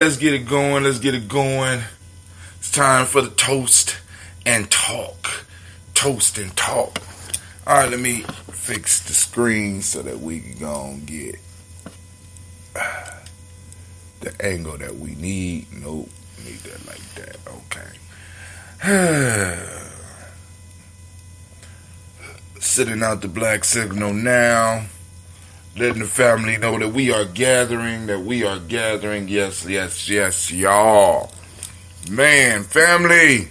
Let's get it going. Let's get it going. It's time for the toast and talk. Toast and talk. All right, let me fix the screen so that we can go and get the angle that we need. Nope, need that like that. Okay. Sitting out the black signal now. Letting the family know that we are gathering, Yes, y'all. Man, family,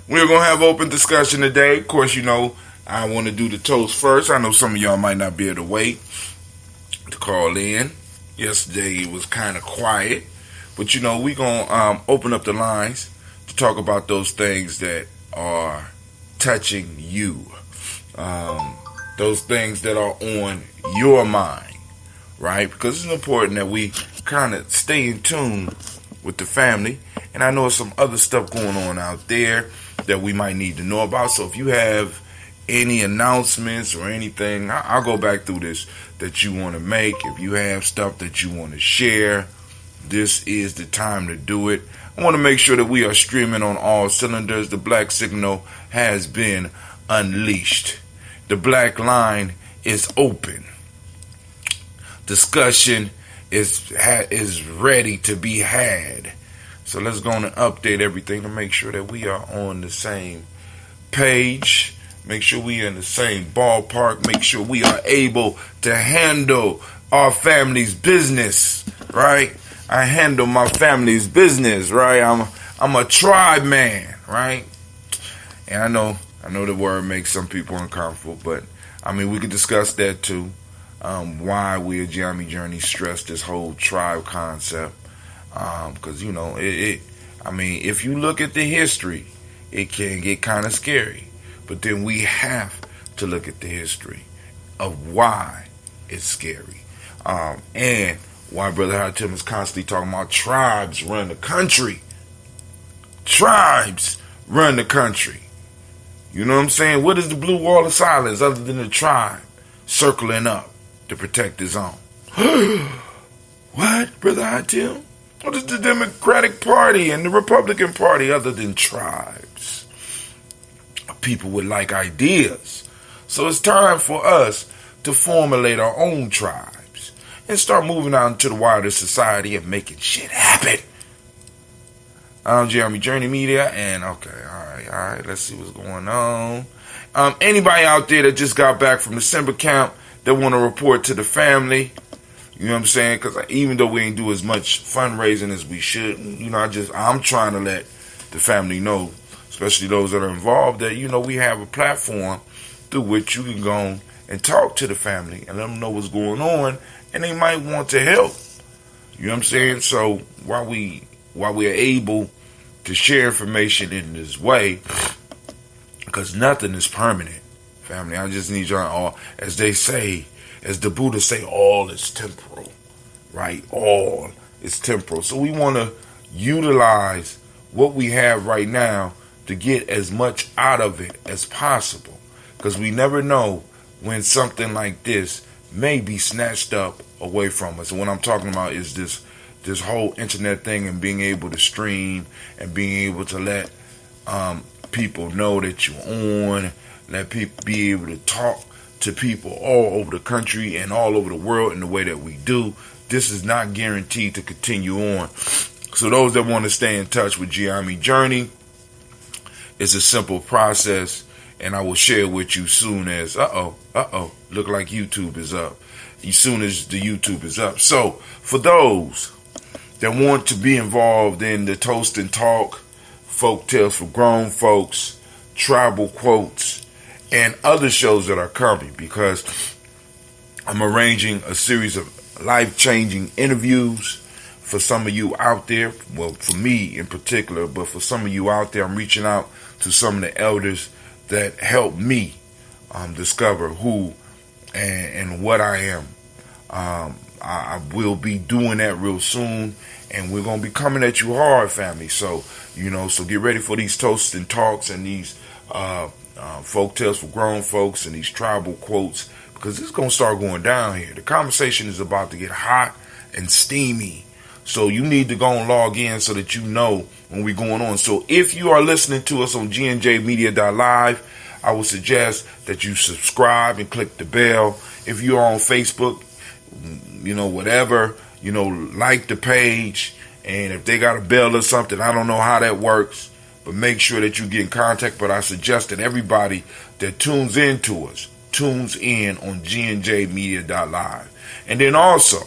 we're going to have open discussion today. Of course, I want to do the toast first. I know some of y'all might not be able to wait to call in. Yesterday it was kind of quiet. But, we're going to open up the lines to talk about those things that are touching you. Those things that are on your mind, right? Because it's important that we kind of stay in tune with the family. And I know there's some other stuff going on out there that we might need to know about. So if you have any announcements or anything, I'll go back through this that you want to make. If you have stuff that you want to share, this is the time to do it. I want to make sure that we are streaming on all cylinders. The black signal has been unleashed. The black line is open. Discussion is ready to be had. So let's go on and update everything to make sure that we are on the same page. Make sure we are in the same ballpark. Make sure we are able to handle our family's business, right? I handle my family's business, right? I'm a tribe man, right? And I know the word makes some people uncomfortable, but we could discuss that too. Why we at Gye-Nyame Journey stress this whole tribe concept. Because, if you look at the history, it can get kind of scary. But then we have to look at the history of why it's scary. And why Brother Hatim is constantly talking about tribes run the country. Tribes run the country. You know what I'm saying? What is the blue wall of silence other than the tribe circling up to protect his own? What, Brother Hatim? What is the Democratic Party and the Republican Party other than tribes? People with like ideas. So it's time for us to formulate our own tribes and start moving out into the wider society and making shit happen. I'm Gye-Nyame Journey Media, and okay, all right, let's see what's going on. Anybody out there that just got back from December camp that want to report to the family, you know what I'm saying? Because even though we ain't do as much fundraising as we should, I'm trying to let the family know, especially those that are involved, that, we have a platform through which you can go and talk to the family and let them know what's going on, and they might want to help. You know what I'm saying? So while we are able to share information in this way, because nothing is permanent, family. I just need y'all, as they say, as the Buddha say, all is temporal, right? All is temporal. So we want to utilize what we have right now to get as much out of it as possible, because we never know when something like this may be snatched up away from us. And what I'm talking about is this whole internet thing and being able to stream and being able to let people know that you're on, let people be able to talk to people all over the country and all over the world in the way that we do. This is not guaranteed to continue on. So those that want to stay in touch with Gye-Nyame Journey, it's a simple process, and I will share with you soon as, look like YouTube is up. As soon as the YouTube is up. So for those that want to be involved in the Toast and Talk, Folk Tales for Grown Folks, Tribal Quotes, and other shows that are coming, because I'm arranging a series of life-changing interviews for some of you out there. Well, for me in particular, but for some of you out there, I'm reaching out to some of the elders that helped me discover who and what I am. I will be doing that real soon, and we're going to be coming at you hard, family. So, so get ready for these Toasts and Talks and these folk tales for grown folks and these tribal quotes, because this is going to start going down here. The conversation is about to get hot and steamy. So you need to go and log in so that you know when we're going on. So if you are listening to us on gnjmedia.live, I would suggest that you subscribe and click the bell. If you're on Facebook, whatever, like the page. And if they got a bell or something, I don't know how that works, but make sure that you get in contact. But I suggest that everybody that tunes in to us, tunes in on gnjmedia.live. And then also,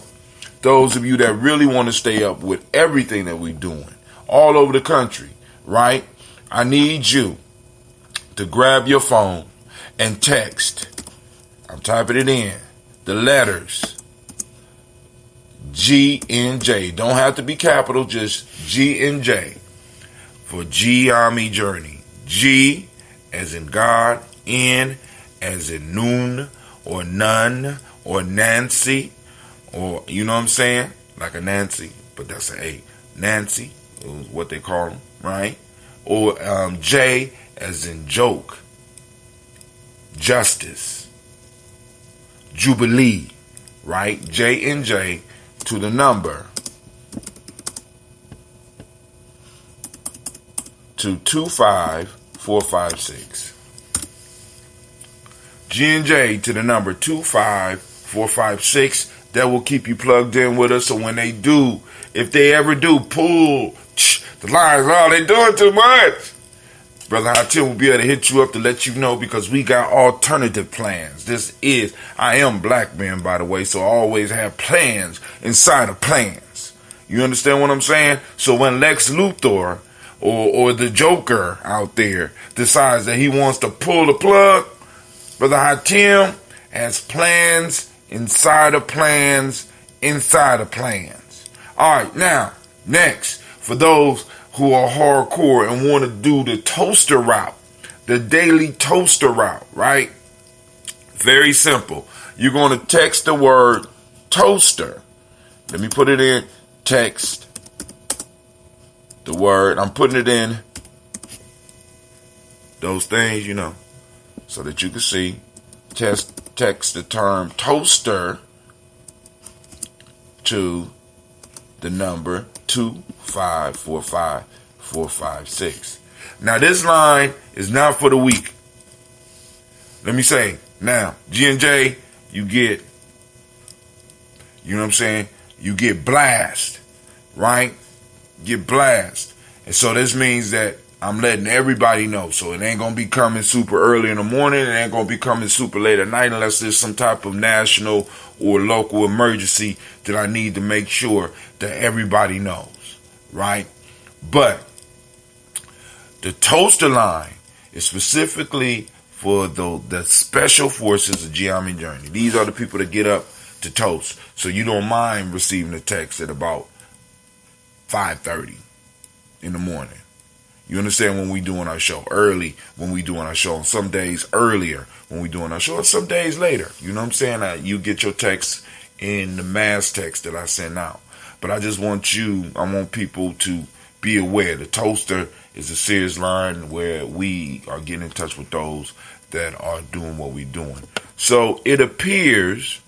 those of you that really want to stay up with everything that we're doing all over the country, right? I need you to grab your phone and text. I'm typing it in. The letters G and J. Don't have to be capital, just G and J for Gye-Nyame Journey. G as in God, N as in noon or none or Nancy, or you know what I'm saying? Like a Nancy, but that's an A. Nancy is what they call them, right? Or J as in joke, justice, jubilee, right? J and J to the number to 25456. G and J to the number 25456. That will keep you plugged in with us. So when they do, if they ever do pull the lines, they doing too much. Brother Hatim will be able to hit you up to let you know, because we got alternative plans. I am black man, by the way, so I always have plans inside of plans. You understand what I'm saying? So when Lex Luthor or the Joker out there decides that he wants to pull the plug, Brother Hatim has plans inside of plans inside of plans. All right, now, next, for those who are hardcore and want to do the toaster route, the daily toaster route, right? Very simple. You're going to text the word toaster. Let me put it in. Text the word. I'm putting it in those things, so that you can see. Text the term toaster to the number 2545456. Now this line is not for the weak. Let me say, now, G and J, you get, you get blast, right? Get blast. And so this means that I'm letting everybody know. So it ain't going to be coming super early in the morning. It ain't going to be coming super late at night unless there's some type of national or local emergency that I need to make sure that everybody knows, right? But the toaster line is specifically for the special forces of Gye-Nyame Journey. These are the people that get up to toast. So you don't mind receiving a text at about 5:30 in the morning. You understand, when we doing our show early, when we doing our show, some days earlier when we doing our show, and some days later. You know what I'm saying? You get your text in the mass text that I send out. But I just want people to be aware. The toaster is a serious line where we are getting in touch with those that are doing what we're doing. So it appears,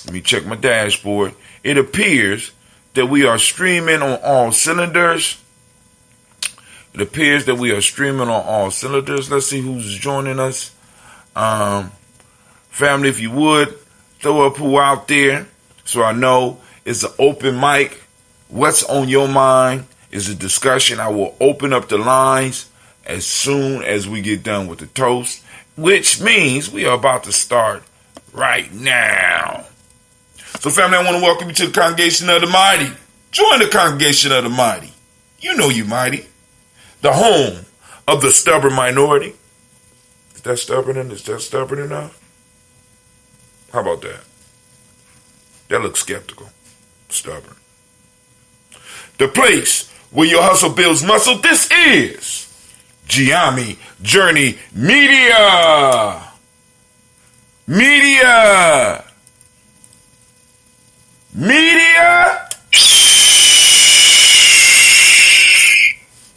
let me check my dashboard. It appears that we are streaming on all cylinders. It appears that we are streaming on all cylinders. Let's see who's joining us. Family, if you would, throw up who out there so I know it's an open mic. What's on your mind is a discussion. I will open up the lines as soon as we get done with the toast, which means we are about to start right now. So family, I want to welcome you to the Congregation of the Mighty. Join the Congregation of the Mighty. You know you mighty. The home of the stubborn minority. Is that stubborn enough? How about that? That looks skeptical. Stubborn. The place where your hustle builds muscle. This is Gye-Nyame Journey Media.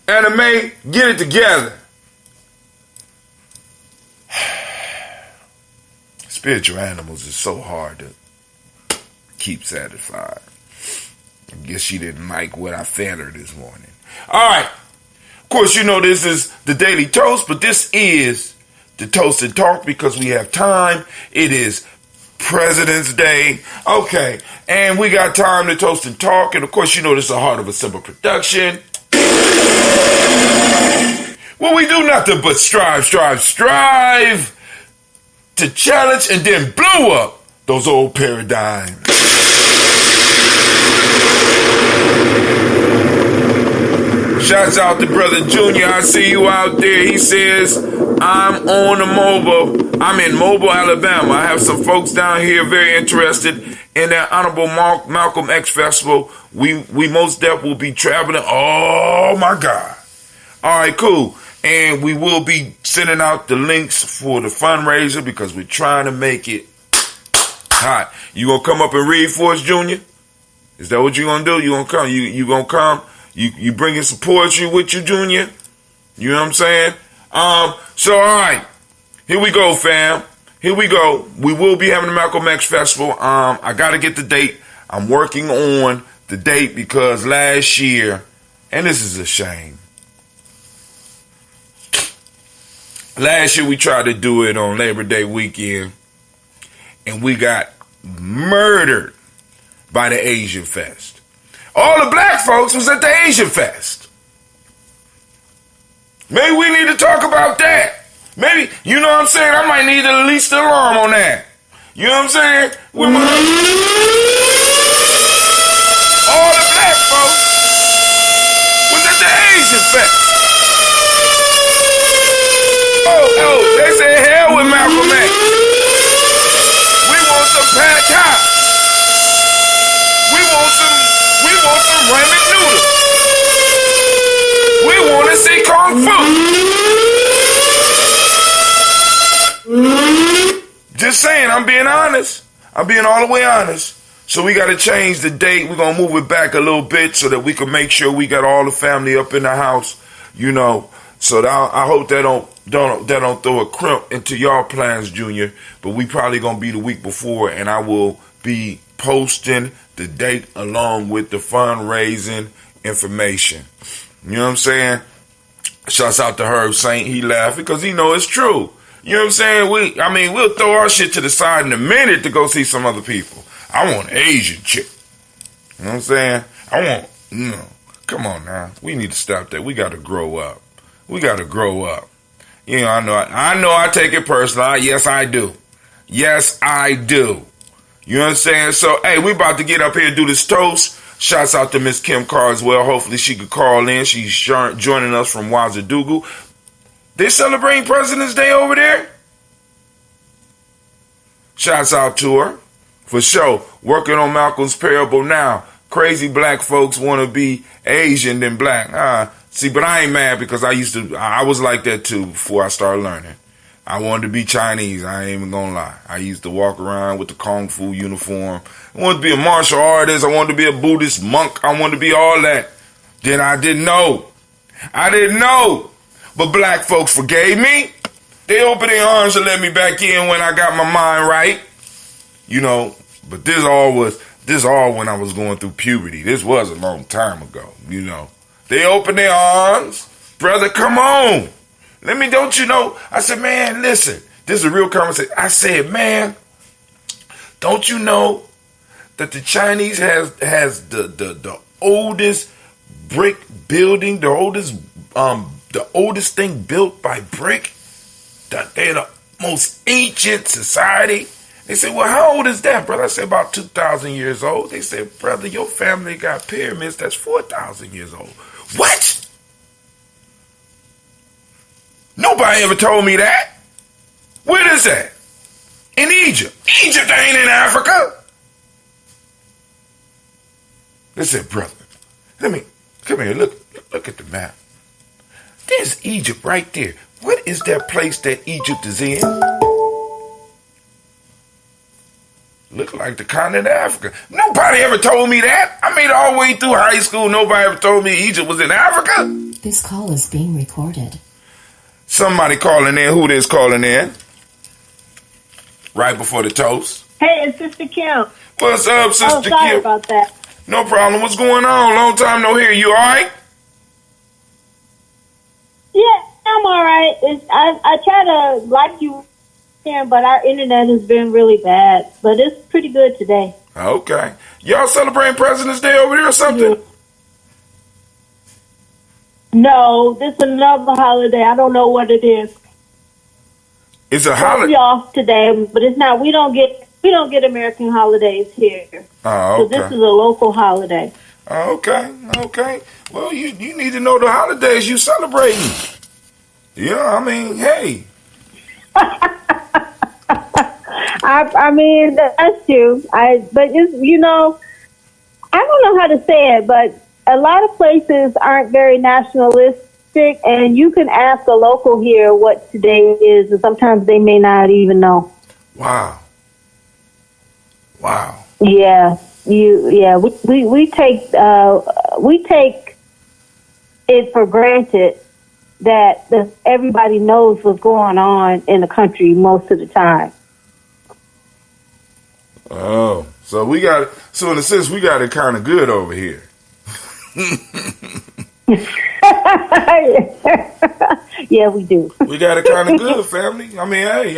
Anime, get it together. Spiritual animals is so hard to keep satisfied. I guess she didn't like what I fed her this morning. All right. Of course, you know this is the Daily Toast, but this is the Toast and Talk because we have time. It is President's Day. Okay. And we got time to toast and talk. And of course, you know this is the heart of a simple production. Well, we do nothing but strive to challenge and then blow up those old paradigms. Shouts out to Brother Junior. I see you out there. He says, I'm in Mobile, Alabama. I have some folks down here very interested in that Honorable Malcolm X Festival. We most definitely will be traveling. Oh, my God. All right, cool. And we will be sending out the links for the fundraiser because we're trying to make it hot. You gonna come up and read for us, Junior? Is that what you gonna do? You gonna come? You gonna come? You bringing some poetry with you, Junior? You know what I'm saying? So all right, here we go, fam. Here we go. We will be having the Malcolm X Festival. I gotta get the date. I'm working on the date because last year, and this is a shame. Last year we tried to do it on Labor Day weekend, and we got murdered by the Asian Fest. All the black folks was at the Asian Fest. Maybe we need to talk about that. Maybe, you know what I'm saying? I might need at least an alarm on that. You know what I'm saying? All the black folks was at the Asian Fest. Oh, they said hell with Malcolm X. We want some pad thai. We want some ramen noodles. We want to see kung fu. Just saying, I'm being honest. I'm being all the way honest. So we got to change the date. We're going to move it back a little bit so that we can make sure we got all the family up in the house, you know. So I hope that don't throw a crimp into y'all plans, Junior. But we probably gonna be the week before, and I will be posting the date along with the fundraising information. You know what I'm saying? Shouts out to Herb Saint. He laughed because he know it's true. You know what I'm saying? We'll throw our shit to the side in a minute to go see some other people. I want an Asian chick. You know what I'm saying? Come on now. We need to stop that. We got to grow up. We got to grow up. You know, I know I take it personal. Yes, I do. Yes, I do. You know what I'm saying? So, hey, we about to get up here and do this toast. Shouts out to Miss Kim Carr as well. Hopefully she could call in. She's joining us from Wazadugu. They celebrating President's Day over there? Shouts out to her. For sure. Working on Malcolm's parable now. Crazy black folks want to be Asian than black. See, but I ain't mad because I was like that too before I started learning. I wanted to be Chinese. I ain't even gonna lie. I used to walk around with the Kung Fu uniform. I wanted to be a martial artist. I wanted to be a Buddhist monk. I wanted to be all that. Then I didn't know. But black folks forgave me. They opened their arms and let me back in when I got my mind right. You know, but this all when I was going through puberty. This was a long time ago, you know. They opened their arms. Brother, come on. Don't you know? I said, man, listen. This is a real conversation. I said, man, don't you know that the Chinese has the oldest brick building, the oldest thing built by brick? That they're the most ancient society. They said, well, how old is that, brother? I said, about 2,000 years old. They said, brother, your family got pyramids that's 4,000 years old. What? Nobody ever told me that. Where is that? In Egypt. Egypt ain't in Africa. They said, brother, come here, look at the map. There's Egypt right there. What is that place that Egypt is in? Look like the continent of Africa. Nobody ever told me that. I made it all the way through high school. Nobody ever told me Egypt was in Africa. This call is being recorded. Somebody calling in. Who is calling in? Right before the toast. Hey, it's Sister Kim. What's up, Sister Kim? Oh, sorry about that. No problem. What's going on? Long time no hear. You all right? Yeah, I'm all right. I try to like you, but our internet has been really bad. But it's pretty good today. Okay. Y'all celebrating President's Day over there or something? Yeah. No, this is another holiday. I don't know what it is. It's a holiday. We're off today, but it's not. We don't get American holidays here. Oh, okay. So this is a local holiday. Okay. Well, you need to know the holidays you celebrating. Yeah, I mean, hey. I mean, that's true. But it's, I don't know how to say it, but a lot of places aren't very nationalistic, and you can ask a local here what today is, and sometimes they may not even know. Wow. Yeah, we take it for granted that everybody knows what's going on in the country most of the time. Oh, so in a sense, we got it kind of good over here. Yeah, we do. We got it kind of good, family. I mean, hey,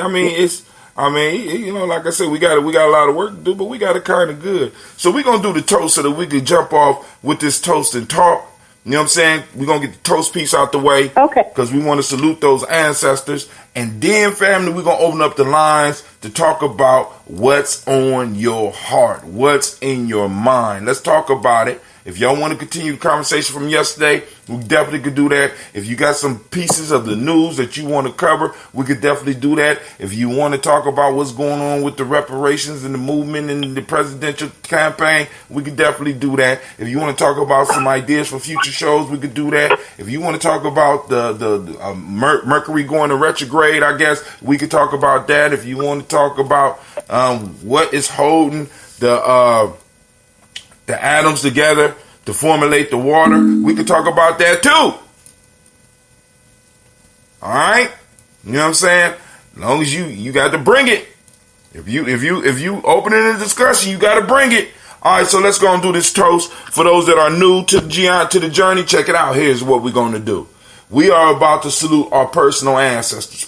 like I said, we got a lot of work to do, but we got it kind of good. So we're going to do the toast so that we can jump off with this toast and talk. You know what I'm saying? We're going to get the toast piece out the way. Okay. Because we want to salute those ancestors. And then, family, we're going to open up the lines to talk about what's on your heart, what's in your mind. Let's talk about it. If y'all want to continue the conversation from yesterday, we definitely could do that. If you got some pieces of the news that you want to cover, we could definitely do that. If you want to talk about what's going on with the reparations and the movement and the presidential campaign, we could definitely do that. If you want to talk about some ideas for future shows, we could do that. If you want to talk about the Mercury going to retrograde, I guess we could talk about that. If you want to talk about what is holding the atoms together to formulate the water, we could talk about that too. All right, you know what I'm saying? As long as you got to bring it. If you open in a discussion, you got to bring it. All right, so let's go and do this toast. For those that are new to the journey, check it out. Here's what we're going to do. We are about to salute our personal ancestors,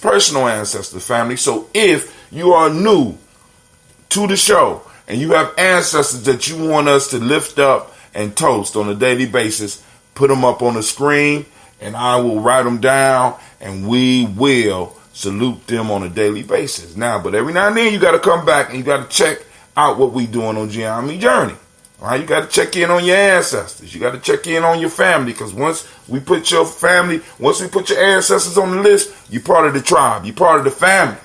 family. So if you are new to the show and you have ancestors that you want us to lift up and toast on a daily basis, put them up on the screen and I will write them down and we will salute them on a daily basis. Now, but every now and then you got to come back and you got to check out what we doing on Gye-Nyame Journey. All right, you got to check in on your ancestors. You got to check in on your family, because once we put your ancestors on the list, you're part of the tribe. You're part of the family.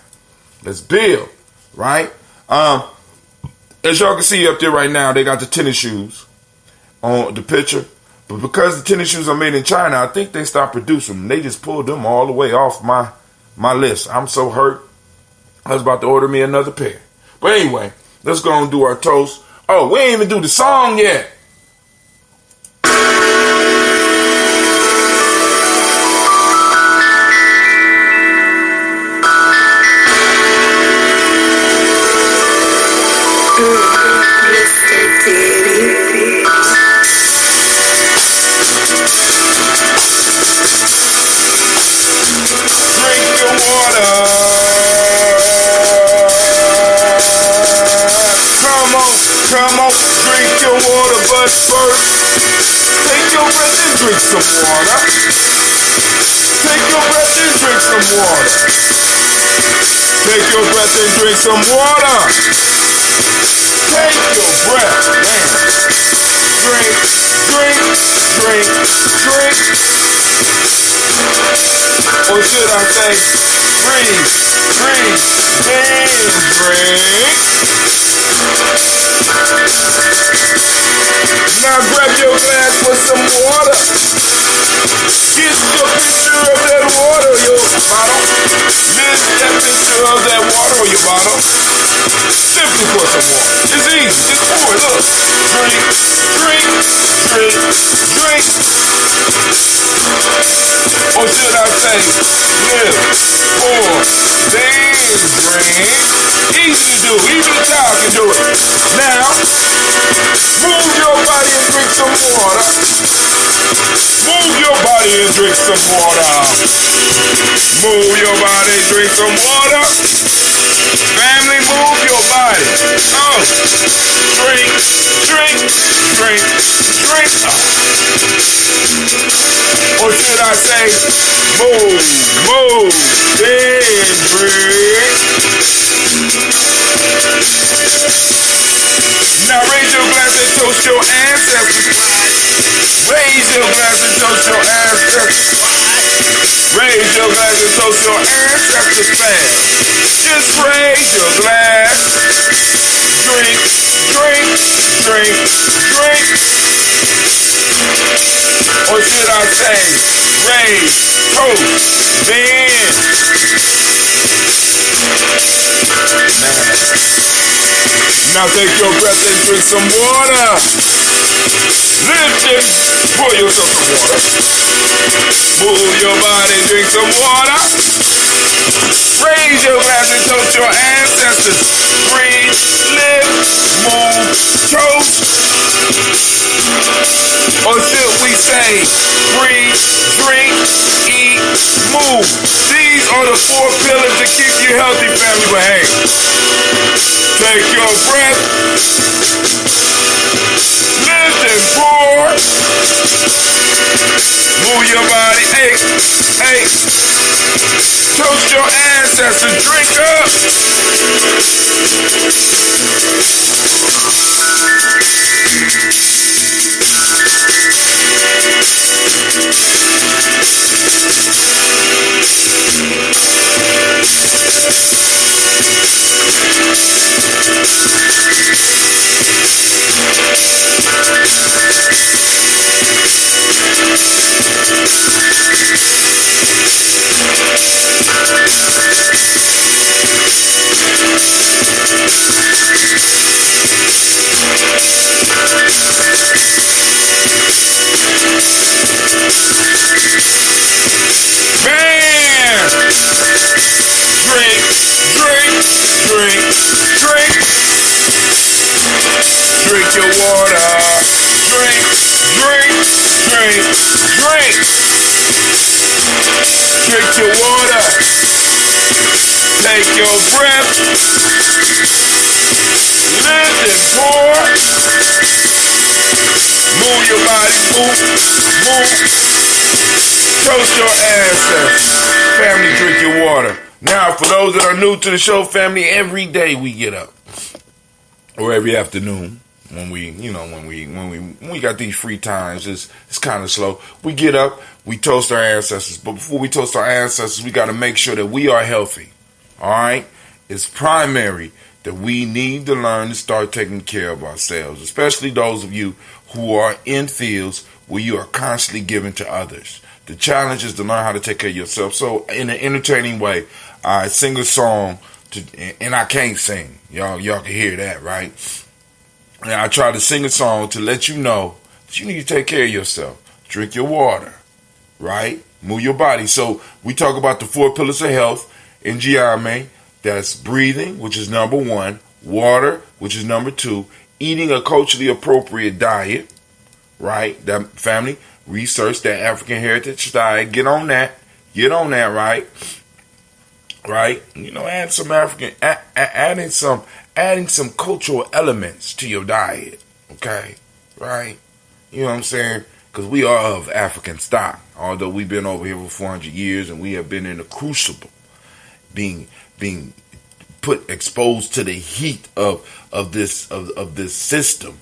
Let's build, right? As y'all can see up there right now, they got the tennis shoes on the picture. But because the tennis shoes are made in China, I think they stopped producing them. They just pulled them all the way off my list. I'm so hurt. I was about to order me another pair. But anyway, let's go and do our toast. Oh, we ain't even do the song yet. Come on, drink your water, but first, take your breath and drink some water. Take your breath and drink some water. Take your breath and drink some water. Take your breath and drink. Or should I say, drink. Now grab your glass with some water. Get the picture of that water, your bottle. Get that picture of that water, your bottle. Simply pour some water. It's easy. Just pour it. Look. Drink. Or should I say, live, pour, then drink? Easy to do, even a child can do it. Now, move your body and drink some water. Move your body and drink some water. Move your body, drink some water. Family, move your body. Oh, drink, drink, drink, drink. Or should I say, move, move, then drink. Now raise your glass and toast your ancestors. Raise your glass and toast your ancestors. Raise your glass and toast your ancestors fast. Just raise your glass. Drink, drink, drink, drink. Or should I say, raise, toast, then. Now take your breath and drink some water. Lift it, pour yourself some water. Move your body, drink some water. Raise your glass and toast your ancestors. Breathe, live, move, toast. Or should we say, breathe, drink, eat, move. These are the 4 pillars to keep you healthy, family. But hey, take your breath, lift and pour. Move your body, hey, hey. Toast your ancestors, drink up. Drink your water. Drink, drink, drink, drink. Drink your water. Take your breath. Lift and pour. Move your body. Move, move. Toast your ancestors. Family, drink your water. Now, for those that are new to the show, family, every day we get up, or every afternoon, when we got these free times, it's kind of slow. We get up, we toast our ancestors, but before we toast our ancestors, we got to make sure that we are healthy. All right, it's primary that we need to learn to start taking care of ourselves, especially those of you who are in fields where you are constantly giving to others. The challenge is to learn how to take care of yourself. So, in an entertaining way, I sing a song, and I can't sing. Y'all can hear that, right? And I try to sing a song to let you know that you need to take care of yourself. Drink your water, right? Move your body. So, we talk about the 4 pillars of health in Gye-Nyame. That's breathing, which is number 1. Water, which is number 2. Eating a culturally appropriate diet, right? That family, research that African heritage diet. Get on that, right? Right? You know, add some adding some cultural elements to your diet. Okay? Right? You know what I'm saying? Because we are of African stock. Although we've been over here for 400 years and we have been in the crucible, being exposed to the heat of this system,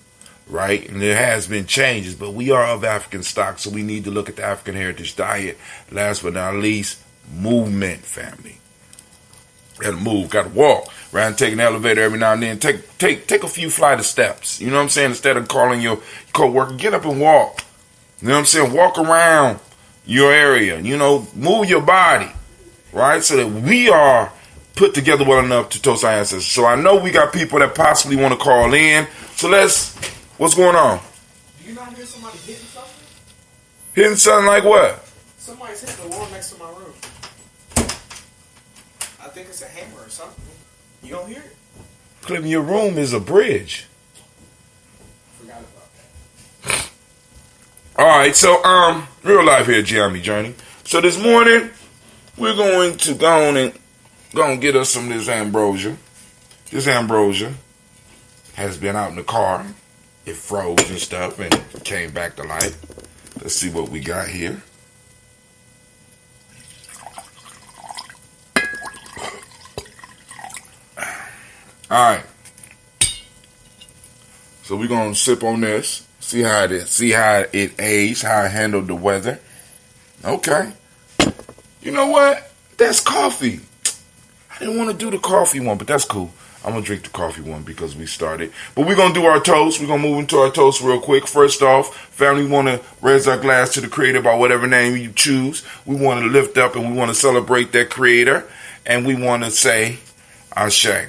right? And there has been changes, but we are of African stock, so we need to look at the African heritage diet. Last but not least, movement, family. Got to move, got to walk. Rather than taking the elevator every now and then, take a few flight of steps. You know what I'm saying? Instead of calling your co-worker, get up and walk. You know what I'm saying? Walk around your area. You know, move your body, right? So that we are put together well enough to toast our ancestors. So I know we got people that possibly want to call in. So what's going on? Do you not hear somebody hitting something? Hitting something like what? Somebody's hitting the wall next to my room. I think it's a hammer or something. You don't hear it? Clinton, your room is a bridge. Forgot about that. All right, so real life here, Gye-Nyame Journey. So this morning we're going to go and get us some of this ambrosia. This ambrosia has been out in the car. It froze and stuff and came back to life. Let's see what we got here. All right. So we're gonna sip on this, see how it aged, how it handled the weather. Okay. You know what? That's coffee. I didn't want to do the coffee one, but that's cool. I'm gonna drink the coffee one because we started. But we're gonna do our toast. We're gonna move into our toast real quick. First off, family, we wanna raise our glass to the creator by whatever name you choose. We wanna lift up and we wanna celebrate that creator. And we wanna say, Ashe.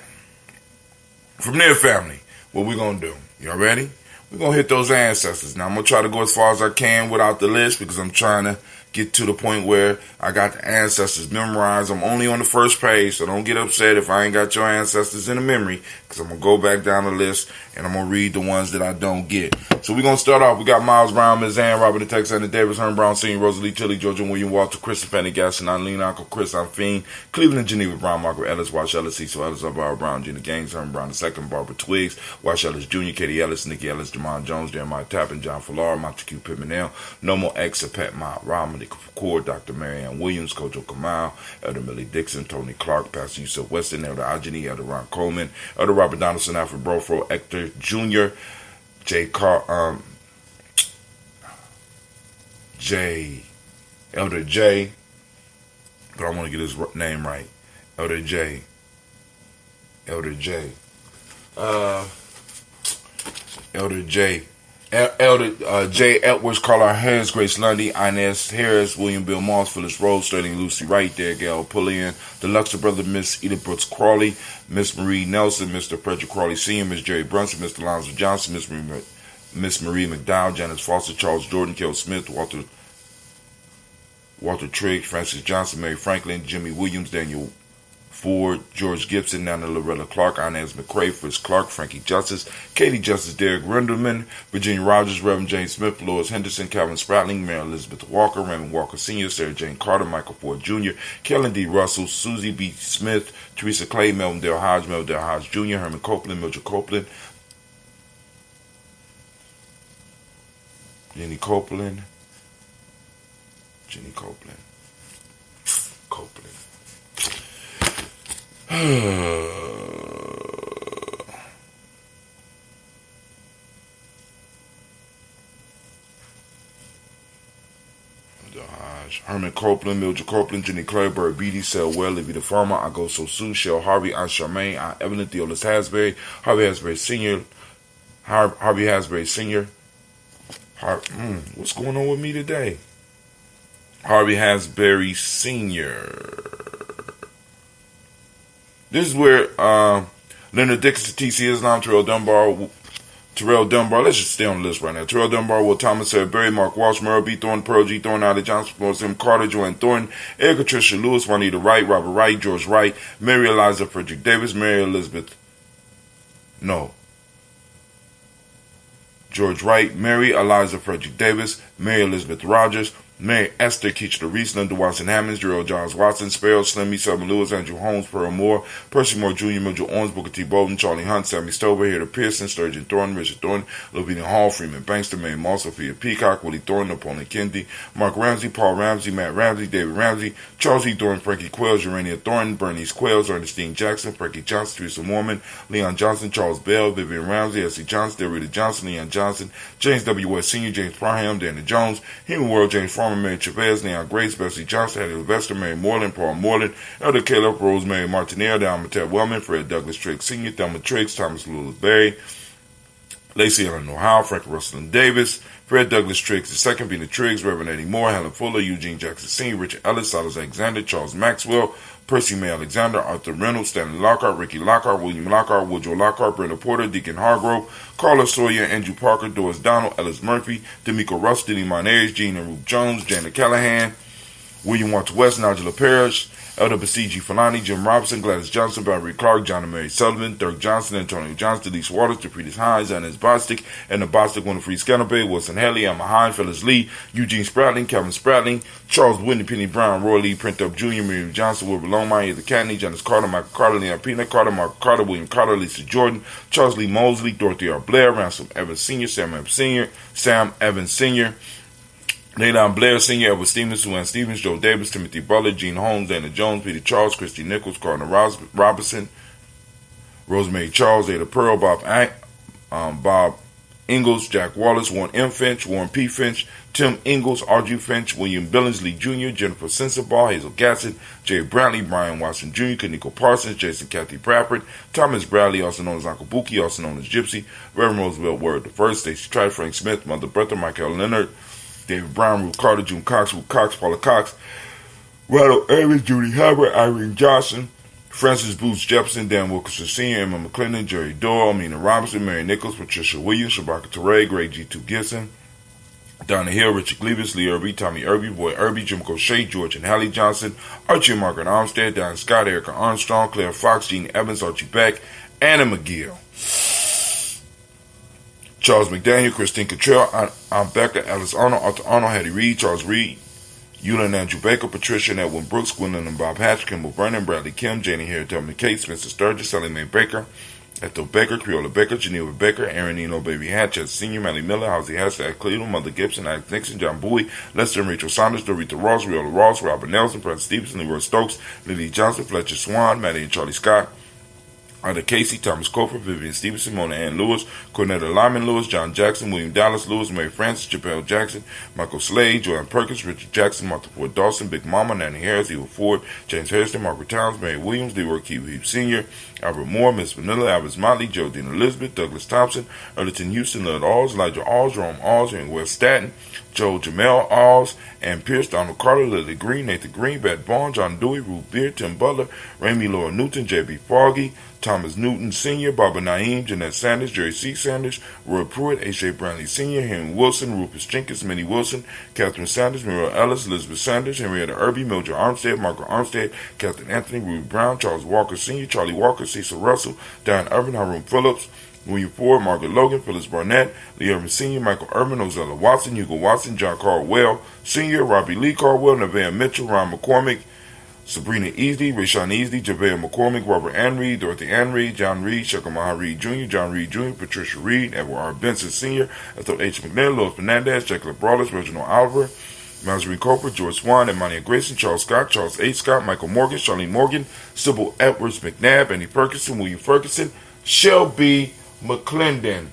From there, family, what we gonna do? Y'all ready? We're gonna hit those ancestors. Now I'm gonna try to go as far as I can without the list because I'm trying to get to the point where I got the ancestors memorized. I'm only on the first page, so don't get upset if I ain't got your ancestors in the memory, because I'm going to go back down the list and I'm going to read the ones that I don't get. So we're going to start off. We got Miles Brown, Ms. Ann, Robert the Texan, Davis, Herm Brown, Sr., Rosalie Tilly, Georgia, William Walter, Christopher Penny, Gaston, Eileen, Uncle Chris, I'm Fiend, Cleveland and Geneva Brown, Margaret Ellis, Wash Ellis, Cecil Ellis, Barbara Brown, Gina Gaines, Herm Brown II, Barbara Twiggs, Wash Ellis Jr., Katie Ellis, Nikki Ellis, Jamon Jones, Jeremiah Tappan, John Fallar, Montague Pimenel, No More X, Pet Mount, Romney, Cord, Dr. Marianne Williams, Kojo Kamal, Elder Millie Dixon, Tony Clark, Pastor Yusuf Weston, Elder Ajani, Elder Ron Coleman, Elder Robert Donaldson, Alfred Brofro, Hector Jr., Elder J, but I want to get his name right. Elder J, Elder J, J. Edwards, Carla Harris, Grace Lundy, Inez Harris, William Bill Moss, Phyllis Rose, Sterling Lucy Wright, there, Gail Pullian, the Luxor brother, Miss Edith Brooks Crawley, Miss Marie Nelson, Mr. Frederick Crawley Sr., Miss Jerry Brunson, Mr. Lonzo Johnson, Miss Marie McDowell, Janice Foster, Charles Jordan, Kel Smith, Walter Trigg, Francis Johnson, Mary Franklin, Jimmy Williams, Daniel Ford, George Gibson, Nana Loretta Clark, Inez McCrae, Fritz Clark, Frankie Justice, Katie Justice, Derek Renderman, Virginia Rogers, Reverend James Smith, Lois Henderson, Calvin Spratling, Mary Elizabeth Walker, Raymond Walker Sr., Sarah Jane Carter, Michael Ford Jr., Kellen D. Russell, Susie B. Smith, Teresa Clay, Melvin Dale Hodge Jr., Herman Copeland, Mildred Copeland, Jenny Copeland. Herman Copeland, Mildred Copeland, Jenny Claiborne, BD Sell Well, Livy the Farmer, I Go So Sue, Shell Harvey, Aunt Charmaine, Aunt Evelyn, Theolis Hasbury, Harvey Hasbury Sr., Harvey Hasbury Sr., what's going on with me today? Harvey Hasbury Sr. This is where Leonard Dixon, T.C. Islam, Terrell Dunbar, let's just stay on the list right now. Terrell Dunbar, Will Thomas, Sarah Berry, Mark Walsh, Merle B. Thornton, Pearl G. Thornton, Ida Johnson, Tim Carter, Joanne Thornton, Erica Tricia Lewis, Juanita Wright, Robert Wright, George Wright, Mary Eliza Frederick Davis, George Wright, Mary Eliza Frederick Davis, Mary Elizabeth Rogers, Mary Esther Keachler Reese, Linda Watson Hammonds, Gerald Johns Watson, Sparrow, Slimmy, Selma Lewis, Andrew Holmes, Pearl Moore, Percy Moore Jr., Mildred Owens, Booker T. Bolden, Charlie Hunt, Sammy Stover, Hader Pearson, Sturgeon Thornton, Richard Thornton, Lavina Hall, Freeman Bankster, Mary Moss, Sophia Peacock, Willie Thornton, Napoleon Kennedy, Mark Ramsey, Paul Ramsey, Matt Ramsey, David Ramsey, Charles E. Thornton, Frankie Quells, Urania Thornton, Bernice Quells, Ernestine Jackson, Frankie Johnson, Teresa Mormon, Leon Johnson, Charles Bell, Vivian Ramsey, S.C. Johnson, Derrida Johnson, Leon Johnson, James W. West Sr., James Parham, Dana Jones, Human World, James Farmer, Mary Chavez, Leon Grace, Bessie Johnson, Hattie Sylvester, Mary Moreland, Paul Moreland, Elder Caleb, Rosemary Martinez, Don Matette Wellman, Fred Douglas Triggs Sr., Thelma Triggs, Thomas Lewis Berry, Lacey Eleanor Howe, Frank Russell Davis, Fred Douglas Triggs II, Bina Triggs, Reverend Eddie Moore, Helen Fuller, Eugene Jackson Sr., Richard Ellis, Silas Alexander, Charles Maxwell, Percy May Alexander, Arthur Reynolds, Stanley Lockhart, Ricky Lockhart, William Lockhart, Woodrow Lockhart, Brenda Porter, Deacon Hargrove, Carla Sawyer, Andrew Parker, Doris Donald, Ellis Murphy, D'Amico Russ, Denny Monez, Gene and Ruth Jones, Janet Callahan, William Walter West, Nigel Parrish, Elder Basiji Falani, Jim Robinson, Gladys Johnson, Barry Clark, John and Mary Sullivan, Dirk Johnson, Antonio Johnson, Delise Waters, DePretis Hines, Annis Bostic, and the Bostic, Winifred Scannabay, Wilson Haley, Emma Hine, Phyllis Lee, Eugene Spratling, Calvin Spratling, Charles Whitney, Penny Brown, Roy Lee, Print Up Jr., Miriam Johnson, Wilbur Longmire, Heather Catney, Janice Carter, Michael Carter, Leon Pina Carter, Mark Carter, William Carter, Lisa Jordan, Charles Lee Mosley, Dorothy R. Blair, Ransom Evans Sr., Sam Evans Sr., Nadine Blair Sr., Edward Stevens, Sue Ann Stevens, Joe Davis, Timothy Butler, Gene Holmes, Dana Jones, Peter Charles, Christy Nichols, Cardinal Robinson, Rosemary Charles, Ada Pearl, Bob Ingalls, Jack Wallace, Warren M. Finch, Warren P. Finch, Tim Ingalls, R.G. Finch, William Billingsley Jr., Jennifer Sensabaugh, Hazel Gassett, Jay Bradley, Brian Watson Jr., Kaniko Parsons, Jason Kathy Bradford, Thomas Bradley, also known as Uncle Buki, also known as Gypsy, Reverend Roosevelt Word I, Stacey Trice, Frank Smith, Mother Bertha, Michael Leonard, David Brown, Ruth Carter, June Cox, Ruth Cox, Paula Cox, Ronald Evans, Judy Hubbard, Irene Johnson, Francis Booth Jefferson, Dan Wilkerson Sr., Emma McClendon, Jerry Doyle, Amina Robinson, Mary Nichols, Patricia Williams, Shabaka Teray, Greg G2 Gibson, Donna Hill, Richard Gleavis, Lee Irby, Tommy Irby, Boy Irby, Jim Crochet, George and Hallie Johnson, Archie and Margaret Armstead, Don Scott, Erica Armstrong, Claire Fox, Gene Evans, Archie Beck, Anna McGill, Charles McDaniel, Christine Cottrell, Aunt Becca, Alice Arnold, Arthur Arnold, Hattie Reed, Charles Reed, Eula and Andrew Baker, Patricia and Edwin Brooks, Gwendolyn and Bob Hatch, Kimball Vernon, Bradley Kim, Janie Harry, Thelma Kate, Spencer Sturgis, Sally Mae Baker, Ethel Baker, Creola Baker, Geneva Baker, Aaron Eno, Baby Hatch, Senior, Mally Miller, Housie Hashtag Cleveland, Mother Gibson, Alex Nixon, John Bowie, Lester and Rachel Saunders, Dorita Ross, Riola Ross, Robert Nelson, Francis Stevenson, Leroy Stokes, Lily Johnson, Fletcher Swan, Maddie and Charlie Scott, Arthur Casey, Thomas Cofer, Vivian Stevenson, Mona Ann Lewis, Cornetta Lyman Lewis, John Jackson, William Dallas Lewis, Mary Francis, Jabel Jackson, Michael Slade, Joanne Perkins, Richard Jackson, Martha Ford Dawson, Big Mama, Nanny Harris, Eva Ford, James Harrison, Margaret Towns, Mary Williams, Leroy Keith Sr., Albert Moore, Miss Vanilla, Albert Motley, Geraldine Elizabeth, Douglas Thompson, Erleton Houston, Lud Alls, Elijah Alls, Jerome Alls, and West Staten, Joe Jamel Alls, Ann Pierce, Donald Carter, Lily Green, Nathan Green, Bat Bond, John Dewey, Ruth Beard, Tim Butler, Ramey Laura Newton, J.B. Foggy, Thomas Newton Sr., Barbara Naeem, Jeanette Sanders, Jerry C. Sanders, Roy Pruitt, A.J. Brownlee Sr., Henry Wilson, Rufus Jenkins, Minnie Wilson, Catherine Sanders, Muriel Ellis, Elizabeth Sanders, Henrietta Irby, Mildred Armstead, Margaret Armstead, Catherine Anthony, Ruth Brown, Charles Walker Sr., Charlie Walker, Cecil Russell, Diane Irvin, Haroon Phillips, William Ford, Margaret Logan, Phyllis Barnett, Lee Irvin Sr., Michael Irvin, Ozella Watson, Hugo Watson, John Caldwell Sr., Robbie Lee Caldwell, Nevaeh Mitchell, Ron McCormick, Sabrina Easley, Rashawn Easley, Javale McCormick, Robert Ann Reed, Dorothy Ann Reed, John Reed, Shekamaha Reed Jr., John Reed Jr., Patricia Reed, Edward R. Benson Sr., Ethel H. McNair, Louis Fernandez, Jacqueline Brawlers, Reginald Oliver, Marjorie Cooper, George Swan, Emmanuel Grayson, Charles Scott, Charles H. Scott, Michael Morgan, Charlene Morgan, Sybil Edwards McNabb, Annie Ferguson, William Ferguson, Shelby McClendon.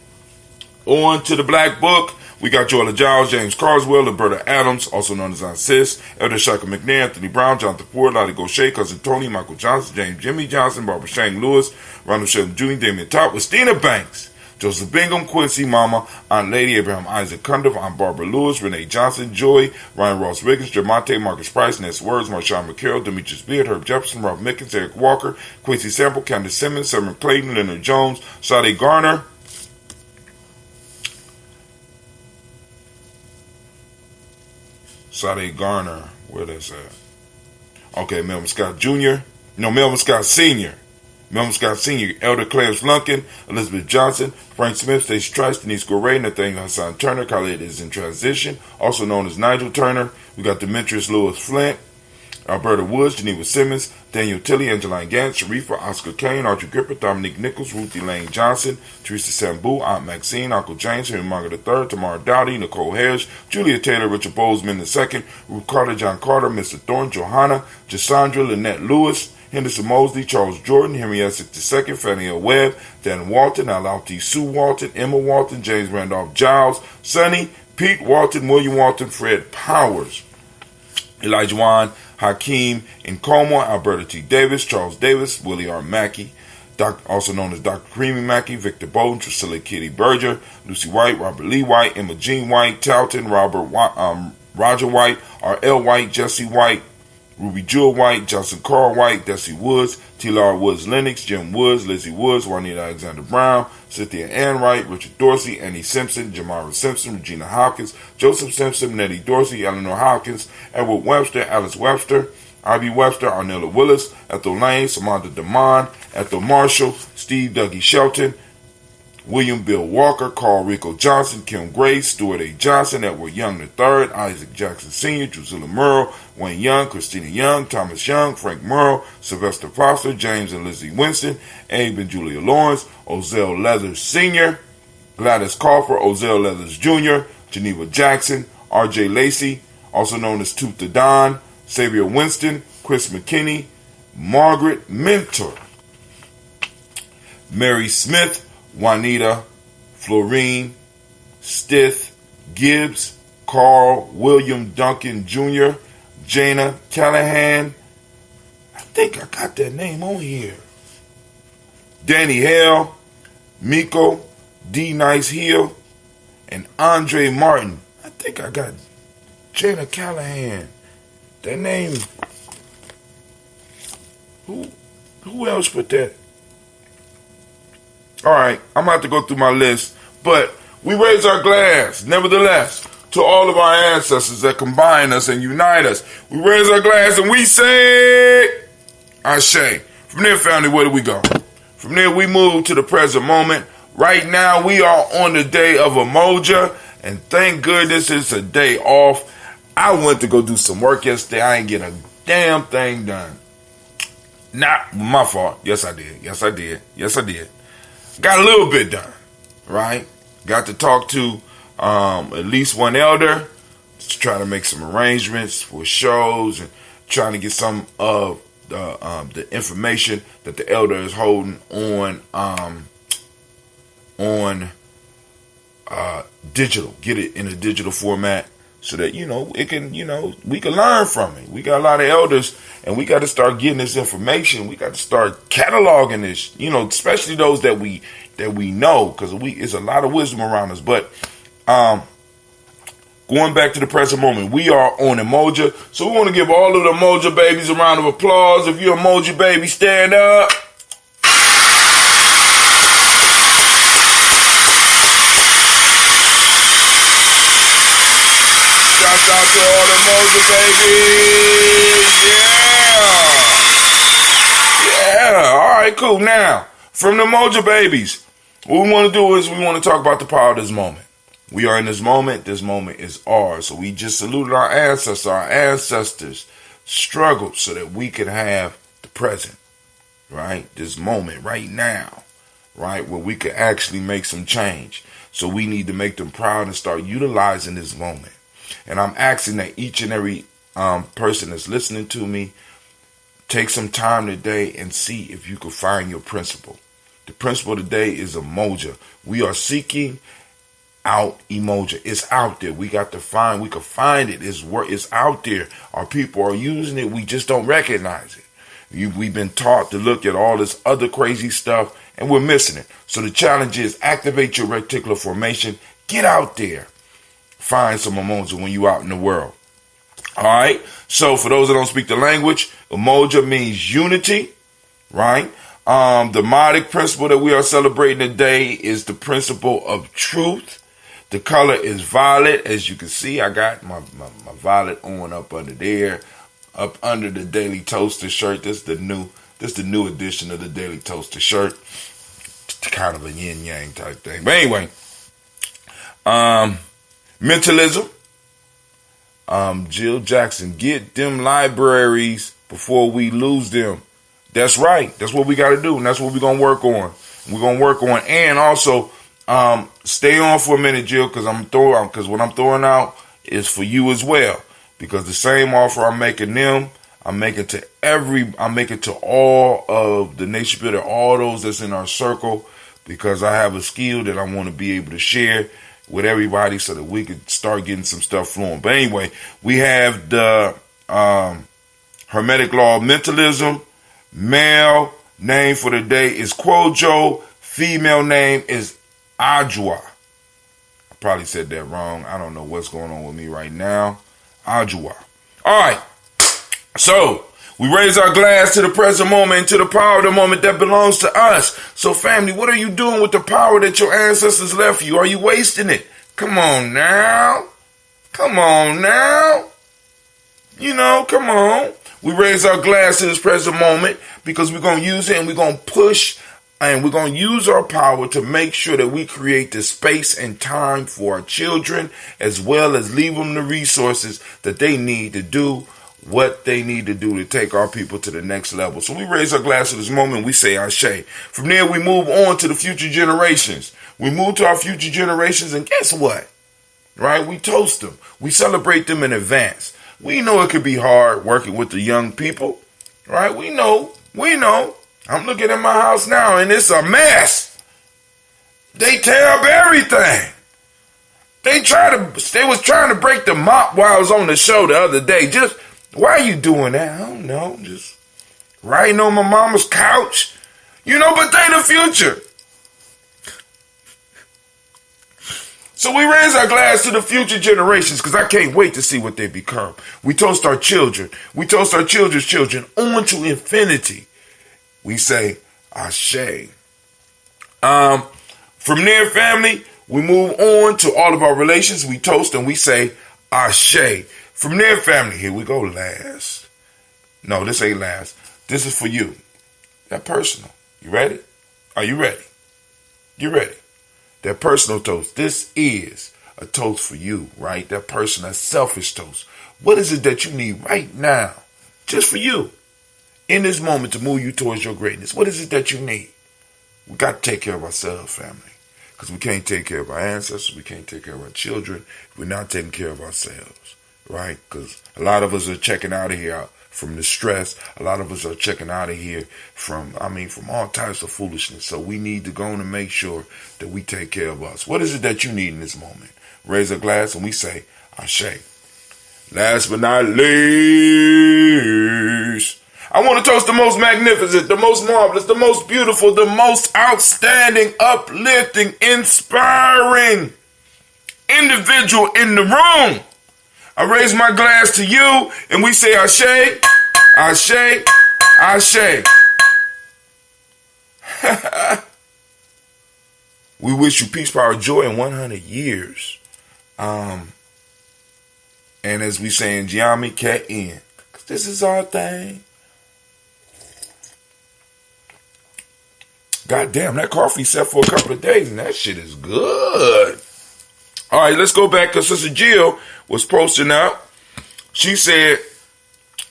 On to the Black Book. We got Joella Giles, James Carswell, Roberta Adams, also known as Aunt Sis, Elder Shaka McNair, Anthony Brown, Jonathan Ford, Lottie Gaucher, Cousin Tony, Michael Johnson, James Jimmy Johnson, Barbara Shang Lewis, Ronald Sheldon Jr., Damian Top, Christina Banks, Joseph Bingham, Quincy Mama, Aunt Lady, Abraham Isaac Cundiff, Aunt Barbara Lewis, Renee Johnson, Joy, Ryan Ross Wiggins, Jermonte, Marcus Price, Ness Words, Marshawn McCarroll, Demetrius Beard, Herb Jefferson, Ralph Mickens, Eric Walker, Quincy Sample, Candace Simmons, Summer Clayton, Leonard Jones, Sade Garner, where that's at? Okay, Melvin Scott Jr. No, Melvin Scott Sr. Melvin Scott Sr., Elder Clarence Lunkin, Elizabeth Johnson, Frank Smith, Stacey Trice, Denise Goray, Nathaniel Hassan Turner, Khaled is in transition, also known as Nigel Turner. We got Demetrius Lewis Flint, Alberta Woods, Geneva Simmons, Daniel Tilley, Angeline Gantz, Sharifa, Oscar Kane, Archie Gripper, Dominique Nichols, Ruthie Lane Johnson, Teresa Sambu, Aunt Maxine, Uncle James, Henry Margaret III, Tamara Dowdy, Nicole Harris, Julia Taylor, Richard Bozeman II, Ruth Carter, John Carter, Mr. Thorne, Johanna, Jassandra, Lynette Lewis, Henderson Mosley, Charles Jordan, Henry Essex II, Fannie L. Webb, Dan Walton, Alauti Sue Walton, Emma Walton, James Randolph Giles, Sonny, Pete Walton, William Walton, Fred Powers, Elijah Wan, Hakeem Nkomo, Alberta T. Davis, Charles Davis, Willie R. Mackey, also known as Dr. Creamy Mackey, Victor Bowden, Priscilla Kitty Berger, Lucy White, Robert Lee White, Emma Jean White, Talton, Roger White, R.L. White, Jesse White, Ruby Jewel White, Johnson Carl White, Desi Woods, T-Lar Woods Lennox, Jim Woods, Lizzie Woods, Juanita Alexander Brown, Cynthia Ann Wright, Richard Dorsey, Annie Simpson, Jamara Simpson, Regina Hopkins, Joseph Simpson, Nettie Dorsey, Eleanor Hopkins, Edward Webster, Alice Webster, Ivy Webster, Arnella Willis, Ethel Lane, Samantha DeMond, Ethel Marshall, Steve Dougie Shelton, William Bill Walker, Carl Rico Johnson, Kim Grace, Stuart A. Johnson, Edward Young III, Isaac Jackson Sr., Drusilla Murrow, Wayne Young, Christina Young, Thomas Young, Frank Murrow, Sylvester Foster, James and Lizzie Winston, Abe and Julia Lawrence, Ozell Leathers Sr., Gladys Crawford, Ozell Leathers Jr., Geneva Jackson, R.J. Lacey, also known as Tooth the Don, Xavier Winston, Chris McKinney, Margaret Mentor, Mary Smith, Juanita, Florine, Stith, Gibbs, Carl William Duncan Jr., Jana Callahan. I think I got that name on here. Danny Hale, Miko, D. Nice Hill, and Andre Martin. I think I got Jana Callahan. That name. Who else put that? All right, I'm about to go through my list, but we raise our glass, nevertheless, to all of our ancestors that combine us and unite us. We raise our glass and we say, Ashe. From there, family, where do we go? From there, we move to the present moment. Right now, we are on the day of Umoja, and thank goodness it's a day off. I went to go do some work yesterday. I ain't get a damn thing done. Not my fault. Yes, I did. Got a little bit done, right? Got to talk to at least one elder to try to make some arrangements for shows and trying to get some of the information that the elder is holding on digital. Get it in a digital format so that it can we can learn from it. We got a lot of elders, and we got to start getting this information. We got to start cataloging this, especially those that we know, because it's a lot of wisdom around us. But going back to the present moment, we are on Umoja, so we want to give all of the Umoja babies a round of applause. If you're an Umoja baby, stand up. Shout out to all the Umoja babies. Yeah. All right, cool. Now, from the Umoja babies, what we want to do is we want to talk about the power of this moment. We are in this moment. This moment is ours. So we just saluted our ancestors. Our ancestors struggled so that we could have the present, right? This moment right now, right? Where we could actually make some change. So we need to make them proud and start utilizing this moment. And I'm asking that each and every person that's listening to me take some time today and see if you can find your principle. The principle today is Umoja. We are seeking out Umoja. It's out there. We can find it. It's out there. Our people are using it. We just don't recognize it. We've been taught to look at all this other crazy stuff, and we're missing it. So the challenge is activate your reticular formation. Get out there. Find some Umoja when you're out in the world. All right. So for those that don't speak the language, Umoja means unity, right? The Modic principle that we are celebrating today is the principle of truth. The color is violet. As you can see, I got my violet on up under there, up under the Daily Toaster shirt. This is the new edition of the Daily Toaster shirt. It's kind of a yin yang type thing. But anyway, mentalism. Jill Jackson, get them libraries before we lose them. That's right. That's what we got to do, and that's what we're gonna work on. And also stay on for a minute, Jill, because what I'm throwing out is for you as well. Because the same offer I'm making them, I'm making to all of the nation builder, all those that's in our circle, because I have a skill that I want to be able to share with everybody so that we could start getting some stuff flowing. But anyway, we have the Hermetic Law of Mentalism. Male name for the day is Kwojo. Female name is Ajwa. I probably said that wrong. I don't know what's going on with me right now. Ajwa. All right. So, we raise our glass to the present moment and to the power of the moment that belongs to us. So, family, what are you doing with the power that your ancestors left you? Are you wasting it? Come on now. Come on now. Come on. We raise our glass to this present moment because we're going to use it and we're going to push and we're going to use our power to make sure that we create the space and time for our children as well as leave them the resources that they need to do what they need to do to take our people to the next level. So we raise our glass to this moment. We say Ashe. From there, we move on to the future generations. We move to our future generations and guess what? Right? We toast them. We celebrate them in advance. We know it could be hard working with the young people, right? We know. I'm looking at my house now and it's a mess. They tear up everything. They was trying to break the mop while I was on the show the other day. Just, why are you doing that? I don't know. Just writing on my mama's couch. But they the future. So we raise our glass to the future generations because I can't wait to see what they become. We toast our children. We toast our children's children on to infinity. We say, Ashe. From there, family, we move on to all of our relations. We toast and we say, Ashe. From there, family, here we go last. No, this ain't last. This is for you. That personal. You ready? Are you ready? You ready? That personal toast. This is a toast for you, right? That personal, that selfish toast. What is it that you need right now, just for you, in this moment to move you towards your greatness? What is it that you need? We got to take care of ourselves, family. Because we can't take care of our ancestors. We can't take care of our children if we're not taking care of ourselves, right? Because a lot of us are checking out of here from the stress. A lot of us are checking out of here from all types of foolishness. So we need to go on and make sure that we take care of us. What is it that you need in this moment? Raise a glass and we say, Ashe. Last but not least, I want to toast the most magnificent, the most marvelous, the most beautiful, the most outstanding, uplifting, inspiring individual in the room. I raise my glass to you and we say Ashe, Ashe, Ashe. We wish you peace, power, joy in 100 years. And as we say in Gye-Nyame, cat in. Because this is our thing. God damn, that coffee set for a couple of days and that shit is good. All right, let's go back because Sister Jill was posting out. She said,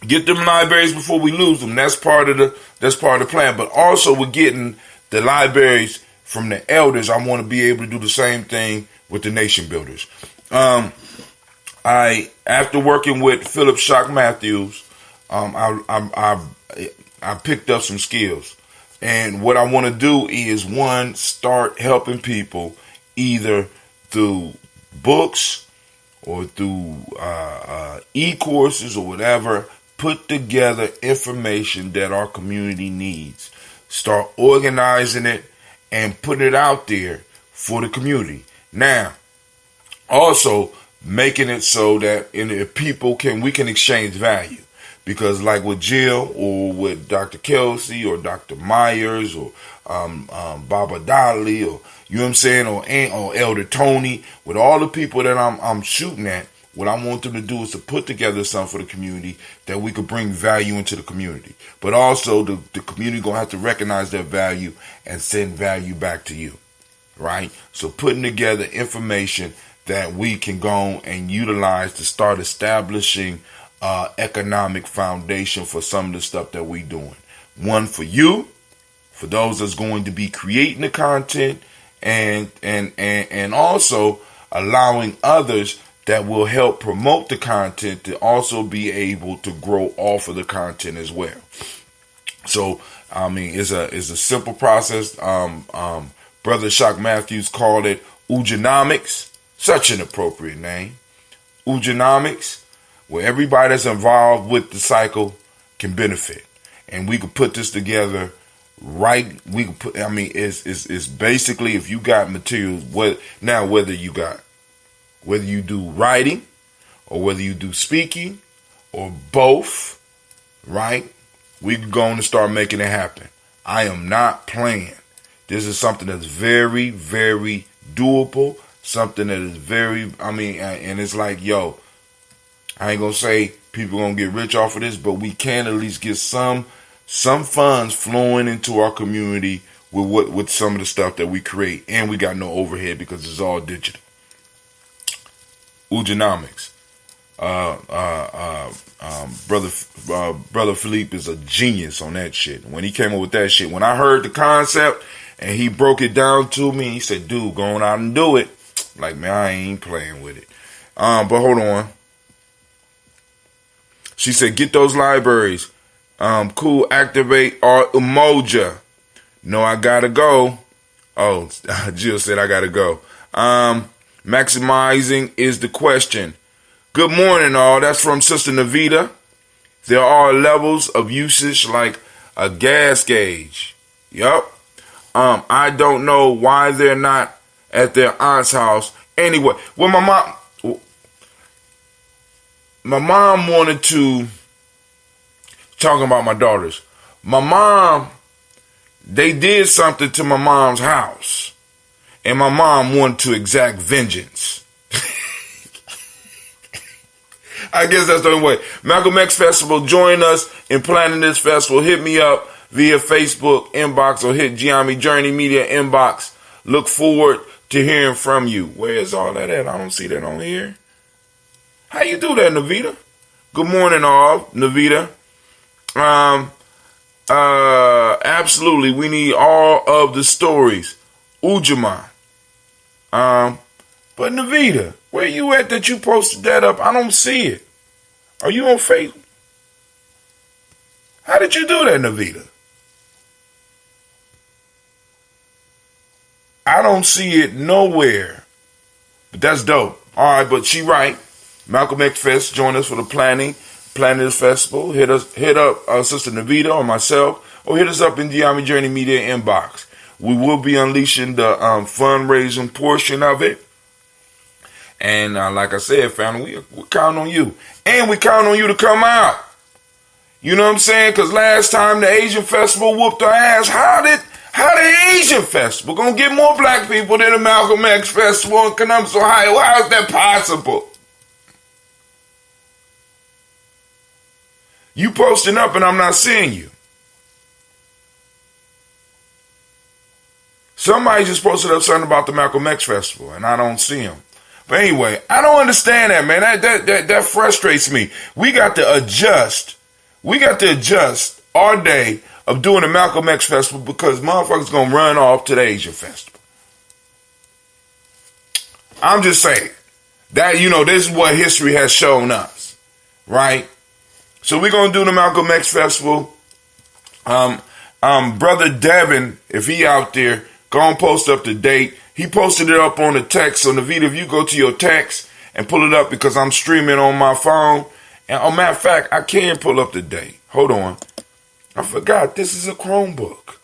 get them libraries before we lose them. That's part of the plan. But also we're getting the libraries from the elders. I want to be able to do the same thing with the nation builders. After working with Philip Shock Matthews, I picked up some skills. And what I want to do is, one, start helping people either through books or through e-courses or whatever, put together information that our community needs. Start organizing it and putting it out there for the community. Now, also making it so that we can exchange value. Because like with Jill or with Dr. Kelsey or Dr. Myers or Baba Dolly or, you know what I'm saying, or Elder Tony, with all the people that I'm shooting at, what I want them to do is to put together something for the community that we could bring value into the community. But also the community going to have to recognize that value and send value back to you, right? So putting together information that we can go and utilize to start establishing economic foundation for some of the stuff that we doing. One for you, for those that's going to be creating the content, and also allowing others that will help promote the content to also be able to grow off of the content as well. So it's a simple process. Brother Shock Matthews called it Umoja, such an appropriate name. Umoja, where everybody that's involved with the cycle can benefit. And we could put this together right. We could put, it's basically, if you got materials, whether you do writing or whether you do speaking or both, right? We can go on and start making it happen. I am not playing. This is something that's very, very doable. Something that is very, and it's like, yo, I ain't gonna say people gonna get rich off of this, but we can at least get some funds flowing into our community with some of the stuff that we create, and we got no overhead because it's all digital. Umoja. Brother Philippe is a genius on that shit. When he came up with that shit, when I heard the concept and he broke it down to me, he said, dude, go on out and do it. Like, man, I ain't playing with it. But hold on. She said, get those libraries. Cool, activate our Umoja. No, I gotta go. Oh, Jill said I gotta go. Maximizing is the question. Good morning, all. That's from Sister Navita. There are levels of usage like a gas gauge. Yup. I don't know why they're not at their aunt's house. Anyway, well, my mom wanted to, talking about my daughters. My mom, they did something to my mom's house. And my mom wanted to exact vengeance. I guess that's the only way. Malcolm X Festival, join us in planning this festival. Hit me up via Facebook inbox or hit Gye-Nyame Journey Media inbox. Look forward to hearing from you. Where's all that at? I don't see that on here. How you do that, Navita? Good morning, all. Navita. Absolutely. We need all of the stories. Umoja. But Navita, where you at that you posted that up? I don't see it. Are you on Facebook? How did you do that, Navita? I don't see it nowhere. But that's dope. All right, but she right. Malcolm X Fest, join us for the planning this festival. Hit up Sister Navita or myself, or hit us up in Gye-Nyame Journey Media inbox. We will be unleashing the fundraising portion of it. And like I said, family, we count on you. And we count on you to come out. You know what I'm saying? Because last time the Asian Festival whooped our ass, how the Asian Festival gonna get more black people than the Malcolm X Festival in Columbus, Ohio? How is that possible? You posting up and I'm not seeing you. Somebody just posted up something about the Malcolm X Festival and I don't see him. But anyway, I don't understand that, man. That frustrates me. We got to adjust our day of doing the Malcolm X Festival because motherfuckers gonna run off to the Asian Festival. I'm just saying that, this is what history has shown us, right? So we're gonna do the Malcolm X Festival. Brother Devin, if he out there, go and post up the date. He posted it up on the text. So Navita, if you go to your text and pull it up because I'm streaming on my phone. And matter of fact, I can pull up the date. Hold on. I forgot. This is a Chromebook.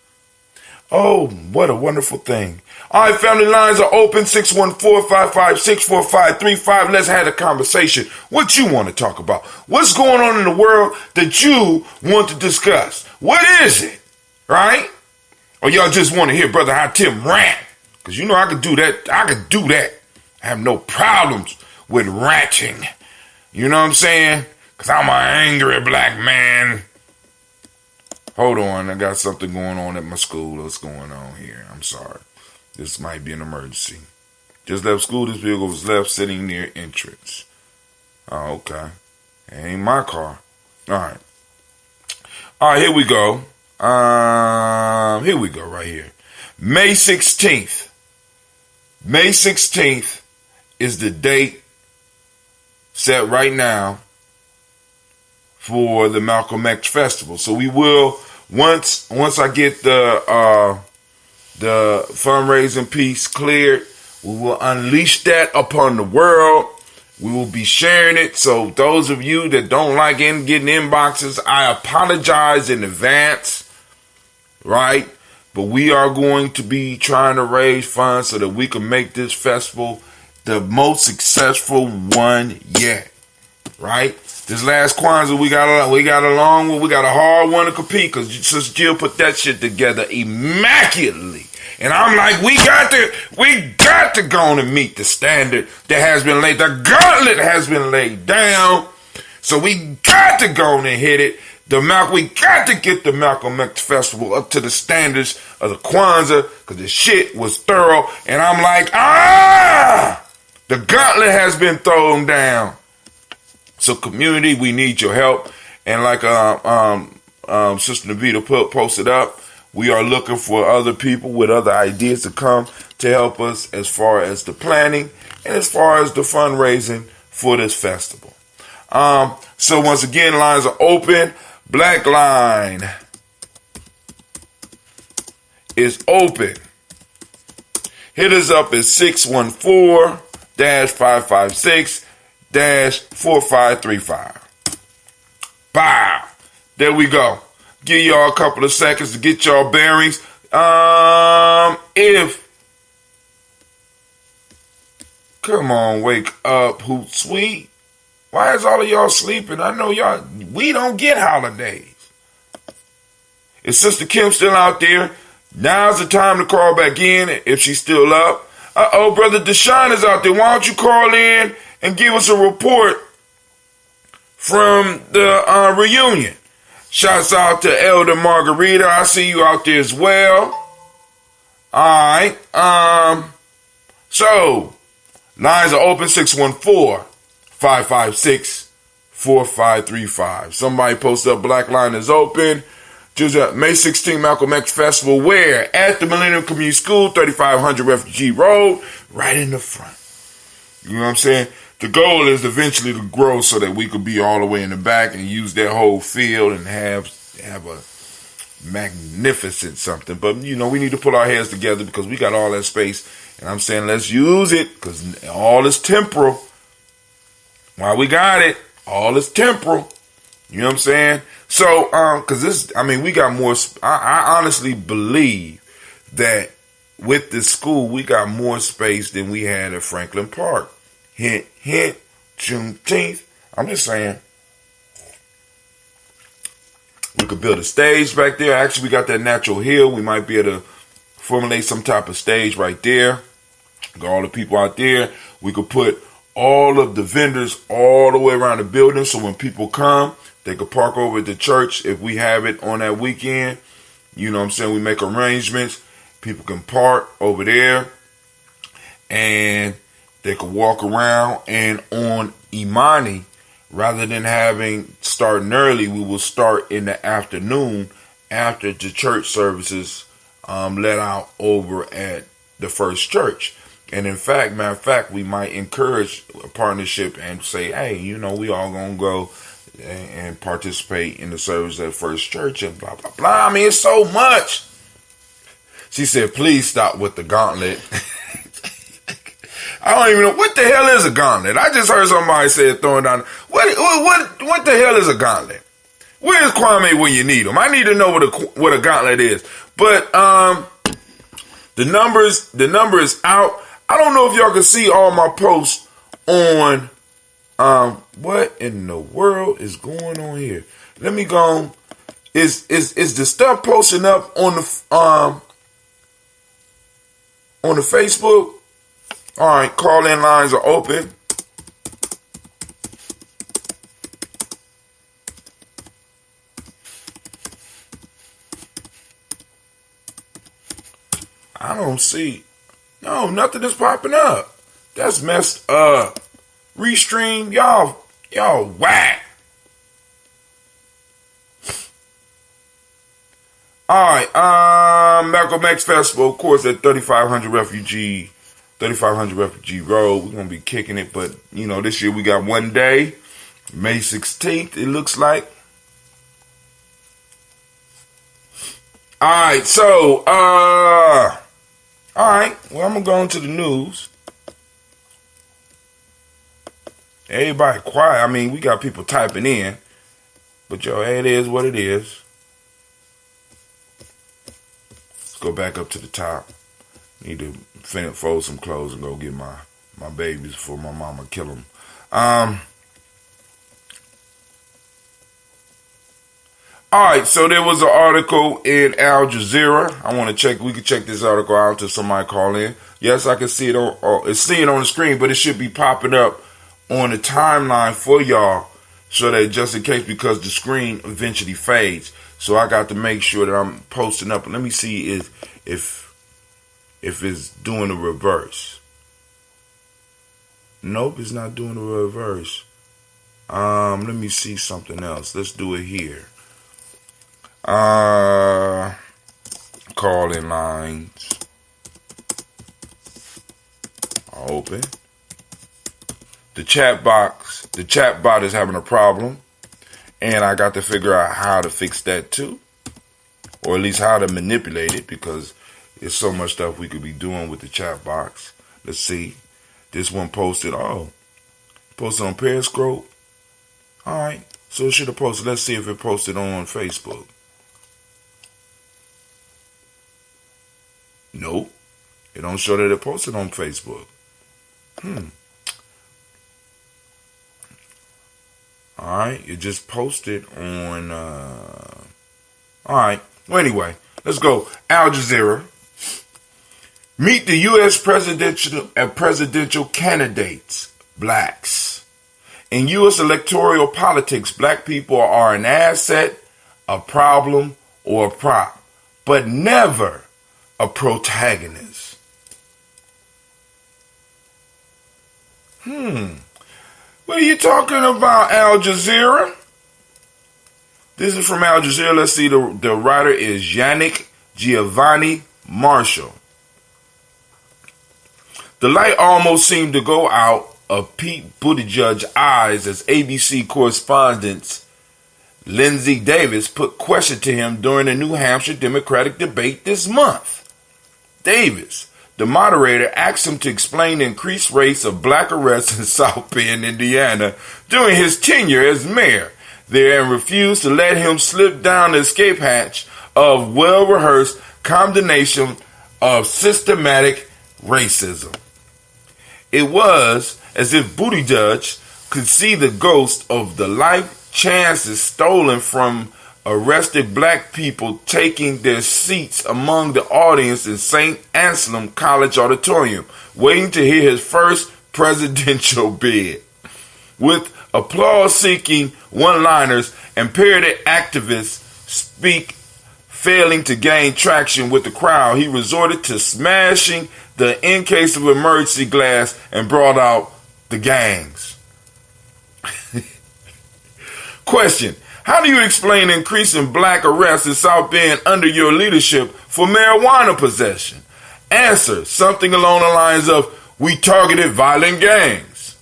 Oh, what a wonderful thing. All right, family lines are open. 614-556-4535. Let's have a conversation. What you want to talk about? What's going on in the world that you want to discuss? What is it? Right? Or y'all just want to hear Brother High Tim rant? Because I could do that. I have no problems with ranting. You know what I'm saying? Because I'm an angry black man. Hold on. I got something going on at my school. What's going on here? I'm sorry. This might be an emergency. Just left school. This vehicle was left sitting near entrance. Oh, okay. It ain't my car. All right. All right, here we go. Here we go right here. May 16th. May 16th is the date set right now for the Malcolm X Festival. So we will, once I get the fundraising piece cleared, we will unleash that upon the world. We will be sharing it. So those of you that don't like getting inboxes, I apologize in advance, right? But we are going to be trying to raise funds so that we can make this festival the most successful one yet, right? This last Kwanzaa we got a long one, we got a hard one to compete because Sister Jill put that shit together immaculately. And I'm like, we got to go on and meet the standard that has been laid. The gauntlet has been laid down. So we got to go on and hit it. We got to get the Malcolm X Festival up to the standards of the Kwanzaa because the shit was thorough. And I'm like, the gauntlet has been thrown down. So community, we need your help. And like Sister Navita posted up, we are looking for other people with other ideas to come to help us as far as the planning and as far as the fundraising for this festival. So once again, lines are open. Black line is open. Hit us up at 614-556-4535. Bow. There we go. Give y'all a couple of seconds to get y'all bearings. Come on, wake up, Hootsuite. Why is all of y'all sleeping? I know we don't get holidays. Is Sister Kim still out there? Now's the time to call back in if she's still up. Brother Deshaun is out there. Why don't you call in and give us a report from the reunion? Shouts out to Elder Margarita. I see you out there as well. Alright. So, lines are open 614-556-4535. Somebody posted up Black Line is open. May 16th, Malcolm X Festival. Where? At the Millennium Community School, 3500 Refugee Road, right in the front. You know what I'm saying? The goal is eventually to grow so that we could be all the way in the back and use that whole field and have a magnificent something. But, we need to put our heads together because we got all that space. And I'm saying let's use it because all is temporal. While we got it, all is temporal. You know what I'm saying? So, because we got more. I honestly believe that with this school, we got more space than we had at Franklin Park. Hint, hint, Juneteenth. I'm just saying. We could build a stage back there. Actually, we got that natural hill. We might be able to formulate some type of stage right there. Got all the people out there. We could put all of the vendors all the way around the building. So when people come, they could park over at the church if we have it on that weekend. You know what I'm saying? We make arrangements. People can park over there. And they could walk around. And on Imani, rather than starting early, we will start in the afternoon after the church services let out over at the First Church. And in fact, matter of fact, we might encourage a partnership and say, hey, we all gonna go and participate in the service at First Church and blah, blah, blah. I mean, it's so much. She said, please stop with the gauntlet. I don't even know. What the hell is a gauntlet? I just heard somebody say it throwing down. What the hell is a gauntlet? Where's Kwame when you need him? I need to know what a gauntlet is. But the number is out. I don't know if y'all can see all my posts on what in the world is going on here. Let me go. Is the stuff posting up on the Facebook? All right, call-in lines are open. I don't see. No, nothing is popping up. That's messed up. Restream, y'all whack. All right, Malcolm X Festival, of course, at 3500 Refugee Road. We're gonna be kicking it, but this year we got one day, May 16th. It looks like. All right, so all right. Well, I'm gonna go into the news. Everybody quiet. I mean, we got people typing in, but it is what it is. Let's go back up to the top. Need to fold some clothes and go get my babies before my mama kill them. All right, so there was an article in Al Jazeera. I want to check. We can check this article out until somebody call in. Yes, I can see it on. It's seeing on the screen, but it should be popping up on the timeline for y'all, so that just in case, because the screen eventually fades. So I got to make sure that I'm posting up. Let me see if it's doing the reverse. Nope, it's not doing the reverse. Let me see something else. Let's do it here. Call in lines are open. The chat bot is having a problem, and I got to figure out how to fix that too, or at least how to manipulate it, because there's so much stuff we could be doing with the chat box. Let's see. This one posted. Posted on Periscope. All right, so it should have posted. Let's see if it posted on Facebook. Nope, it don't show that it posted on Facebook. All right, it just posted on. All right. Well, anyway, let's go. Al Jazeera. Meet the U.S. presidential candidates, blacks. In U.S. electoral politics, black people are an asset, a problem, or a prop, but never a protagonist. What are you talking about, Al Jazeera? This is from Al Jazeera. Let's see. The writer is Yannick Giovanni Marshall. The light almost seemed to go out of Pete Buttigieg's eyes as ABC correspondent Lindsay Davis put question to him during the New Hampshire Democratic debate this month. Davis, the moderator, asked him to explain the increased rates of black arrests in South Bend, Indiana, during his tenure as mayor there, and refused to let him slip down the escape hatch of well-rehearsed condemnation of systematic racism. It was as if Buttigieg could see the ghost of the life chances stolen from arrested black people taking their seats among the audience in St. Anselm College Auditorium, waiting to hear his first presidential bid. With applause-seeking one-liners and parody activists speak failing to gain traction with the crowd, he resorted to smashing the in case of emergency glass and brought out the gangs. Question: how do you explain the increase in black arrests in South Bend under your leadership for marijuana possession? Answer: something along the lines of, we targeted violent gangs.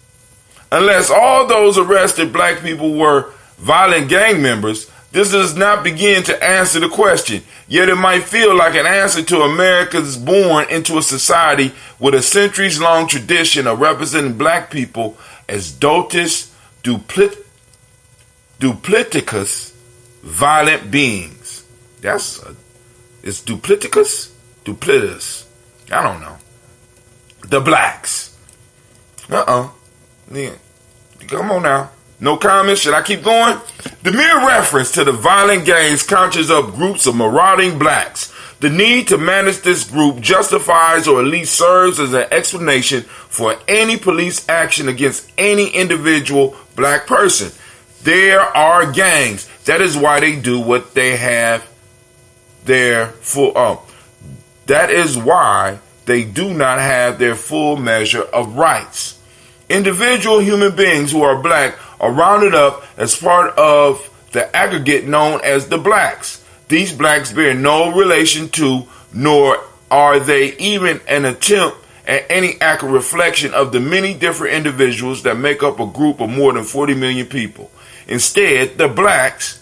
Unless all those arrested black people were violent gang members, this does not begin to answer the question, yet it might feel like an answer to Americans born into a society with a centuries-long tradition of representing black people as dotus duplicitous violent beings. It's duplicitous? Duplicitous. I don't know. The blacks. Yeah. Come on now. No comments? Should I keep going? The mere reference to the violent gangs conjures up groups of marauding blacks. The need to manage this group justifies or at least serves as an explanation for any police action against any individual black person. There are gangs. That is why they do what they have their full. That is why they do not have their full measure of rights. Individual human beings who are black are rounded up as part of the aggregate known as the blacks. These blacks bear no relation to, nor are they even an attempt at any accurate reflection of the many different individuals that make up a group of more than 40 million people. Instead, the blacks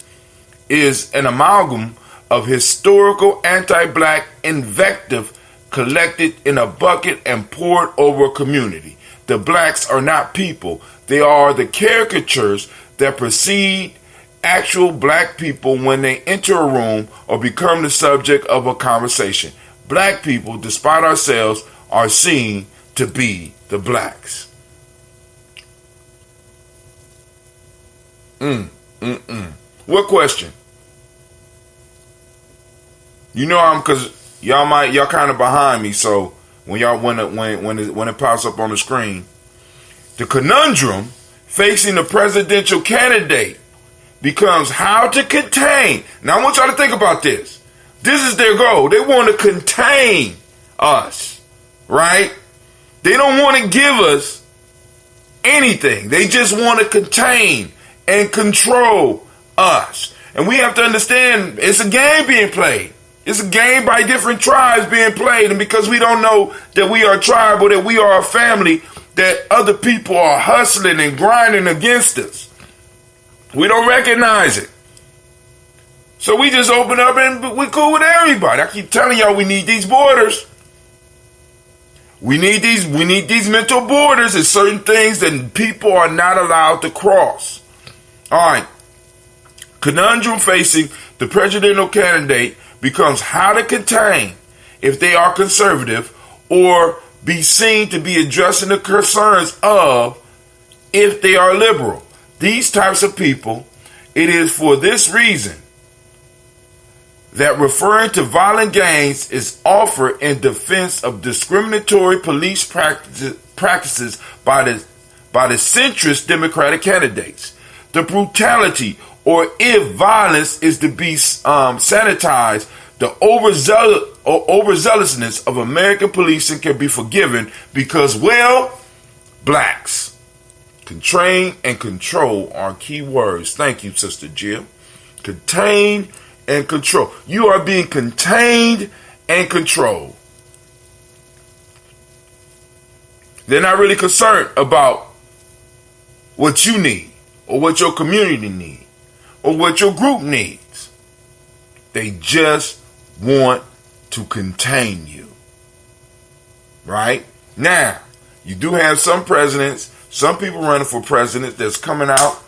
is an amalgam of historical anti-black invective collected in a bucket and poured over a community. The blacks are not people. They are the caricatures that precede actual black people when they enter a room or become the subject of a conversation. Black people, despite ourselves, are seen to be the blacks. What question? You know cause y'all kind of behind me, so when it pops up on the screen, the conundrum facing the presidential candidate becomes how to contain. Now I want y'all to think about this. This is their goal. They want to contain us, right? They don't want to give us anything. They just want to contain and control us. And we have to understand it's a game being played. It's a game by different tribes being played. And because we don't know that we are tribal, that we are a family, that other people are hustling and grinding against us, we don't recognize it. So we just open up and we're cool with everybody. I keep telling y'all we need these borders. We need these mental borders. There's certain things that people are not allowed to cross. All right. Conundrum facing the presidential candidate becomes how to contain if they are conservative or be seen to be addressing the concerns of if they are liberal. These types of people, it is for this reason that referring to violent gangs is offered in defense of discriminatory police practices by the centrist Democratic candidates. The brutality, or if violence is to be sanitized, the overzealousness of American policing can be forgiven because, well, blacks. Contain and control are key words. Thank you, Sister Jill. Contain and control. You are being contained and controlled. They're not really concerned about what you need or what your community needs or what your group needs. They just want to contain you. Right? Now, you do have some presidents, some people running for president that's coming out.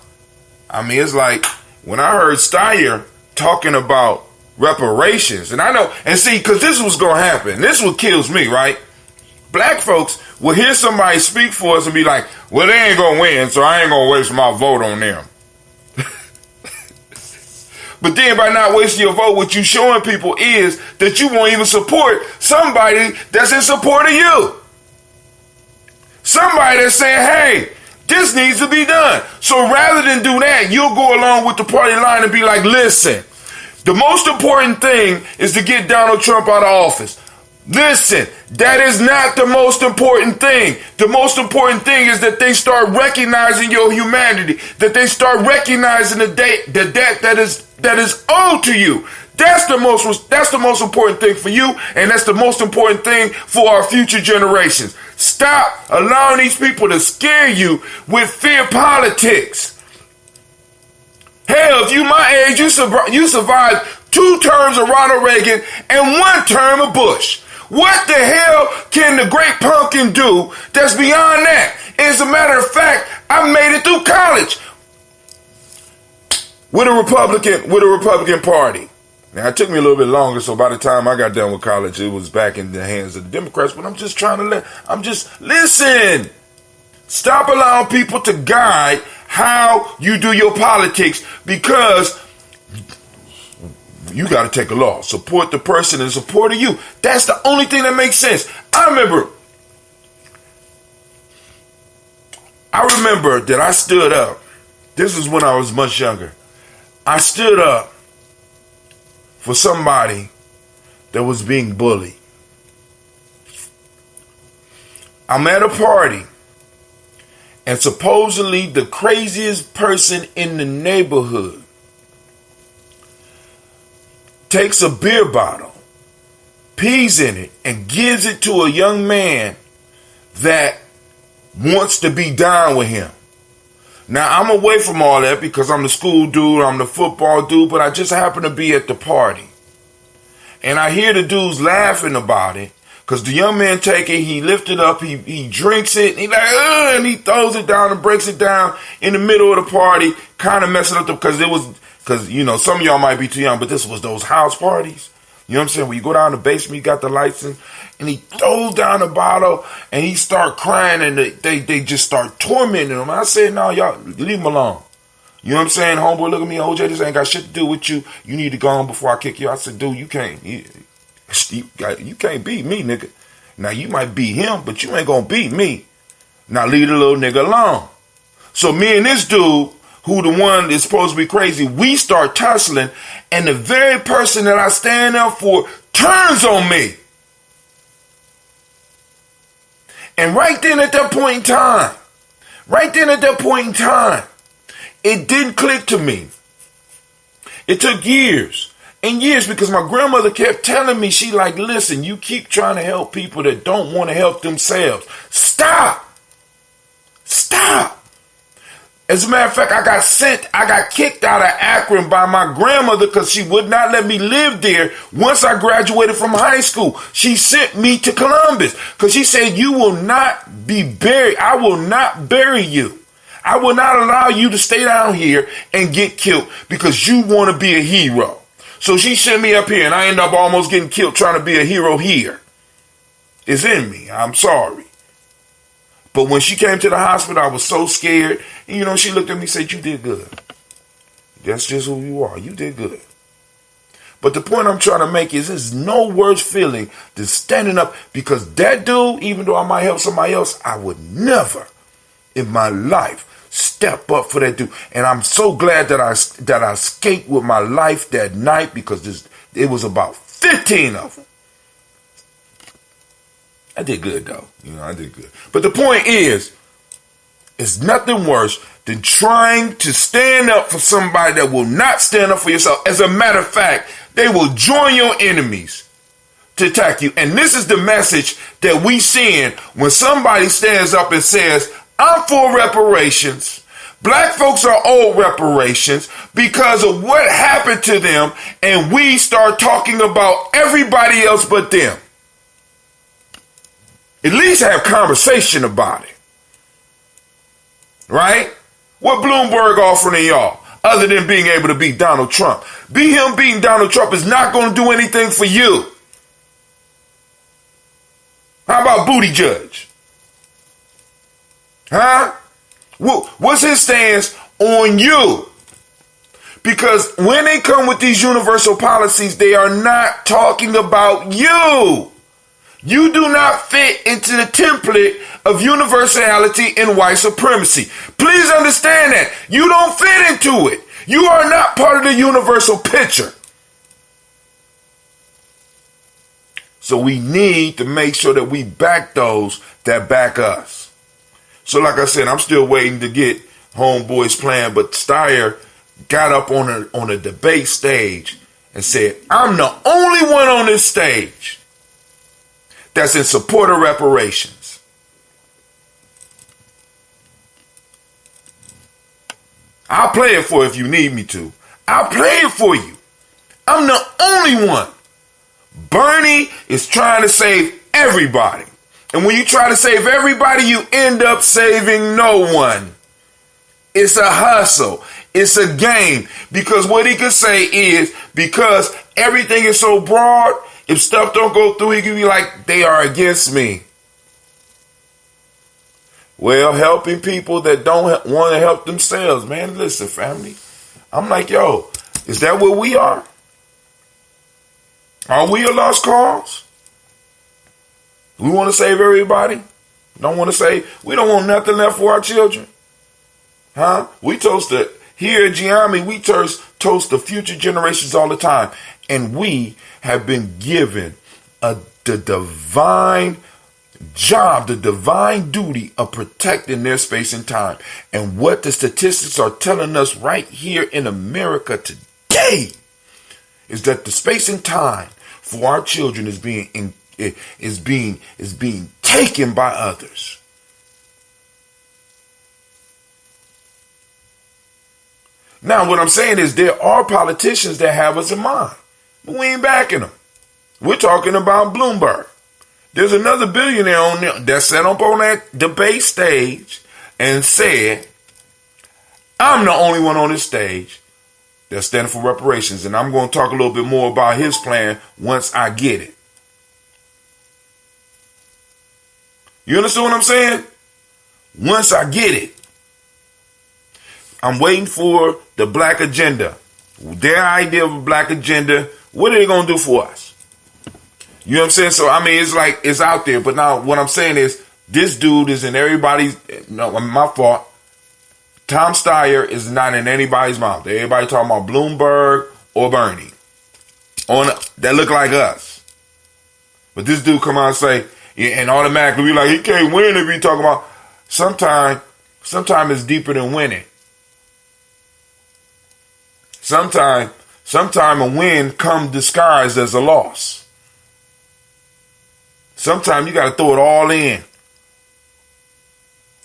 I mean, it's like when I heard Steyer talking about reparations, and I know, and see, because this was going to happen. This is what kills me, right? Black folks will hear somebody speak for us and be like, well, they ain't going to win, so I ain't going to waste my vote on them. But then by not wasting your vote, what you showing people is that you won't even support somebody that's in support of you. Somebody that's saying, hey, this needs to be done. So rather than do that, you'll go along with the party line and be like, listen, the most important thing is to get Donald Trump out of office. Listen, that is not the most important thing. The most important thing is that they start recognizing your humanity, that they start recognizing the debt that is owed to you. That's the most important thing for you, and that's the most important thing for our future generations. Stop allowing these people to scare you with fear politics. Hell, if you my age, you survived 2 terms of Ronald Reagan and 1 term of Bush. What the hell can the great pumpkin do that's beyond that? As a matter of fact, I made it through college with a Republican Party. Now, it took me a little bit longer, so by the time I got done with college, it was back in the hands of the Democrats, but I'm just listen. Stop allowing people to guide how you do your politics, because you got to take a law. Support the person in support of you. That's the only thing that makes sense. I remember that I stood up. This was when I was much younger. I stood up for somebody that was being bullied. I'm at a party, and supposedly the craziest person in the neighborhood takes a beer bottle, pees in it, and gives it to a young man that wants to be down with him. Now, I'm away from all that because I'm the school dude, I'm the football dude, but I just happen to be at the party. And I hear the dudes laughing about it, because the young man take it, he lifts it up, he drinks it, and and he throws it down and breaks it down in the middle of the party, kind of messing up because some of y'all might be too young, but this was those house parties. You know what I'm saying? When you go down the basement, you got the lights in, and he throws down the bottle, and he start crying, and they just start tormenting him. I said, no, y'all, leave him alone. You You know what I'm saying? Homeboy, look at me, OJ, this ain't got shit to do with you. You need to go on before I kick you. I said, dude, you can't beat me, nigga. Now, you might beat him, but you ain't gonna beat me. Now, leave the little nigga alone. So me and this dude, who the one is supposed to be crazy, we start tussling, and the very person that I stand up for turns on me. And right then at that point in time, it didn't click to me. It took years and years because my grandmother kept telling me, she like, listen, you keep trying to help people that don't want to help themselves. Stop. As a matter of fact, I got kicked out of Akron by my grandmother because she would not let me live there once I graduated from high school. She sent me to Columbus because she said, you will not be buried. I will not bury you. I will not allow you to stay down here and get killed because you want to be a hero. So she sent me up here and I ended up almost getting killed trying to be a hero here. It's in me. I'm sorry. But when she came to the hospital, I was so scared. And, she looked at me and said, you did good. That's just who you are. You did good. But the point I'm trying to make is there's no worse feeling than standing up because that dude, even though I might help somebody else, I would never in my life step up for that dude. And I'm so glad that I escaped with my life that night because it was about 15 of them. I did good, though. I did good. But the point is, it's nothing worse than trying to stand up for somebody that will not stand up for yourself. As a matter of fact, they will join your enemies to attack you. And this is the message that we send when somebody stands up and says, I'm for reparations. Black folks are owed reparations because of what happened to them. And we start talking about everybody else but them. At least have conversation about it. Right? What Bloomberg offering y'all other than being able to beat Donald Trump? Him beating Donald Trump is not going to do anything for you. How about Booty Judge? Huh? What's his stance on you? Because when they come with these universal policies, they are not talking about you. You do not fit into the template of universality and white supremacy. Please understand that. You don't fit into it. You are not part of the universal picture. So we need to make sure that we back those that back us. So like I said, I'm still waiting to get Homeboy's plan, but Steyer got up on a debate stage and said, I'm the only one on this stage that's in support of reparations. I'll play it for you if you need me to. I'll play it for you. I'm the only one. Bernie is trying to save everybody. And when you try to save everybody, you end up saving no one. It's a hustle. It's a game. Because what he could say is, because everything is so broad, if stuff don't go through, he can be like, they are against me. Well, helping people that don't want to help themselves, man. Listen, family. I'm like, yo, is that what we are? Are we a lost cause? We want to save everybody? We don't want nothing left for our children? Huh? We toast it. Here at Gye-Nyame, we toast the future generations all the time. And we have been given the divine job, the divine duty of protecting their space and time. And what the statistics are telling us right here in America today is that the space and time for our children is being taken by others. Now, what I'm saying is there are politicians that have us in mind, but we ain't backing them. We're talking about Bloomberg. There's another billionaire on there that sat up on that debate stage and said, I'm the only one on this stage that's standing for reparations, and I'm going to talk a little bit more about his plan once I get it. You understand what I'm saying? Once I get it. I'm waiting for the black agenda. Their idea of a black agenda. What are they going to do for us? You know what I'm saying? So, I mean, it's like, it's out there. But now what I'm saying is, this dude is in everybody's, no, my fault. Tom Steyer is not in anybody's mouth. Everybody talking about Bloomberg or Bernie. That look like us. But this dude come out and say, yeah, and automatically be like, he can't win if he talking about. Sometimes it's deeper than winning. Sometime a win come disguised as a loss. Sometimes you got to throw it all in.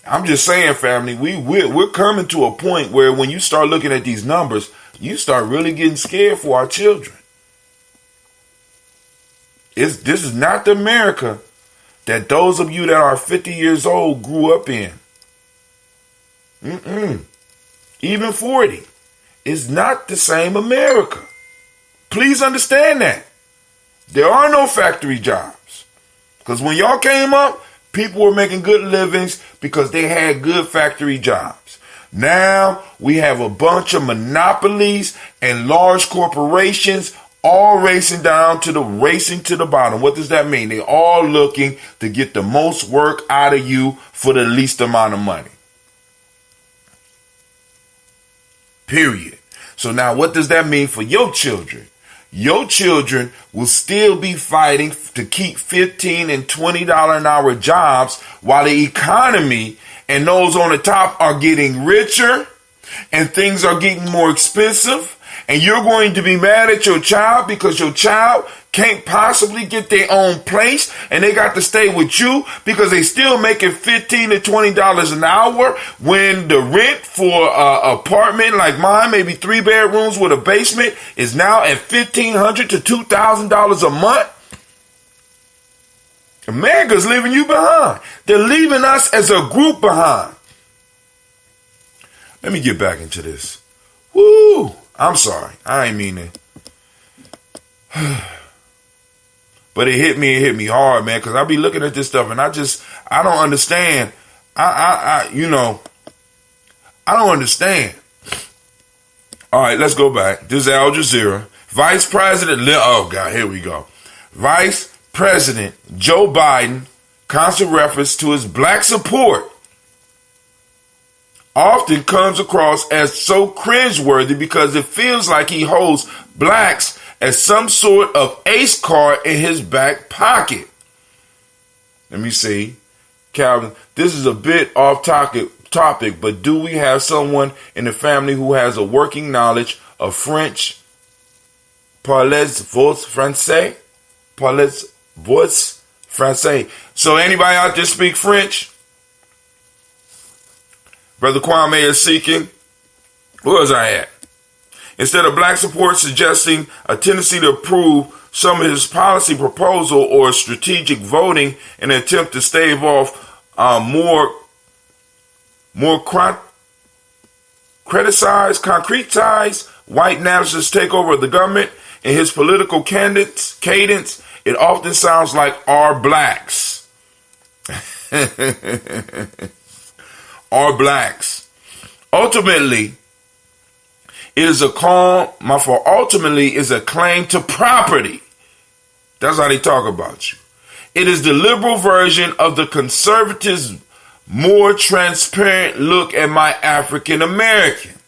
I'm just saying, family, we're coming to a point where when you start looking at these numbers, you start really getting scared for our children. This is not the America that those of you that are 50 years old grew up in. Even 40. It's not the same America. Please understand that. There are no factory jobs. Because when y'all came up, people were making good livings because they had good factory jobs. Now we have a bunch of monopolies and large corporations all racing to the bottom. What does that mean? They're all looking to get the most work out of you for the least amount of money. Period. So now what does that mean for your children? Your children will still be fighting to keep $15 and $20 an hour jobs while the economy and those on the top are getting richer and things are getting more expensive. And you're going to be mad at your child because your child can't possibly get their own place and they got to stay with you because they still making $15 to $20 an hour when the rent for an apartment like mine, maybe 3 bedrooms with a basement, is now at $1,500 to $2,000 a month. America's leaving you behind. They're leaving us as a group behind. Let me get back into this. Woo! I'm sorry. I ain't mean it. But it hit me hard, man, because I be looking at this stuff and I don't understand. I don't understand. All right, let's go back. This is Al Jazeera. Vice President, oh God, here we go. Vice President Joe Biden, constant reference to his black support, often comes across as so cringeworthy because it feels like he holds blacks as some sort of ace card in his back pocket. Let me see. Calvin, this is a bit off topic, but do we have someone in the family who has a working knowledge of French? Parlez-vous français? Parlez-vous français? So anybody out there speak French? Brother Kwame is seeking. Where was I at? Instead of black support suggesting a tendency to approve some of his policy proposal or strategic voting in an attempt to stave off more concretized white nationalist takeover of the government in his political cadence, it often sounds like our blacks. Are blacks. Ultimately, is a claim to property. That's how they talk about you. It is the liberal version of the conservatives' more transparent look at my African American.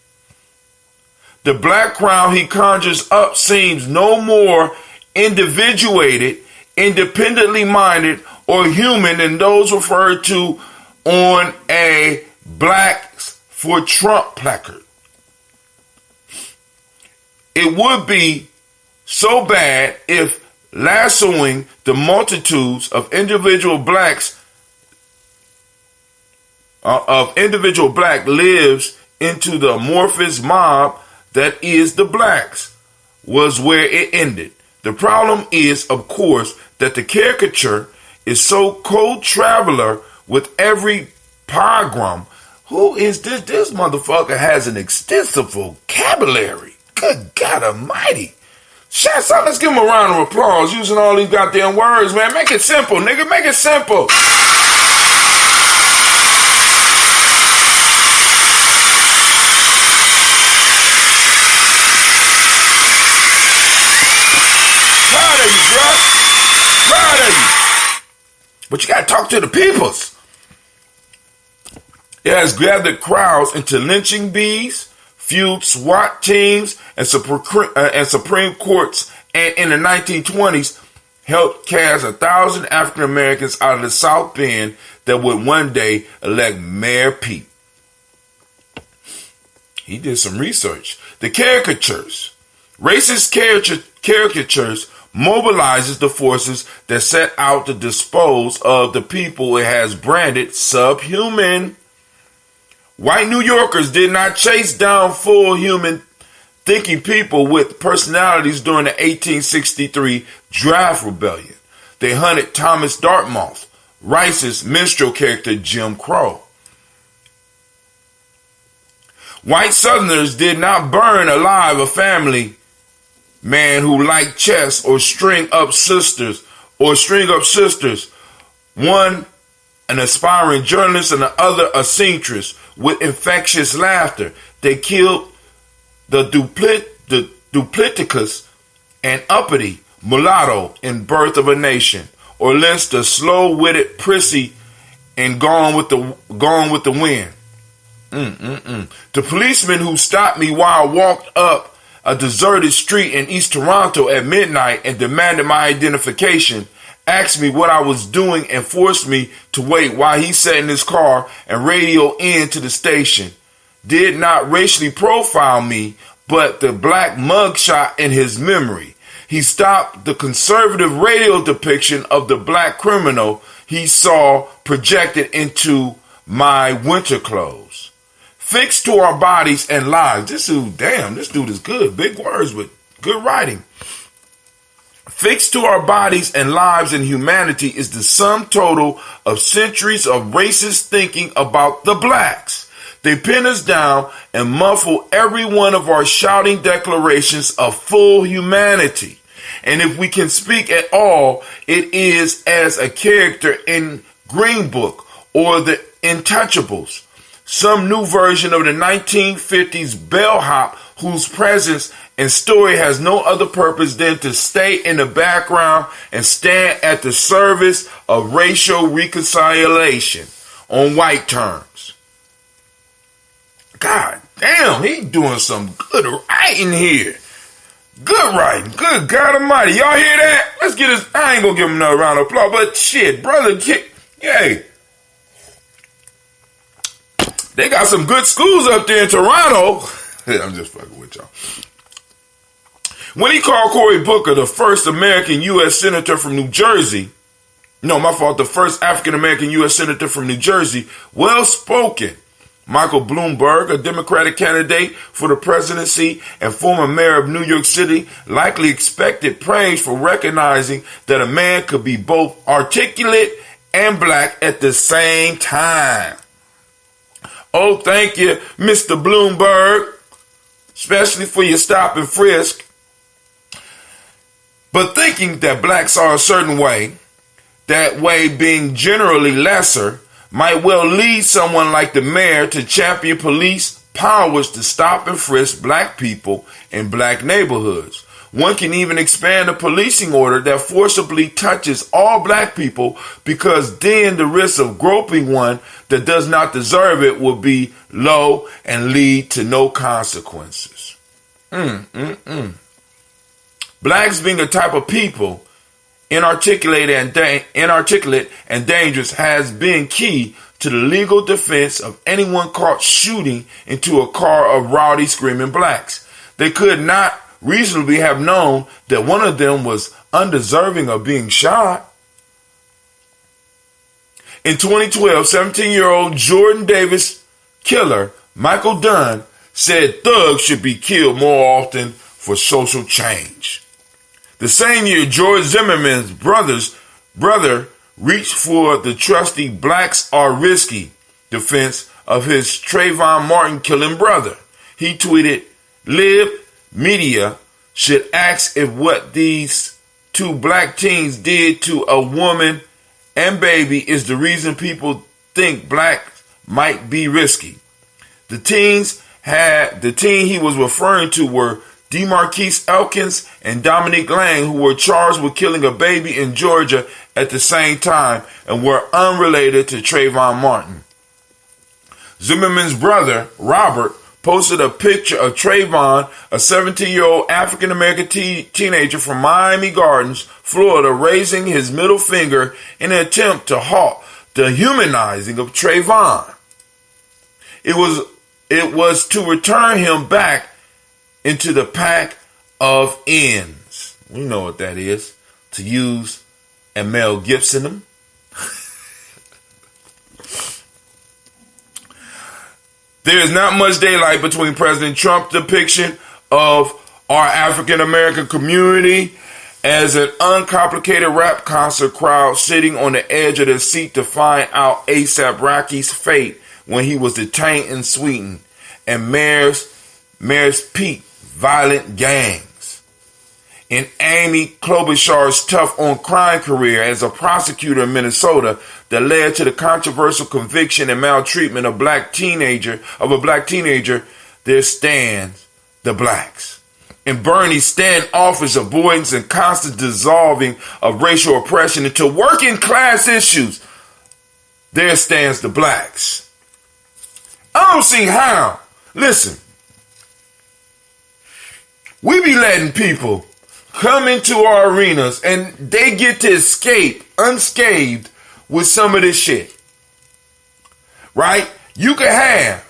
The black crown he conjures up seems no more individuated, independently minded, or human than those referred to on a Blacks for Trump placard. It would be so bad if lassoing the multitudes of individual black lives into the amorphous mob that is the blacks was where it ended. The problem is, of course, that the caricature is so co-traveler with every pogrom. Who is this? This motherfucker has an extensive vocabulary. Good God almighty. Shouts out, let's give him a round of applause using all these goddamn words, man. Make it simple, nigga. Make it simple. But you got to talk to the peoples. It has gathered crowds into lynching bees, fueled SWAT teams, and Supreme Courts, and in the 1920s, helped cast 1,000 African Americans out of the South Bend that would one day elect Mayor Pete. He did some research. The caricatures, racist caricatures, mobilizes the forces that set out to dispose of the people it has branded subhuman. White New Yorkers did not chase down full human thinking people with personalities during the 1863 draft rebellion. They hunted Thomas Dartmouth, Rice's minstrel character Jim Crow. White Southerners did not burn alive a family man who liked chess or string up sisters. One an aspiring journalist and the other a seamstress with infectious laughter. They killed the duplicitous and uppity mulatto in Birth of a Nation, or less the slow-witted prissy in Gone with the Wind. The policeman who stopped me while I walked up a deserted street in East Toronto at midnight and demanded my identification asked me what I was doing and forced me to wait while he sat in his car and radioed in to the station. Did not racially profile me, but the black mugshot in his memory. He stopped the conservative radio depiction of the black criminal he saw projected into my winter clothes. Fixed to our bodies and lives. This dude is good. Big words, but good writing. Fixed to our bodies and lives and humanity is the sum total of centuries of racist thinking about the blacks. They pin us down and muffle every one of our shouting declarations of full humanity. And if we can speak at all, it is as a character in Green Book or The Intouchables, some new version of the 1950s bellhop whose presence and story has no other purpose than to stay in the background and stand at the service of racial reconciliation on white terms. God damn, he doing some good writing here. Good writing. Good God Almighty. Y'all hear that? Let's get this. I ain't gonna give him another round of applause, but shit, brother, yay. They got some good schools up there in Toronto. I'm just fucking with y'all. When he called Cory Booker the first American U.S. Senator from New Jersey, the first African-American U.S. Senator from New Jersey, well-spoken. Michael Bloomberg, a Democratic candidate for the presidency and former mayor of New York City, likely expected praise for recognizing that a man could be both articulate and black at the same time. Oh, thank you, Mr. Bloomberg, especially for your stop and frisk. But thinking that blacks are a certain way, that way being generally lesser, might well lead someone like the mayor to champion police powers to stop and frisk black people in black neighborhoods. One can even expand a policing order that forcibly touches all black people, because then the risk of groping one that does not deserve it will be low and lead to no consequences. Blacks being a type of people, inarticulate and dangerous, has been key to the legal defense of anyone caught shooting into a car of rowdy screaming blacks. They could not reasonably have known that one of them was undeserving of being shot. In 2012, 17-year-old Jordan Davis killer Michael Dunn said thugs should be killed more often for social change. The same year, George Zimmerman's brother reached for the trusty "blacks are risky" defense of his Trayvon Martin killing brother. He tweeted, "Lib media should ask if what these two black teens did to a woman and baby is the reason people think blacks might be risky." The teen he was referring to were DeMarquise Elkins and Dominique Lang, who were charged with killing a baby in Georgia at the same time and were unrelated to Trayvon Martin. Zimmerman's brother, Robert, posted a picture of Trayvon, a 17-year-old African-American teenager from Miami Gardens, Florida, raising his middle finger in an attempt to halt the humanizing of Trayvon. It was to return him back into the pack of ends. We know what that is. To use a Mel Gibson. There is not much daylight between President Trump's depiction of our African American community as an uncomplicated rap concert crowd sitting on the edge of their seat to find out A$AP Rocky's fate when he was detained in Sweden, and Mayor's Pete violent gangs. In Amy Klobuchar's tough on crime career as a prosecutor in Minnesota that led to the controversial conviction and maltreatment of a black teenager, there stands the blacks. In Bernie's standoffish avoidance and constant dissolving of racial oppression into working class issues, there stands the blacks. I don't see how. Listen, we be letting people come into our arenas and they get to escape unscathed with some of this shit. Right? You could have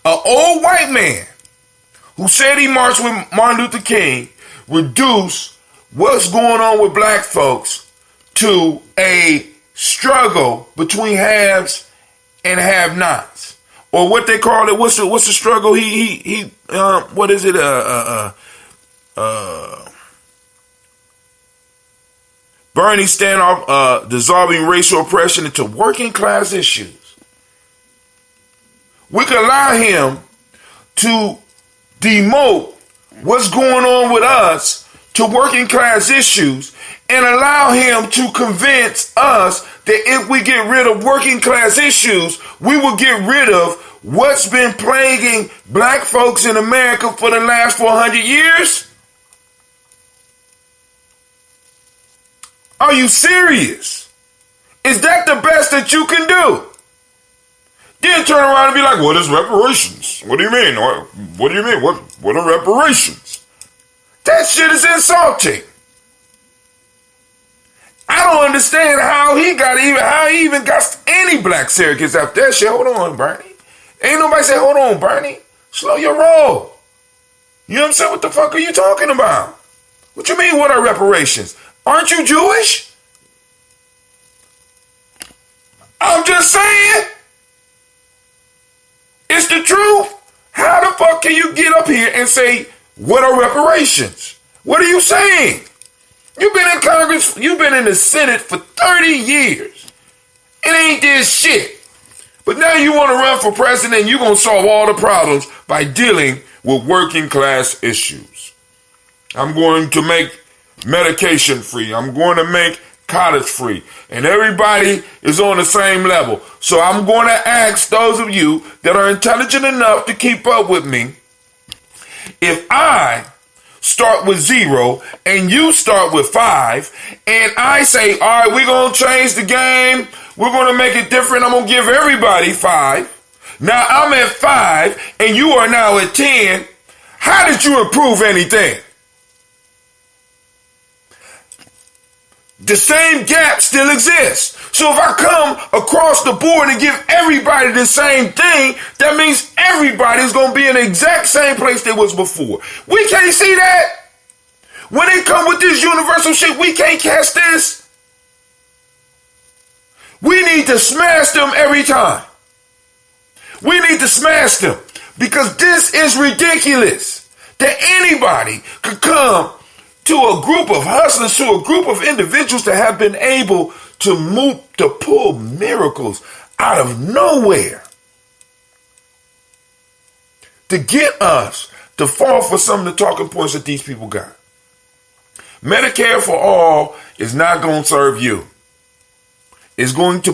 an old white man who said he marched with Martin Luther King reduce what's going on with black folks to a struggle between haves and have-nots. Or what they call it, what's the struggle? What is it? Bernie standoff, dissolving racial oppression into working class issues. We could allow him to demote what's going on with us to working class issues and allow him to convince us that if we get rid of working class issues, we will get rid of what's been plaguing black folks in America for the last 400 years? Are you serious? Is that the best that you can do? Then turn around and be like, what is reparations? What do you mean? What do you mean? What are reparations? That shit is insulting. I don't understand how he even got any black surrogates after that shit. Hold on, Bernie. Ain't nobody say, hold on, Bernie. Slow your roll. You know what I'm saying? What the fuck are you talking about? What you mean, what are reparations? Aren't you Jewish? I'm just saying. It's the truth. How the fuck can you get up here and say, what are reparations? What are you saying? You've been in Congress, you've been in the Senate for 30 years. It ain't this shit. But now you want to run for president and you're going to solve all the problems by dealing with working class issues. I'm going to make medication free. I'm going to make college free. And everybody is on the same level. So I'm going to ask those of you that are intelligent enough to keep up with me. If I start with 0 and you start with 5 and I say, all right, we're going to change the game. We're going to make it different. I'm going to give everybody 5. Now I'm at 5 and you are now at 10. How did you improve anything? The same gap still exists. So if I come across the board and give everybody the same thing, that means everybody is going to be in the exact same place they was before. We can't see that. When they come with this universal shit, we can't catch this. We need to smash them every time. We need to smash them because this is ridiculous that anybody could come to a group of hustlers, to a group of individuals that have been able to pull miracles out of nowhere to get us to fall for some of the talking points that these people got. Medicare for all is not going to serve you. It's going to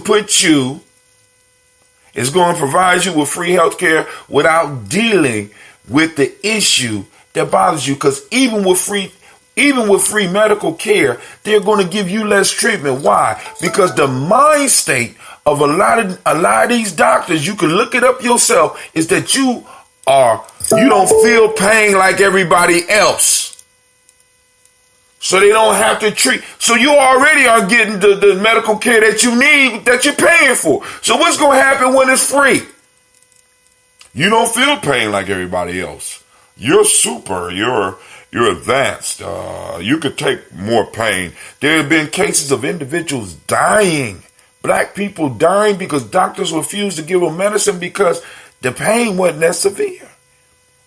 it's going to provide you with free health care without dealing with the issue that bothers you. Because even with Even with free medical care, they're going to give you less treatment. Why? Because the mind state of a lot of these doctors, you can look it up yourself, is that you don't feel pain like everybody else. So they don't have to treat. So you already are getting the medical care that you need, that you're paying for. So what's going to happen when it's free? You don't feel pain like everybody else. You're super. You're advanced. You could take more pain. There have been cases of individuals dying. Black people dying because doctors refused to give them medicine because the pain wasn't that severe.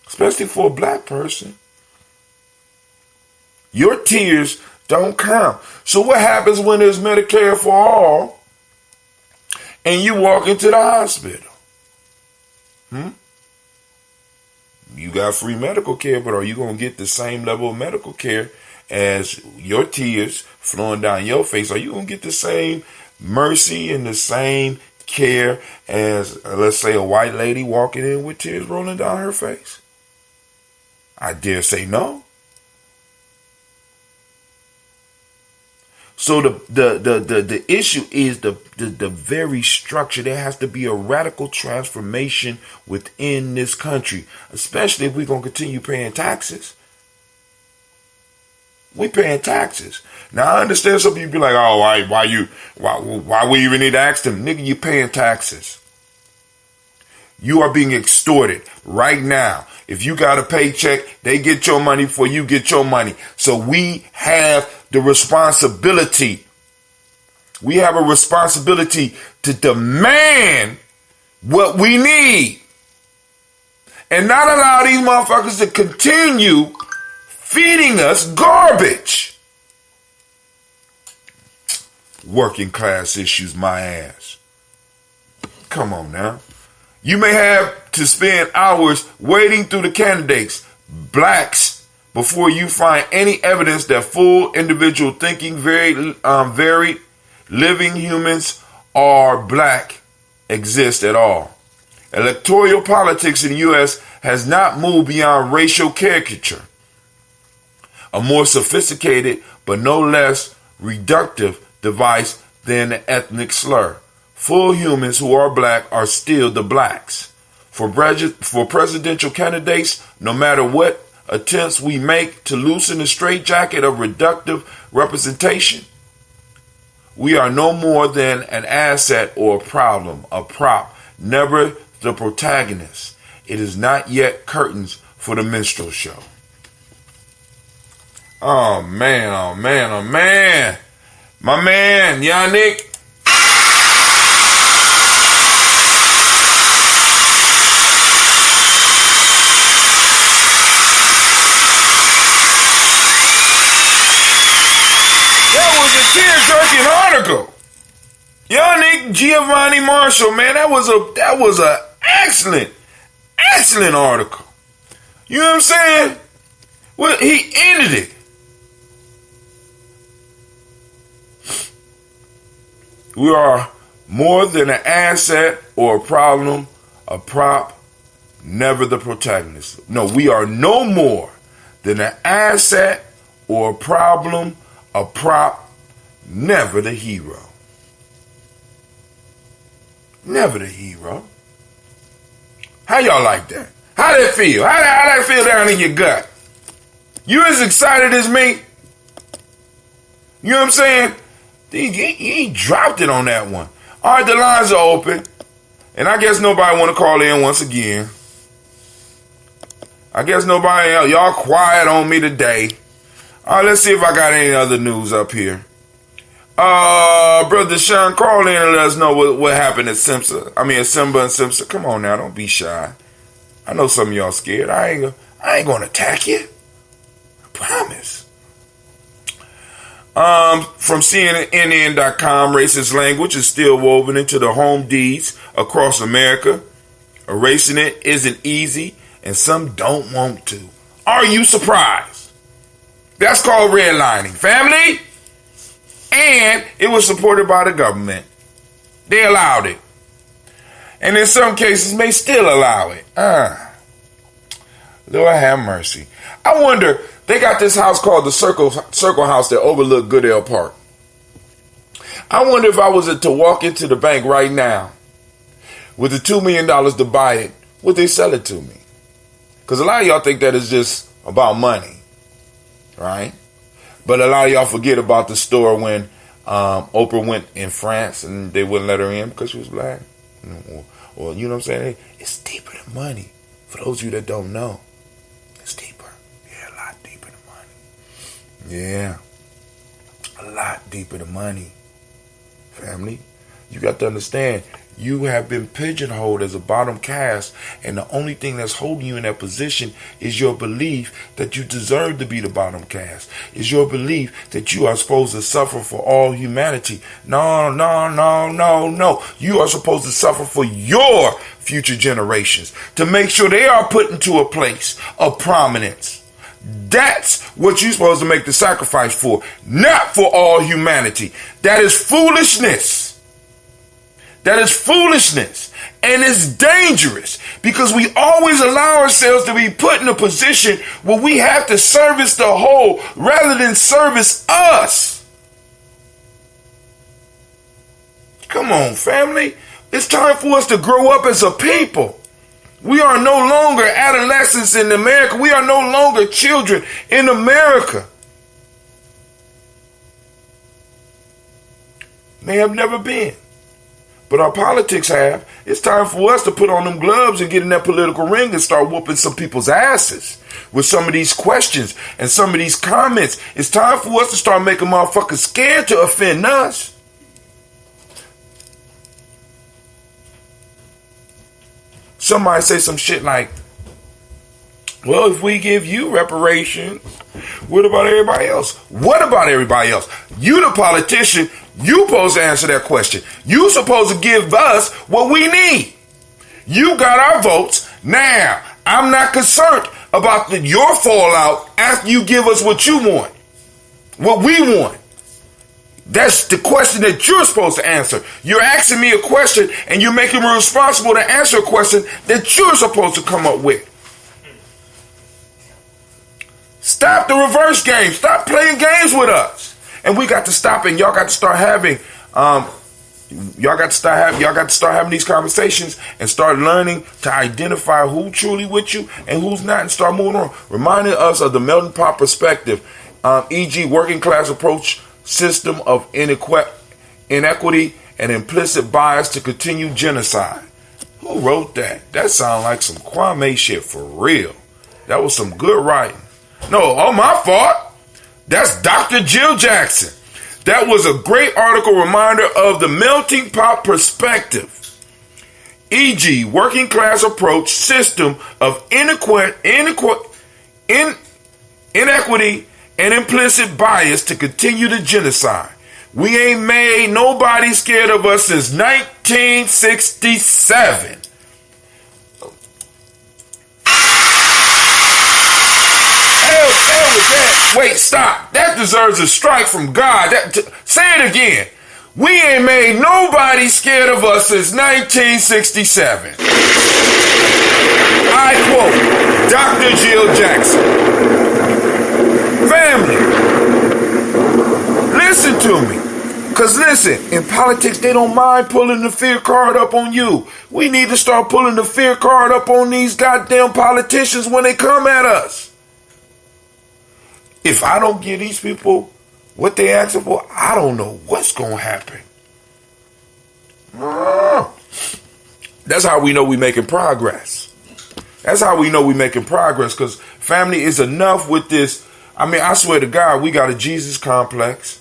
Especially for a black person. Your tears don't count. So what happens when there's Medicare for all and you walk into the hospital? You got free medical care, but are you going to get the same level of medical care as your tears flowing down your face? Are you going to get the same mercy and the same care as, let's say, a white lady walking in with tears rolling down her face? I dare say no. So the issue is the very structure. There has to be a radical transformation within this country, especially if we're going to continue paying taxes. We paying taxes. Now I understand some people be like, oh, why we even need to ask them? Nigga, you paying taxes. You are being extorted right now. If you got a paycheck, they get your money before you get your money. So we have the responsibility. We have a responsibility to demand what we need. And not allow these motherfuckers to continue feeding us garbage. Working class issues, my ass. Come on now. You may have to spend hours wading through the candidates, blacks, before you find any evidence that full individual thinking, varied living humans are black exist at all. Electoral politics in the U.S. has not moved beyond racial caricature, a more sophisticated but no less reductive device than the ethnic slur. Full humans who are black are still the blacks. For presidential candidates, no matter what attempts we make to loosen the straitjacket of reductive representation, we are no more than an asset or a problem, a prop, never the protagonist. It is not yet curtains for the minstrel show. Oh man, oh man, oh man. My man, Yannick. Tear-jerking article. Yannick Giovanni Marshall, man, that was a excellent article. You know what I'm saying? Well, he ended it. We are more than an asset or a problem, a prop, never the protagonist. No, we are no more than an asset or a problem, a prop, never the hero. Never the hero. How y'all like that? How that feel? How that feel down in your gut? You as excited as me? You know what I'm saying? He dropped it on that one. All right, the lines are open. And I guess nobody want to call in once again. I guess nobody else. Y'all quiet on me today. All right, let's see if I got any other news up here. Brother Sean, call in and let us know what happened at Simba and Simpson. Come on now, don't be shy. I know some of y'all scared. I ain't gonna attack you. I promise. From CNN.com, racist language is still woven into the home deeds across America. Erasing it isn't easy, and some don't want to. Are you surprised? That's called redlining, family. And it was supported by the government. They allowed it. And in some cases may still allow it. Lord have mercy. I wonder, they got this house called the Circle House that overlooked Goodell Park. I wonder if I was to walk into the bank right now with the $2 million to buy it, would they sell it to me? Because a lot of y'all think that it's just about money, right? But a lot of y'all forget about the store when Oprah went in France and they wouldn't let her in because she was black. Or you know what I'm saying? It's deeper than money. For those of you that don't know, it's deeper. Yeah, a lot deeper than money. Yeah, a lot deeper than money. Family, you got to understand, you have been pigeonholed as a bottom caste, and the only thing that's holding you in that position is your belief that you deserve to be the bottom caste. Is your belief that you are supposed to suffer for all humanity. No. You are supposed to suffer for your future generations, to make sure they are put into a place of prominence. That's what you're supposed to make the sacrifice for, not for all humanity. That is foolishness. That is foolishness. And it's dangerous because we always allow ourselves to be put in a position where we have to service the whole rather than service us. Come on, family. It's time for us to grow up as a people. We are no longer adolescents in America. We are no longer children in America. May have never been. But our politics have. It's time for us to put on them gloves and get in that political ring and start whooping some people's asses with some of these questions and some of these comments. It's time for us to start making motherfuckers scared to offend us. Somebody say some shit like, well, if we give you reparations, what about everybody else? What about everybody else? You the politician, you supposed to answer that question. You supposed to give us what we need. You got our votes. Now, I'm not concerned about your fallout after you give us what you want, what we want. That's the question that you're supposed to answer. You're asking me a question and you're making me responsible to answer a question that you're supposed to come up with. Stop the reverse game. Stop playing games with us. And we got to stop, and y'all got to start having y'all got to start having these conversations and start learning to identify who truly with you and who's not, and start moving on. Reminding us of the melting pot perspective, e.g. working class approach system of inequity and implicit bias to continue genocide. Who wrote that? That sounds like some Kwame shit for real. That was some good writing. No, my fault. That's Dr. Jill Jackson. That was a great article reminder of the melting pot perspective, e.g. working class approach system of inequity and implicit bias to continue the genocide. We ain't made nobody scared of us since 1967. Hell with that. Wait, stop. That deserves a strike from God. Say it again. We ain't made nobody scared of us since 1967. I quote Dr. Jill Jackson. Family, listen to me. Because listen, in politics, they don't mind pulling the fear card up on you. We need to start pulling the fear card up on these goddamn politicians when they come at us. If I don't give these people what they asking for, I don't know what's going to happen. That's how we know we're making progress. That's how we know we're making progress, because family is enough with this. I mean, I swear to God, we got a Jesus complex.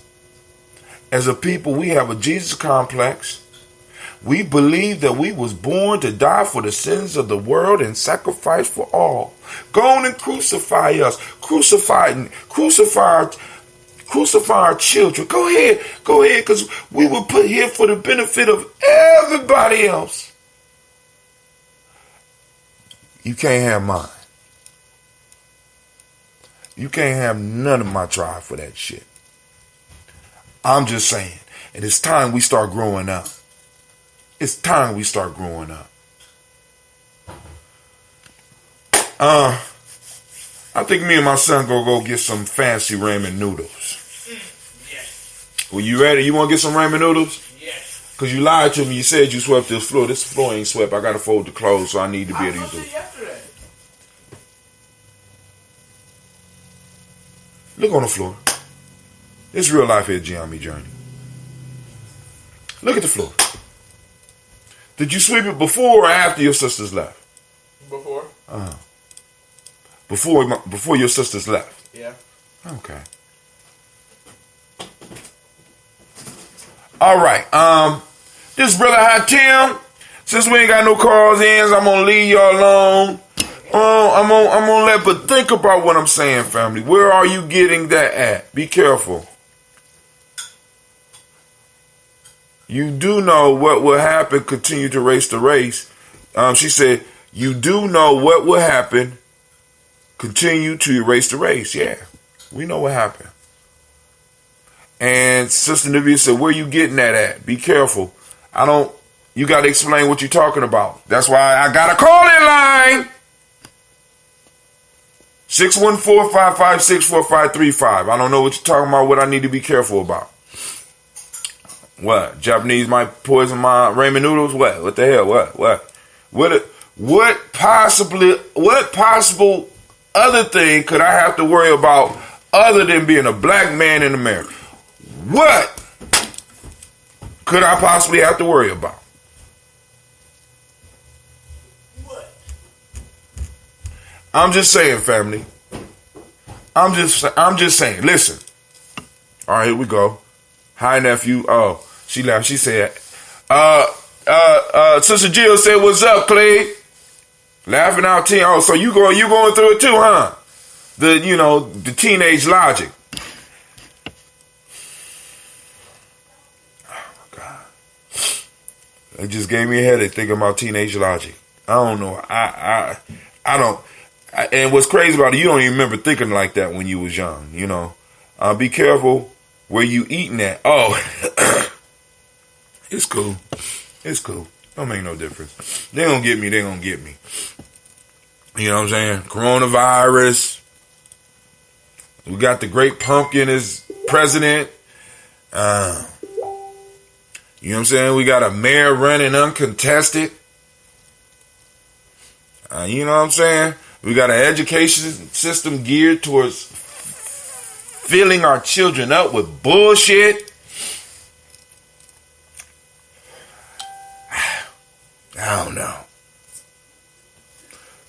As a people, we have a Jesus complex. We believe that we was born to die for the sins of the world and sacrifice for all. Go on and crucify us. Crucify our children. Go ahead, because we were put here for the benefit of everybody else. You can't have mine. You can't have none of my tribe for that shit. I'm just saying. And it's time we start growing up. It's time we start growing up. I I think me and my son go get some fancy ramen noodles. Yes. Well, you ready? You want to get some ramen noodles? Yes. Because you lied to me. You said you swept this floor. This floor ain't swept. I got to fold the clothes, so I need to be able to use it it. yesterday. Look on the floor. It's real life here, Gye-Nyame Journey. Look at the floor. Did you sweep it before or after your sisters left? Before. Before your sisters left? Yeah. Okay. All right. This brother Hot Tim. Since we ain't got no calls in, I'm gonna leave y'all alone. I'm gonna let, but think about what I'm saying, family. Where are you getting that at? Be careful. You do know what will happen. Continue to race the race. She said, you do know what will happen. Continue to erase the race. Yeah, we know what happened. And Sister Nivea said, where you getting that at? Be careful. You got to explain what you're talking about. That's why I got a call-in line. 614-556-4535. I don't know what you're talking about, what I need to be careful about. What? Japanese might poison my ramen noodles? What? What the hell? What possible other thing could I have to worry about other than being a black man in America? What could I possibly have to worry about? What? I'm just saying, family. I'm just saying. Listen. All right, here we go. Hi, nephew. Oh, she laughed. She said, Sister Jill said, what's up, Clay? Laughing out teen. Oh, so you going through it too, huh? The teenage logic. Oh my God. It just gave me a headache thinking about teenage logic. I don't know. I don't. And what's crazy about it, you don't even remember thinking like that when you was young, Be careful where you eating at. Oh, it's cool. It's cool. Don't make no difference. They gonna get me. They gonna get me. You know what I'm saying? Coronavirus. We got the great pumpkin as president. You know what I'm saying? We got a mayor running uncontested. You know what I'm saying? We got an education system geared towards filling our children up with bullshit. I don't know.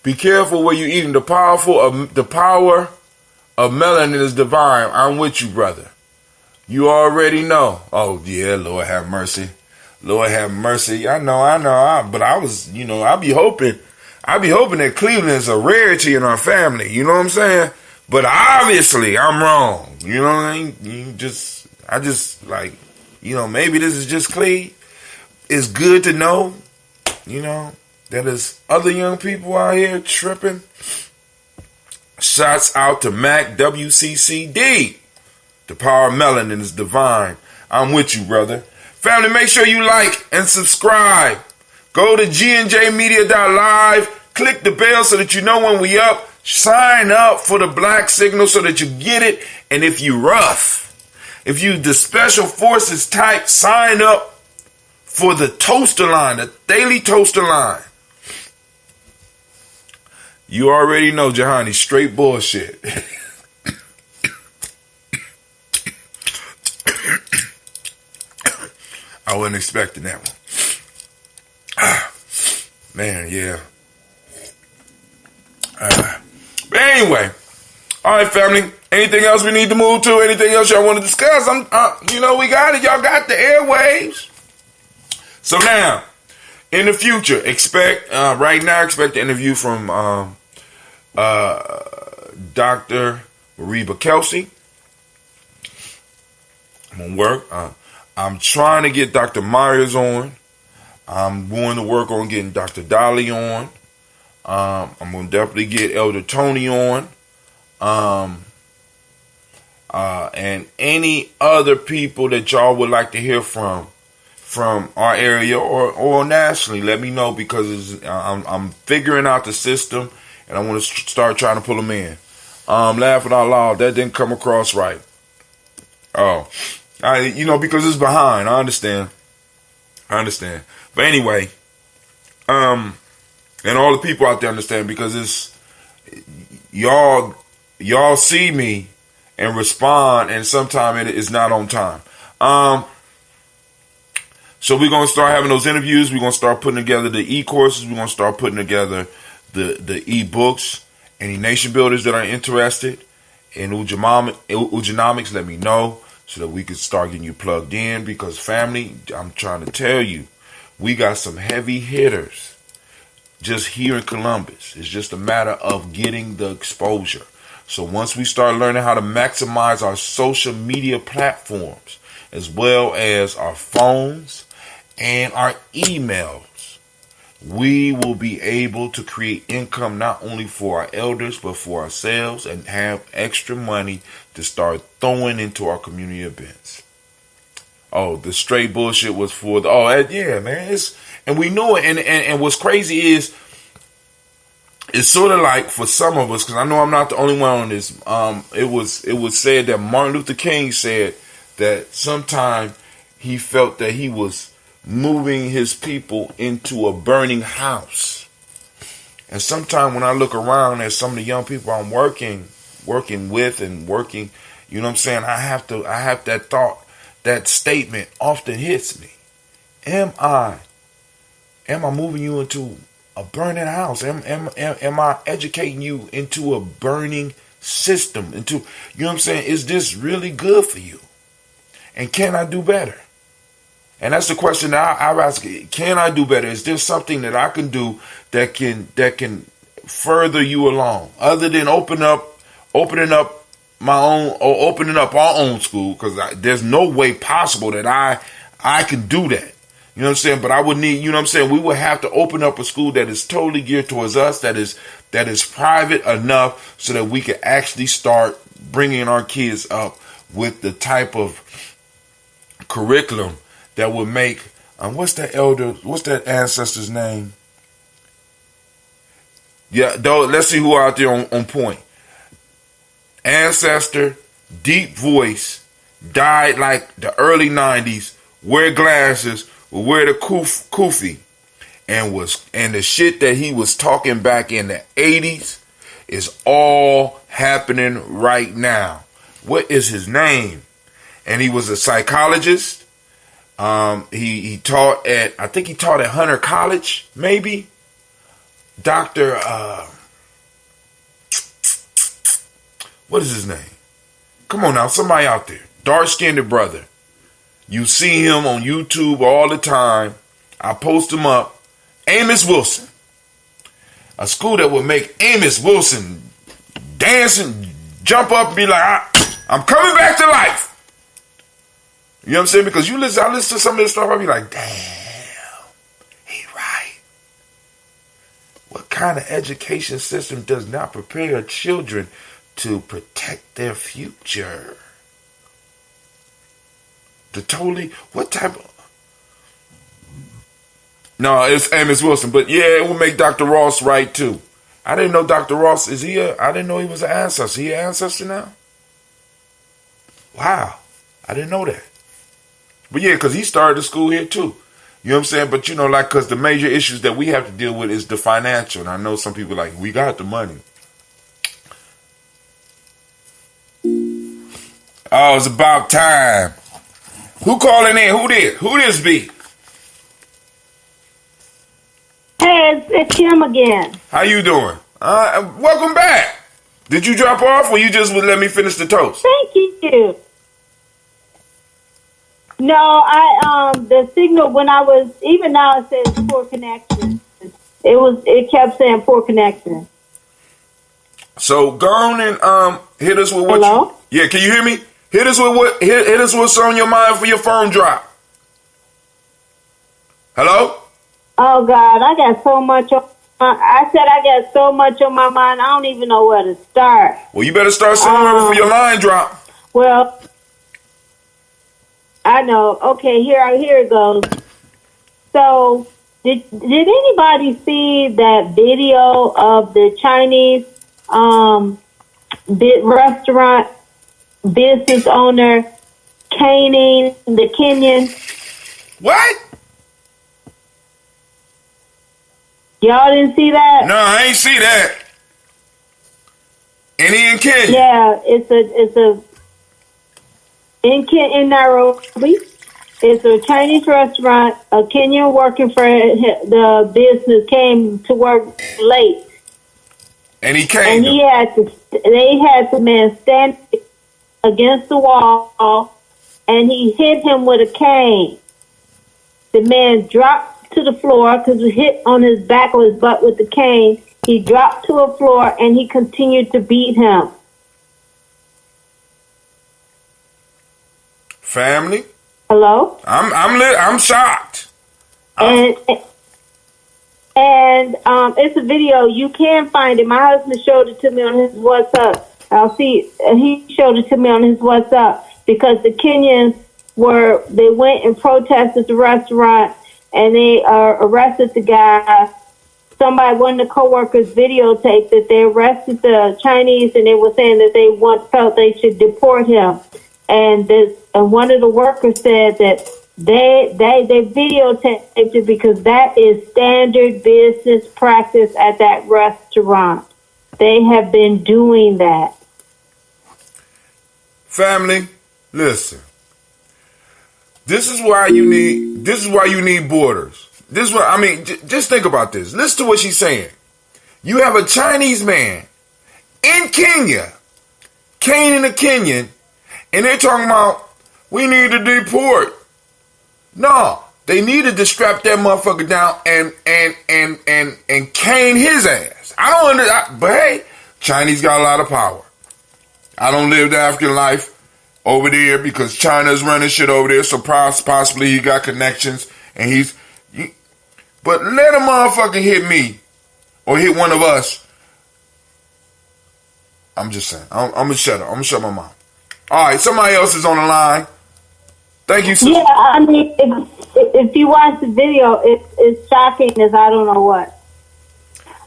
Be careful where you're eating. The power of melanin is divine. I'm with you, brother. You already know. Oh yeah, Lord have mercy. Lord have mercy. I know. But I was, I be hoping that Cleveland is a rarity in our family. You know what I'm saying? But obviously, I'm wrong. You know what I mean? I just like, maybe this is just Cleve. It's good to know, that there's other young people out here tripping. Shouts out to Mac WCCD. The power of melanin is divine. I'm with you, brother. Family, make sure you like and subscribe. Go to gnjmedia.live. Click the bell so that you know when we up. Sign up for the black signal so that you get it. And if you the special forces type, sign up for the toaster line, the daily toaster line. You already know, Jahani, straight bullshit. I wasn't expecting that one. Man, yeah. But anyway, all right, family. Anything else we need to move to? Anything else y'all want to discuss? We got it. Y'all got the airwaves. So now, in the future, expect the interview from Dr. Mariba Kelsey. I'm gonna work. I'm trying to get Dr. Myers on. I'm going to work on getting Dr. Dolly on. I'm going to definitely get Elder Tony on. And any other people that y'all would like to hear from our area or nationally, let me know, because I'm figuring out the system and I want to start trying to pull them in. Laughing out loud. That didn't come across right. Oh, because it's behind. I understand. But anyway, and all the people out there understand because it's y'all see me and respond, and sometimes it is not on time. So we're gonna start having those interviews. We're gonna start putting together the e-courses. We're gonna start putting together the e-books. Any nation builders that are interested in Ugenomics, let me know so that we can start getting you plugged in. Because family, I'm trying to tell you, we got some heavy hitters just here in Columbus. It's just a matter of getting the exposure. So once we start learning how to maximize our social media platforms, as well as our phones and our emails, we will be able to create income not only for our elders, but for ourselves, and have extra money to start throwing into our community events. Oh, the straight bullshit was for yeah, man. And we knew it. And what's crazy is, it's sort of like for some of us, because I know I'm not the only one on this. It was said that Martin Luther King said that sometime he felt that he was moving his people into a burning house. And sometimes when I look around at some of the young people I'm working with and working, you know what I'm saying, I have that thought, that statement often hits me. Am I moving you into a burning house? Am I educating you into a burning system? You know what I'm saying? Is this really good for you? And can I do better? And that's the question that I ask. Can I do better? Is there something that I can do that can further you along, other than opening up my own, or opening up our own school? Because there's no way possible that I can do that. You know what I'm saying? But I would need, you know what I'm saying, we would have to open up a school that is totally geared towards us, that is private enough so that we can actually start bringing our kids up with the type of curriculum that would make, what's that ancestor's name? Yeah, though, let's see who out there on point. Ancestor, deep voice, died like the early 90s, wear glasses, will wear the kufi, and the shit that he was talking back in the 80s is all happening right now. What is his name? And he was a psychologist. He taught at, I think he taught at Hunter College, maybe. Dr. What is his name? Come on now, somebody out there. Dark-skinned brother. You see him on YouTube all the time. I post him up. Amos Wilson. A school that would make Amos Wilson dance and jump up and be like, I'm coming back to life. You know what I'm saying? Because I listen to some of this stuff, I'll be like, damn, he right. What kind of education system does not prepare children to protect their future? What type of... No, it's Amos Wilson, but yeah, it will make Dr. Ross right too. I didn't know Dr. Ross, I didn't know he was an ancestor. Is he an ancestor now? Wow, I didn't know that. But yeah, because he started the school here too. You know what I'm saying? But because the major issues that we have to deal with is the financial. And I know some people like, we got the money. Oh, it's about time. Who calling in? Who this be? Hey, it's Kim again. How you doing? Welcome back. Did you drop off or you just would let me finish the toast? Thank you. No, the signal when I was, even now it says poor connection. It kept saying poor connection. So go on and hit us with what Hello? Yeah, can you hear me? Hit us with what's on your mind for your phone drop. Hello? Oh God, I got so much on I got so much on my mind, I don't even know where to start. Well, you better start somewhere before your line drop. Well, I know. Okay, here it goes. So, did anybody see that video of the Chinese restaurant business owner caning the Kenyan. What? Y'all didn't see that? No, I ain't see that. And he in Kenya. Yeah, it's a in Nairobi. It's a Chinese restaurant. A Kenyan working for the business came to work late, And he came. and they had the man stand against the wall, and he hit him with a cane. The man dropped to the floor because he hit on his back or his butt with the cane. He dropped to the floor, and he continued to beat him. Family. Hello? I'm shocked. And it's a video. You can find it. My husband showed it to me on his WhatsApp. I'll see. He showed it to me on his WhatsApp because the Kenyans they went and protested the restaurant, and they arrested the guy. One of the coworkers videotaped that they arrested the Chinese, and they were saying that they felt they should deport him. And one of the workers said that they videotaped it because that is standard business practice at that restaurant. They have been doing that. Family, listen. This is why you need borders. This is what I mean. Just think about this. Listen to what she's saying. You have a Chinese man in Kenya, caning a Kenyan, and they're talking about we need to deport. No, they needed to strap that motherfucker down and cane his ass. I don't understand, but hey, Chinese got a lot of power. I don't live the African life over there because China's running shit over there, so possibly he got connections and but let a motherfucker hit me or hit one of us. I'm just saying. I'm gonna shut up. I'm gonna shut my mouth. All right, somebody else is on the line. Thank you, sister. Yeah, I mean, if you watch the video, it's shocking as I don't know what.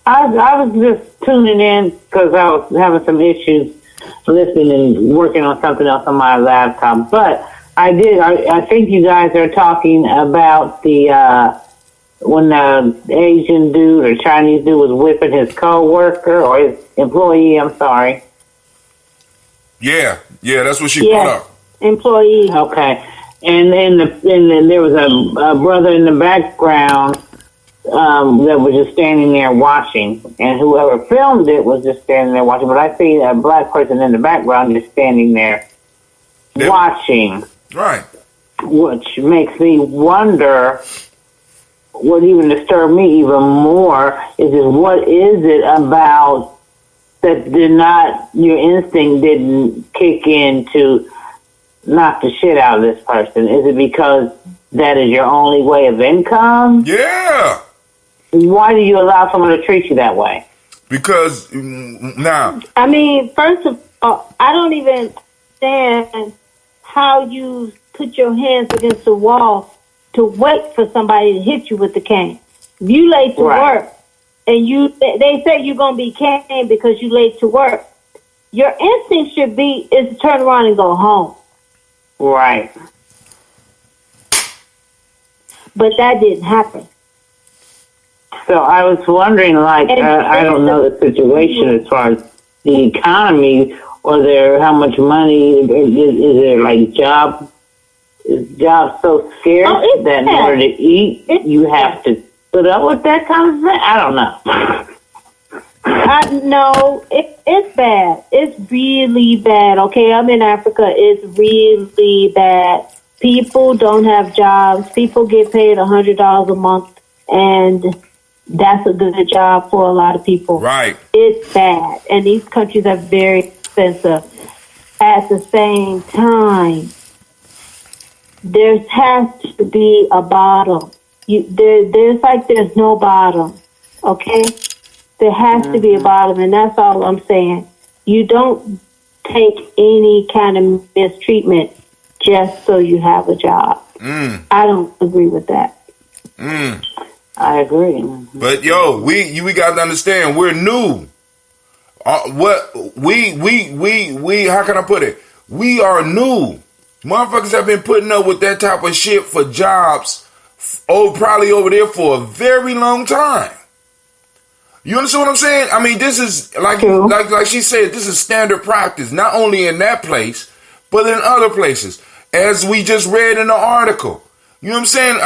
I was just tuning in because I was having some issues listening and working on something else on my laptop. But I think you guys are talking about when the Asian dude or Chinese dude was whipping his co-worker or his employee, I'm sorry. Yeah, that's what she brought up. Employee. Okay. And then there was a brother in the background that was just standing there watching. And whoever filmed it was just standing there watching. But I see a black person in the background just standing there watching. Right. Which makes me wonder, what even disturbed me even more is what is it about that your instinct didn't kick in to knock the shit out of this person? Is it because that is your only way of income? Yeah. Why do you allow someone to treat you that way? Because now, I mean, first of all, I don't even understand how you put your hands against the wall to wait for somebody to hit you with the cane. If you late to work and they say you're gonna be caned because you late to work, your instinct should be is to turn around and go home. Right. But that didn't happen. So I was wondering, I don't know the situation as far as the economy, or how much money is there? Like jobs so scarce that in order to eat, you have to put up with that kind of thing? I don't know. No, it's bad. It's really bad. Okay, I'm in Africa. It's really bad. People don't have jobs. People get paid $100 a month, and that's a good job for a lot of people. Right. It's bad, and these countries are very expensive. At the same time, there has to be a bottom. There's no bottom. Okay. There has to be a bottom, and that's all I'm saying. You don't take any kind of mistreatment just so you have a job. I don't agree with that. I agree. But we got to understand, we're new. What we how can I put it? We are new. Motherfuckers have been putting up with that type of shit for jobs, probably over there for a very long time. You understand what I'm saying? I mean, this is like she said, this is standard practice, not only in that place, but in other places. As we just read in the article. You know what I'm saying?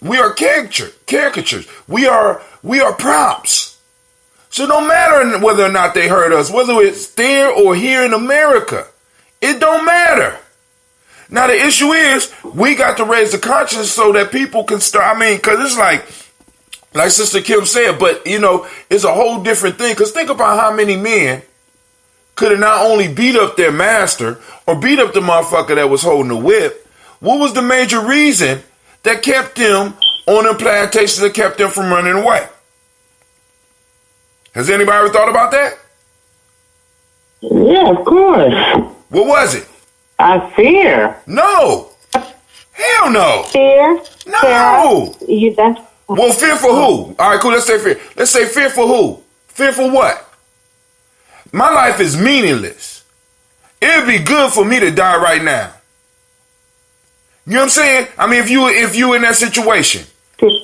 We are caricatures. We are props. So no matter whether or not they hurt us, whether it's there or here in America, it don't matter. Now the issue is we got to raise the conscience so that people can start. I mean, because it's like Sister Kim said, but you know, it's a whole different thing. Because think about how many men could have not only beat up their master or beat up the motherfucker that was holding the whip. What was the major reason that kept them on the plantations, that kept them from running away? Has anybody ever thought about that? Yeah, of course. What was it? Fear. No. Hell no. Fear? No. Well, fear for who? All right, cool. Let's say fear. Let's say fear for who? Fear for what? My life is meaningless. It'd be good for me to die right now. You know what I'm saying? I mean, if you in that situation,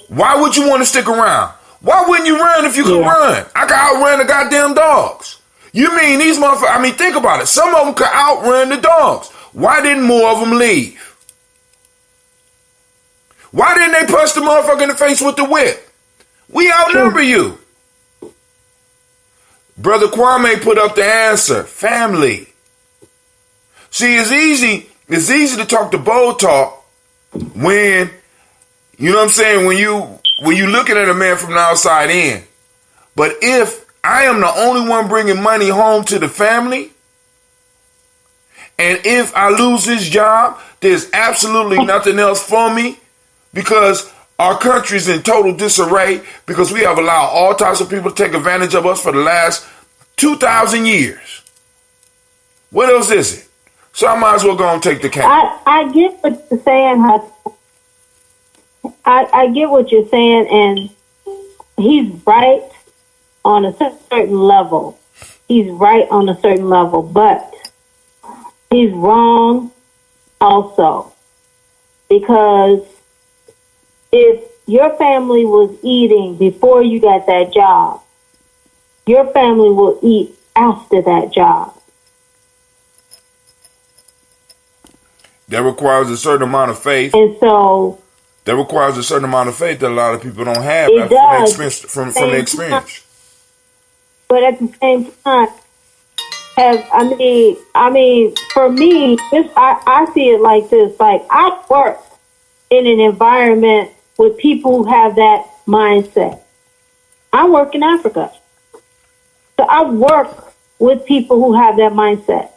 why would you want to stick around? Why wouldn't you run if you could run? I could outrun the goddamn dogs. You mean these motherfuckers? I mean, think about it. Some of them could outrun the dogs. Why didn't more of them leave? Why didn't they punch the motherfucker in the face with the whip? We outnumber you. Brother Kwame put up the answer. Family. See, it's easy to talk the bold talk when, you know what I'm saying, when you looking at a man from the outside in. But if I am the only one bringing money home to the family, and if I lose this job, there's absolutely nothing else for me, because our country's in total disarray, because we have allowed all types of people to take advantage of us for the last 2,000 years. What else is it? So I might as well go and take the cake. I get what you're saying, I get what you're saying, and he's right on a certain level. He's right on a certain level, but he's wrong also. Because if your family was eating before you got that job, your family will eat after that job. That requires a certain amount of faith. And so that requires a certain amount of faith that a lot of people don't have from the experience. But at the same time, I mean, for me, I see it like this. Like, I work in an environment with people who have that mindset. I work in Africa. So I work with people who have that mindset.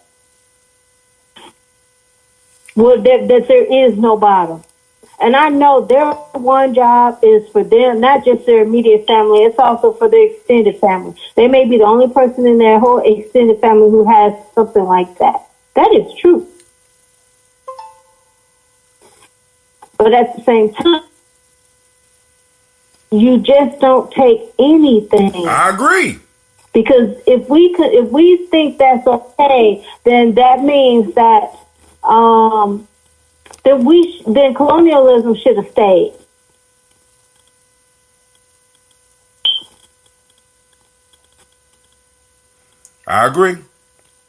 Well, that there is no bottom. And I know their one job is for them, not just their immediate family, it's also for their extended family. They may be the only person in their whole extended family who has something like that. That is true. But at the same time, you just don't take anything. I agree. Because if we think that's okay, then that means that then colonialism should have stayed. I agree.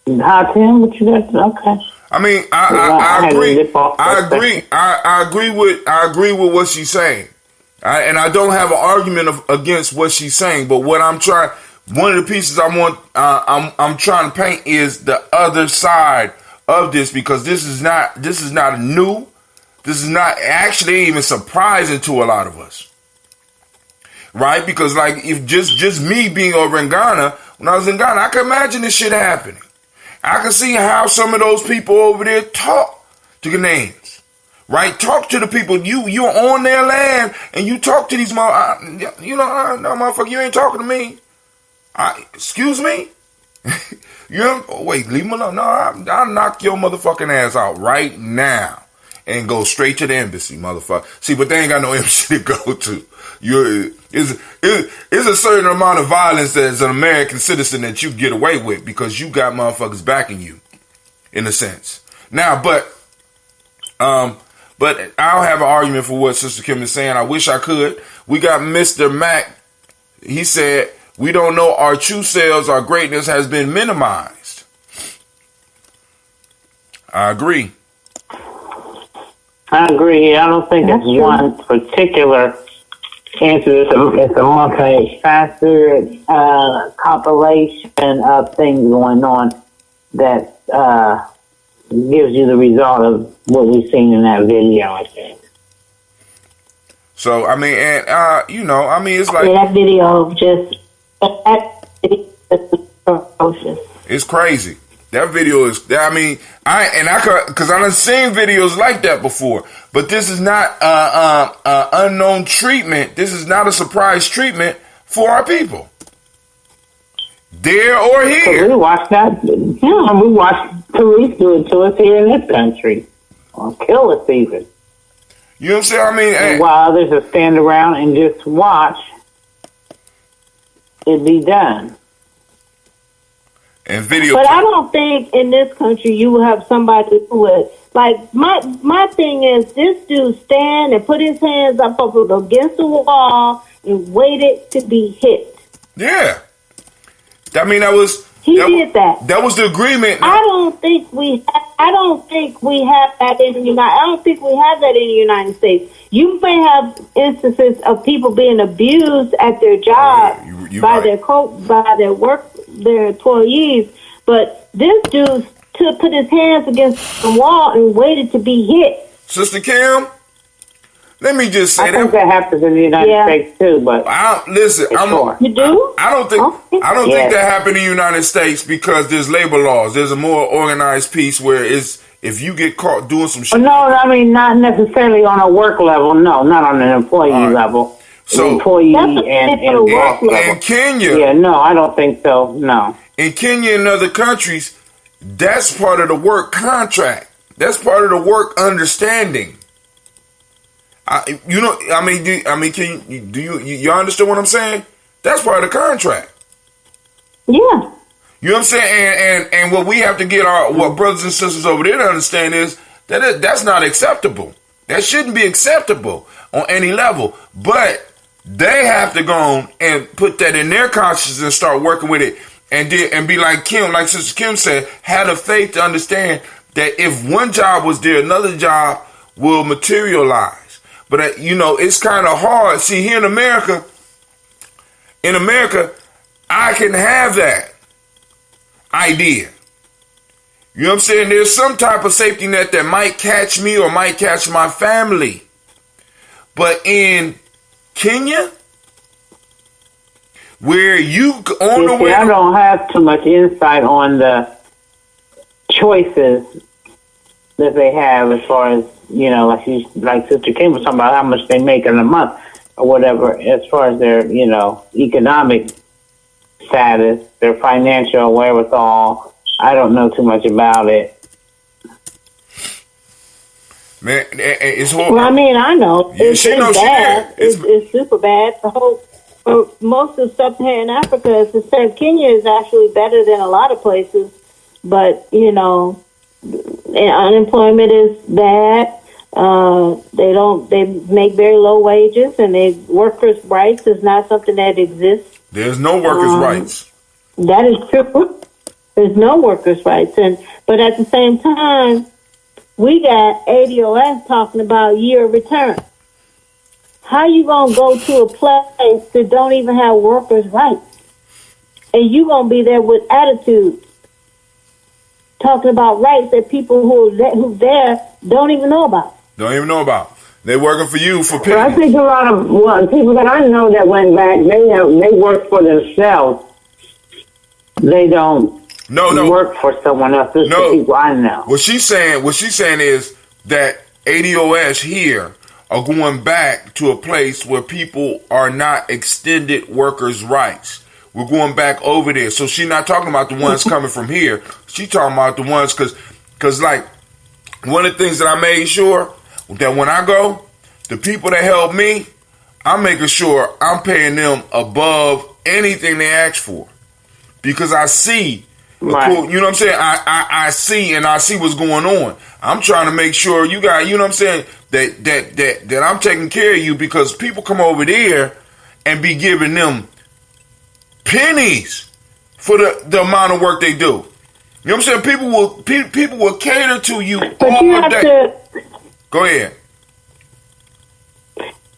How, Tim? What you got? Okay. I mean, I agree. I agree with what she's saying, and I don't have an argument against what she's saying. But what I'm trying, one of the pieces I'm trying to paint is the other side of this, because this is not new. This is not actually even surprising to a lot of us, right? Because like, if just me being over in Ghana, when I was in Ghana, I could imagine this shit happening. I can see how some of those people over there talk to Ghanaians, right? Talk to the people. You're on their land, and you talk to these motherfuckers. No, motherfucker, you ain't talking to me. Excuse me? Wait, leave him alone. No, I'll knock your motherfucking ass out right now. and go straight to the embassy, motherfucker. See, but they ain't got no embassy to go to. It's a certain amount of violence as an American citizen that you get away with because you got motherfuckers backing you, in a sense. Now, but I'll have an argument for what Sister Kim is saying. I wish I could. We got Mr. Mac. He said, we don't know our true selves, our greatness has been minimized. I agree. I agree. I don't think it's one particular answer. It's a multi-faceted compilation of things going on that gives you the result of what we've seen in that video, I think. So, I mean, and, it's like... that video just... It's crazy. That video is... because I done seen videos like that before. But this is not unknown treatment. This is not a surprise treatment for our people. There or here. We watched that. Yeah, we watched police do it to us here in this country. Or kill us even. You know what I'm saying? I mean, and while others will stand around and just watch it be done. And video. But I don't think in this country you will have somebody who would, like, my thing is this dude stand and put his hands up against the wall and waited to be hit. Yeah. I mean, He did that. That was the agreement. I don't think we have that in the United States. You may have instances of people being abused at their job by their their employees, but this dude put his hands against the wall and waited to be hit. Sister Kim, let me just say I think that happens in the United States too, but you do? I don't think that happened in the United States because there's labor laws. There's a more organized piece where if you get caught doing some shit. No, I mean not necessarily on a work level. No, not on an employee level. So employee and Kenya. Yeah, no, I don't think so. No. In Kenya and other countries, that's part of the work contract. That's part of the work understanding. Can you understand what I'm saying? That's part of the contract. Yeah. You know what I'm saying? And what we have to get what brothers and sisters over there to understand is that that's not acceptable. That shouldn't be acceptable on any level. But they have to go on and put that in their consciousness and start working with it and be like Kim, like Sister Kim said, have the faith to understand that if one job was there, another job will materialize. But, it's kind of hard. See, here in America, I can have that idea. You know what I'm saying? There's some type of safety net that might catch me or might catch my family. But in Kenya, where you on the way... I don't have too much insight on the choices that they have as far as, like Sister Kim was talking about how much they make in a month or whatever, as far as their, economic status, their financial wherewithal. I don't know too much about it. Man, it's horrible. Well, I mean, I know. It's bad. It's super bad. Most of sub-Saharan Africa, as I said, Kenya is actually better than a lot of places. But, unemployment is bad. They make very low wages, and workers' rights is not something that exists. There's no workers' rights. That is true. There's no workers' rights, but at the same time, we got ADOS talking about year of return. How you gonna go to a place that don't even have workers' rights, and you gonna be there with attitude, talking about rights that people who there don't even know about? Don't even know about. They're working for you for pay. Well, I think a lot of people that I know that went back, they work for themselves. They don't work for someone else. This is the people I know. What she's saying is that ADOS here are going back to a place where people are not extended workers' rights. We're going back over there. So she's not talking about the ones coming from here. She's talking about the ones because like one of the things that I made sure that when I go, the people that help me, I'm making sure I'm paying them above anything they ask for. Because I see, Right. you know what I'm saying? I see what's going on. I'm trying to make sure you got, you know what I'm saying, that I'm taking care of you, because people come over there and be giving them pennies for the amount of work they do. You know what I'm saying? People will cater to you But all you have day. to. Go ahead.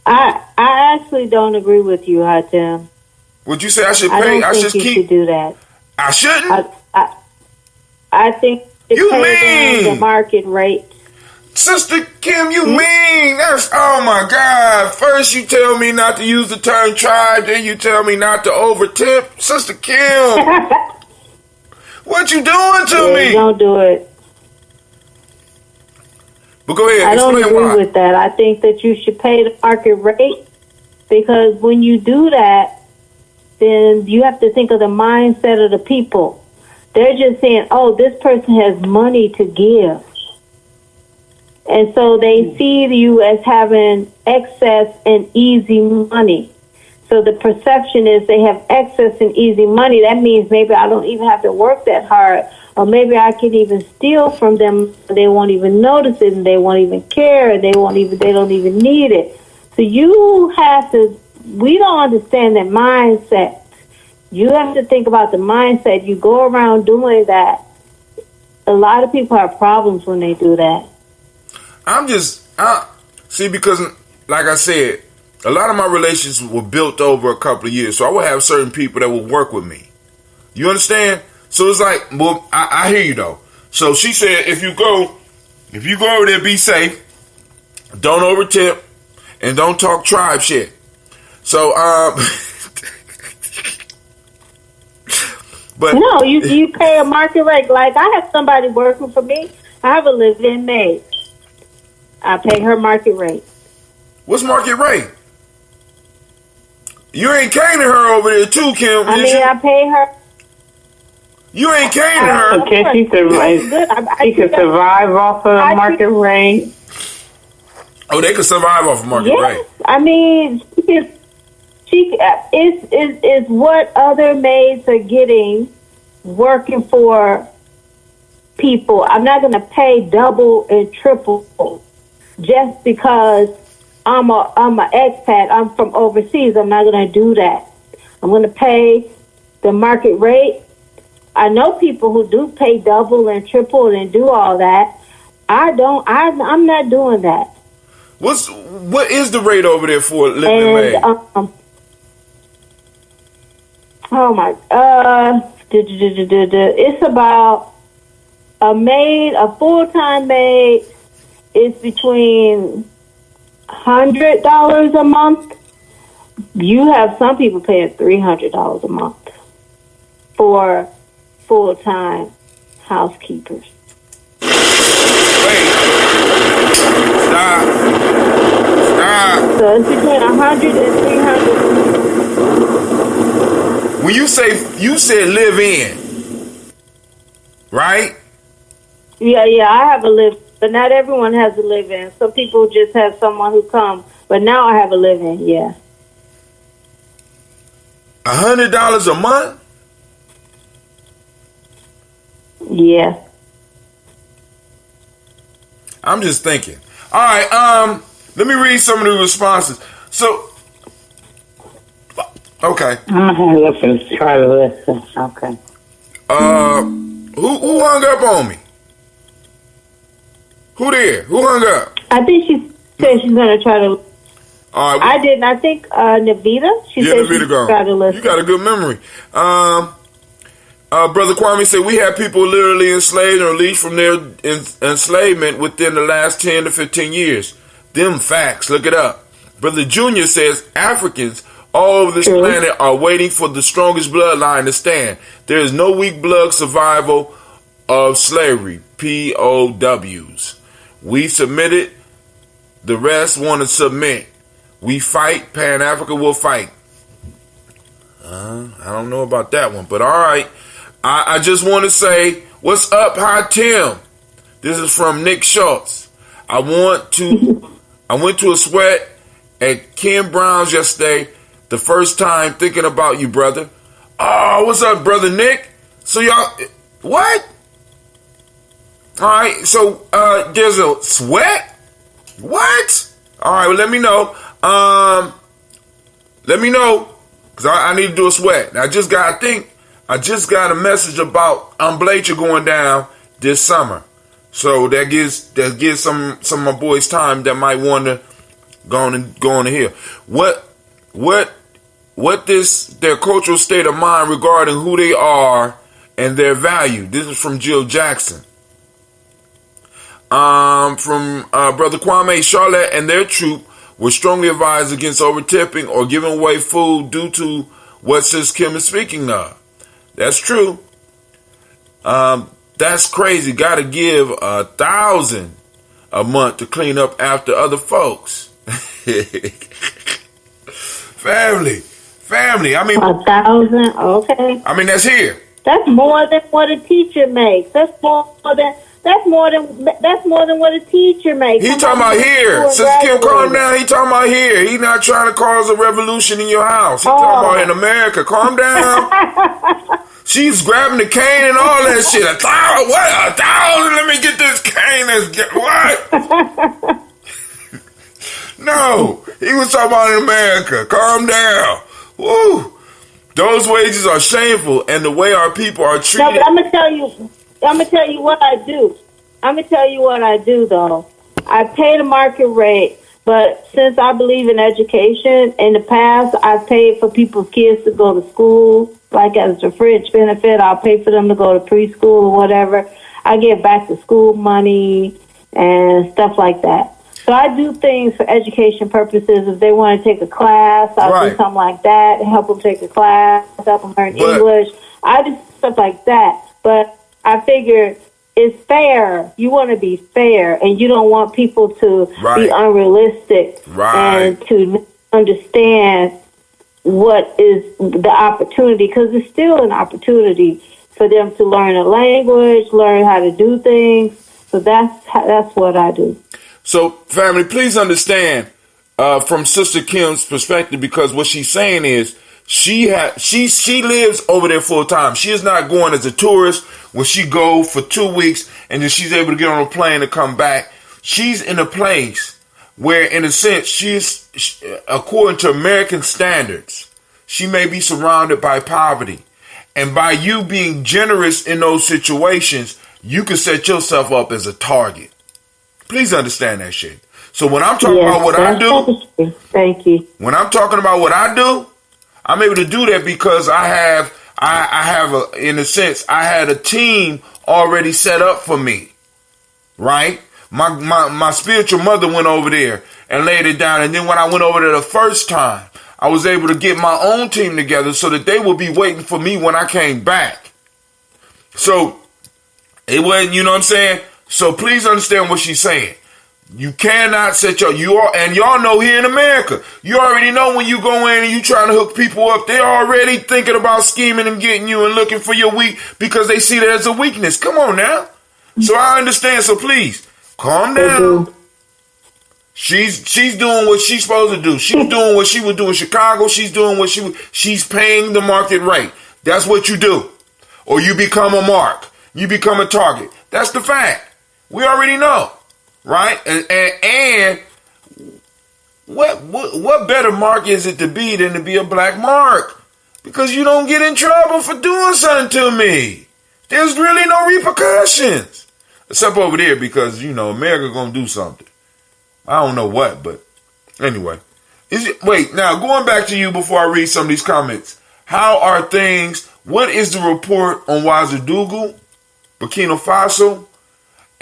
I actually don't agree with you, Hatem. Would you say I should I pay? don't I think should you should do that. I shouldn't. I think You pay them mean? the market rate. Sister Kim, you mean? That's, oh my God. First you tell me not to use the term tribe, then you tell me not to overtip. Sister Kim, what you doing to me? Don't do it. But go ahead, I don't explain agree why. with that. I think that you should pay the market rate, because when you do that, then you have to think of the mindset of the people. They're just saying, oh, this person has money to give. And so they see you as having excess and easy money. So the perception is they have excess and easy money. That means maybe I don't even have to work that hard. Or maybe I can even steal from them. They won't even notice it, and they won't even care. They don't even need it. So you have to, we don't understand that mindset. You have to think about the mindset. You go around doing that. A lot of people have problems when they do that. See, because like I said, a lot of my relationships were built over a couple of years. So I would have certain people that would work with me. You understand? So it's like, well, I hear you though. So she said, if you go over there, be safe, don't overtip, and don't talk tribe shit. So, but no, you pay a market rate. Like I have somebody working for me. I have a live-in maid. I pay her market rate. What's market rate? You ain't caning her over there too, Kim. I pay her. You ain't caning her. Okay, she could survive off of the market rate. Oh, they could survive off of market rate. I mean, she is what other maids are getting working for people. I'm not going to pay double and triple just because I'm a expat. I'm from overseas. I'm not going to do that. I'm going to pay the market rate. I know people who do pay double and triple and do all that. I don't. I'm not doing that. What is the rate over there for living maid? Oh my. It's about a full-time maid is between $100 a month. You have some people paying $300 a month for full-time housekeepers. Wait. Stop. So it's between 100 and 300. When you said live in, right? Yeah, I have a live, but not everyone has a live-in. Some people just have someone who comes, but now I have a live-in. Yeah. $100 a month? Yeah. I'm just thinking. All right, let me read some of the responses. So, okay. I'm gonna listen. Try to listen. Okay. Who hung up on me? Who there? Who hung up? I think she said she's going to try to. All right. I didn't. I think Navita. She said she's got to listen. You got a good memory. Brother Kwame said we have people literally enslaved or released from their enslavement within the last 10 to 15 years. Them facts. Look it up. Brother Junior says Africans all over this planet are waiting for the strongest bloodline to stand. There is no weak blood survival of slavery. POWs. We submitted. The rest want to submit. We fight. Pan-Africa will fight. I don't know about that one, but all right. I just want to say, what's up, Hi Tim? This is from Nick Schultz. I went to a sweat at Ken Brown's yesterday. The first time thinking about you, brother. Oh, what's up, brother Nick? So y'all, what? All right, so there's a sweat. What? All right, well, let me know. Let me know, because I need to do a sweat. I just got a message about Umblature going down this summer. So that gives some of my boys time that might want to go on to hear. What their cultural state of mind regarding who they are and their value. This is from Jill Jackson. From Brother Kwame, Charlotte and their troop were strongly advised against over-tipping or giving away food due to what Sis Kim is speaking of. That's true. That's crazy. Got to give $1,000 a month to clean up after other folks. Family. I mean, 1,000. Okay. I mean, that's here. That's more than what a teacher makes. That's more than what a teacher makes. He talking about here. Sister Kim, calm down. He talking about here. He not trying to cause a revolution in your house. He talking about in America. Calm down. She's grabbing the cane and all that shit. $1,000? Let me get this cane. What? No. He was talking about in America. Calm down. Woo. Those wages are shameful, and the way our people are treated. No, but I'm gonna tell you what I do. I'm gonna tell you what I do though. I pay the market rate, but since I believe in education, in the past I've paid for people's kids to go to school, like as a fringe benefit. I'll pay for them to go to preschool or whatever. I get back to school money and stuff like that. So I do things for education purposes. If they want to take a class, I'll do something like that, help them take a class, help them learn English. I do stuff like that. But I figure it's fair. You want to be fair, and you don't want people to be unrealistic and to understand what is the opportunity, because it's still an opportunity for them to learn a language, learn how to do things. So that's what I do. So, family, please understand from Sister Kim's perspective, because what she's saying is she lives over there full time. She is not going as a tourist where she go for 2 weeks and then she's able to get on a plane and come back. She's in a place where, in a sense, she's, according to American standards, she may be surrounded by poverty. And by you being generous in those situations, you can set yourself up as a target. Please understand that shit. So when I'm talking about what I do, thank you. When I'm talking about what I do, I'm able to do that because I have in a sense, I had a team already set up for me, right? My spiritual mother went over there and laid it down. And then when I went over there the first time, I was able to get my own team together so that they would be waiting for me when I came back. So it wasn't, you know what I'm saying? So please understand what she's saying. You cannot set and y'all know here in America, you already know when you go in and you trying to hook people up, they're already thinking about scheming and getting you and looking for your weak because they see that as a weakness. Come on now. So I understand. So please calm down. She's doing what she's supposed to do. She's doing what she would do in Chicago. She's doing what she's paying the market rate. That's what you do. Or you become a mark. You become a target. That's the fact. We already know, right? And what better mark is it to be than to be a black mark? Because you don't get in trouble for doing something to me. There's really no repercussions. Except over there because, you know, America gonna do something. I don't know what, but anyway. Wait, now going back to you before I read some of these comments. How are things? What is the report on Ouagadougou, Burkina Faso?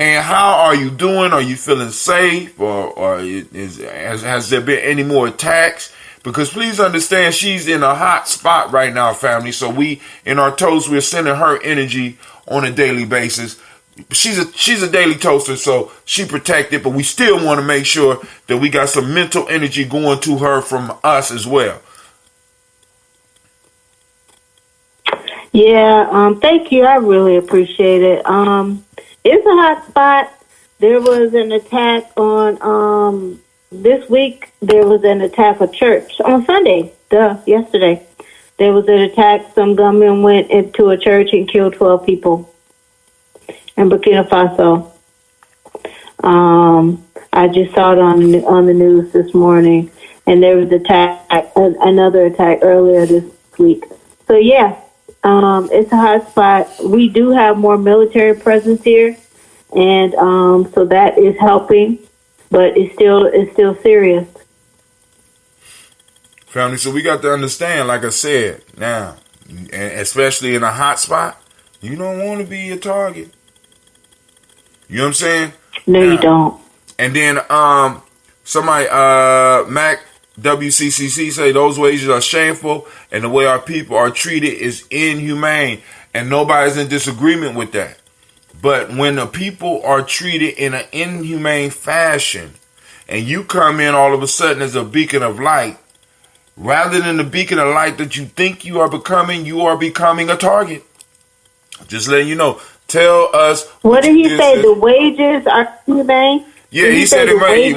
And how are you doing? Are you feeling safe? Or has there been any more attacks? Because please understand, she's in a hot spot right now, family. So we, in our toast, we're sending her energy on a daily basis. She's a daily toaster, so she protected, but we still want to make sure that we got some mental energy going to her from us as well. Yeah, thank you. I really appreciate it. It's a hot spot. There was an attack on this week. There was an attack on church on Sunday. Yesterday there was an attack. Some gunmen went into a church and killed 12 people in Burkina Faso. I just saw it on the news this morning, and there was another attack earlier this week. So yeah, it's a hot spot. We do have more military presence here, and so that is helping, but it's still serious. Family, so we got to understand, like I said, now, and especially in a hot spot, you don't want to be a target. You know what I'm saying? No, you don't. And then somebody, Mac WCCC say those wages are shameful, and the way our people are treated is inhumane, and nobody's in disagreement with that. But when the people are treated in an inhumane fashion, and you come in all of a sudden as a beacon of light, rather than the beacon of light that you think you are becoming a target. Just letting you know. Tell us. What did he say? The wages are inhumane? Yeah, he said it right.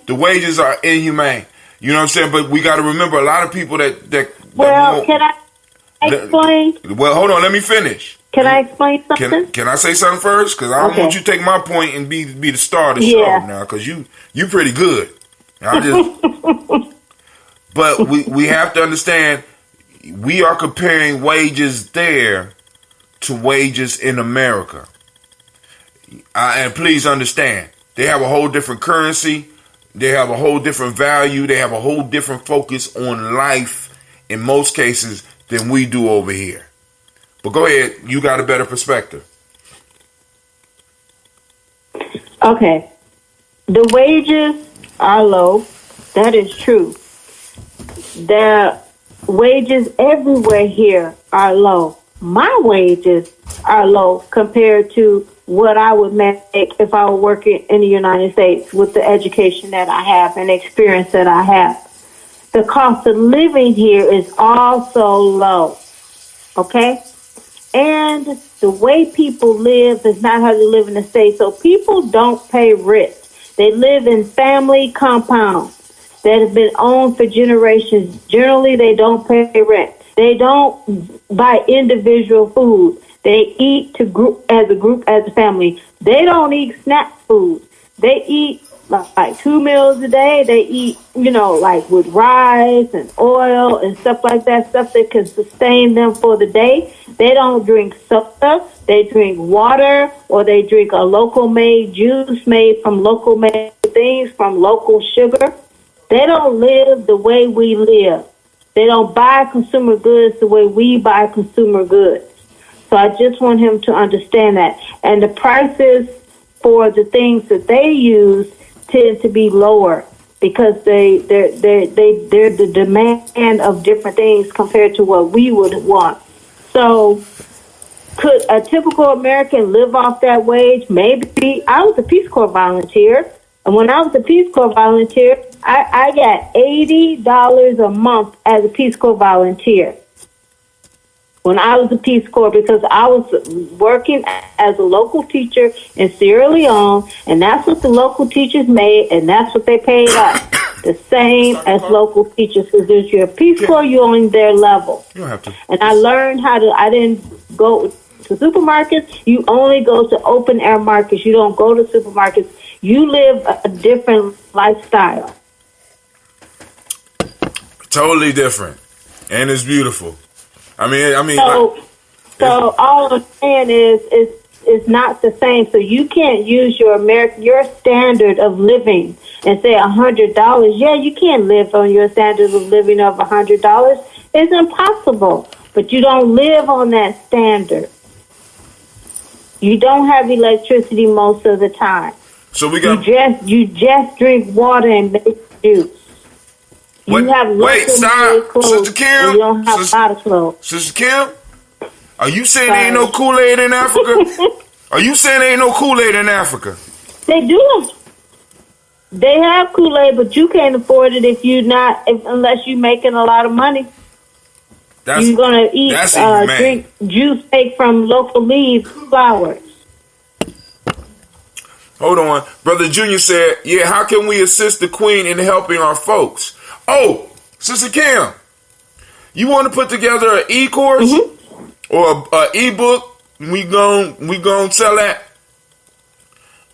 The wages are inhumane. You know what I'm saying? But we got to remember a lot of people that well, can I explain? Well, hold on. Let me finish. Can I explain something? Can I say something first? Because I don't want you to take my point and be the star of the show now. Because you pretty good. But we have to understand we are comparing wages there to wages in America. And please understand, they have a whole different currency. They have a whole different value. They have a whole different focus on life in most cases than we do over here. But go ahead. You got a better perspective. Okay. The wages are low. That is true. The wages everywhere here are low. My wages are low compared to what I would make if I were working in the United States with the education that I have and experience that I have. The cost of living here is also low, okay? And the way people live is not how they live in the States. So people don't pay rent. They live in family compounds that have been owned for generations. Generally, they don't pay rent. They don't buy individual food. They eat as a family. They don't eat snack food. They eat like 2 meals a day. They eat, like with rice and oil and stuff like that, stuff that can sustain them for the day. They don't drink soda. They drink water, or they drink a local made juice made from local made things, from local sugar. They don't live the way we live. They don't buy consumer goods the way we buy consumer goods. So I just want him to understand that. And the prices for the things that they use tend to be lower because they're the demand of different things compared to what we would want. So could a typical American live off that wage? Maybe. I was a Peace Corps volunteer. And when I was a Peace Corps volunteer, I got $80 a month as a Peace Corps volunteer. When I was a Peace Corps, because I was working as a local teacher in Sierra Leone, and that's what the local teachers made, and that's what they paid us. The same as local teachers. Because if you're a Peace Corps, you're on their level. You don't have to. And I learned I didn't go to supermarkets. You only go to open air markets. You don't go to supermarkets. You live a different lifestyle. Totally different. And it's beautiful. I mean. So all I'm saying is it's not the same. So you can't use your standard of living and say $100. Yeah, you can't live on your standard of living of $100. It's impossible. But you don't live on that standard. You don't have electricity most of the time. So we got. You just drink water and make juice. Wait, stop, Sister Kim. You don't have a lot of clothes. Sister Kim, are you saying there ain't no Kool-Aid in Africa? Are you saying there ain't no Kool-Aid in Africa? They do. They have Kool-Aid, but you can't afford it unless you're making a lot of money. You're gonna eat, drink juice made from local leaves, flowers. Hold on. Brother Junior said, yeah, how can we assist the Queen in helping our folks? Oh, Sister Kim, you want to put together an e-course or an e-book? We gon' sell that?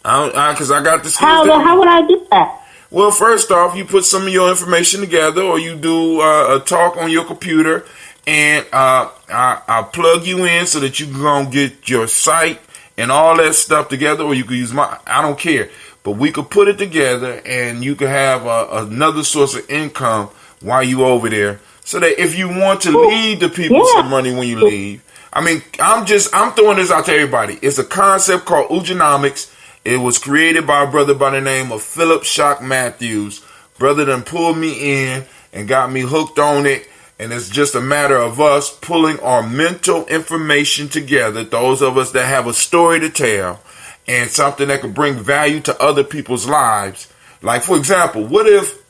Because I got the skills. How would I do that? Well, first off, you put some of your information together, or you do a talk on your computer, and I'll plug you in so that you can go and get your site and all that stuff together, or you could use I don't care. But we could put it together, and you could have another source of income while you over there, so that if you want to leave the people some money when you leave. I mean, I'm throwing this out to everybody. It's a concept called Umoja. It was created by a brother by the name of Philip Shock Matthews. Brother done pulled me in and got me hooked on it. And it's just a matter of us pulling our mental information together, those of us that have a story to tell and something that could bring value to other people's lives. Like, for example, what if,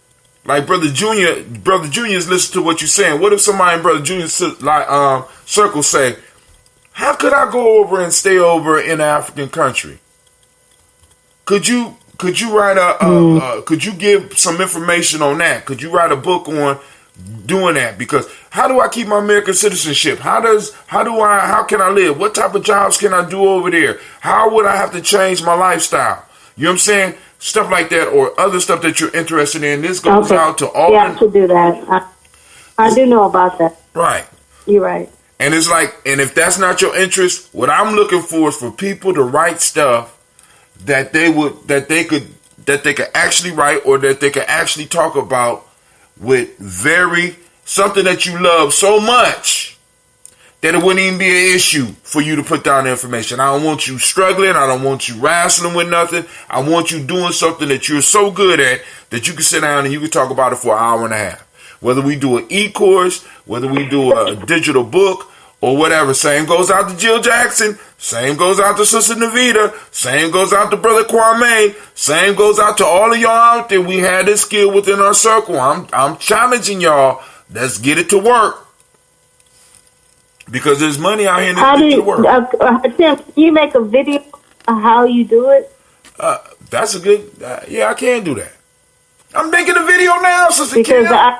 like Brother Junior's listen to what you're saying. What if somebody in Brother Junior's circle say, how could I go over and stay over in an African country? Could you write could you give some information on that? Could you write a book on doing that? Because how do I keep my American citizenship? How can I live? What type of jobs can I do over there? How would I have to change my lifestyle? You know what I'm saying? Stuff like that, or other stuff that you're interested in. This goes out to all. Yeah, to do that. I do know about that. Right. You're right. And it's like, and if that's not your interest, what I'm looking for is for people to write stuff that they could actually write, or that they could actually talk about with something that you love so much that it wouldn't even be an issue for you to put down the information. I don't want you struggling. I don't want you wrestling with nothing. I want you doing something that you're so good at that you can sit down and you can talk about it for an hour and a half. Whether we do an e-course, whether we do a digital book, or whatever. Same goes out to Jill Jackson. Same goes out to Sister Navita. Same goes out to Brother Kwame. Same goes out to all of y'all out there. We had this skill within our circle. I'm challenging y'all. Let's get it to work. Because there's money out here to get it to work. Tim, can you make a video of how you do it? That's a good... yeah, I can do that. I'm making a video now, Sister Kim. I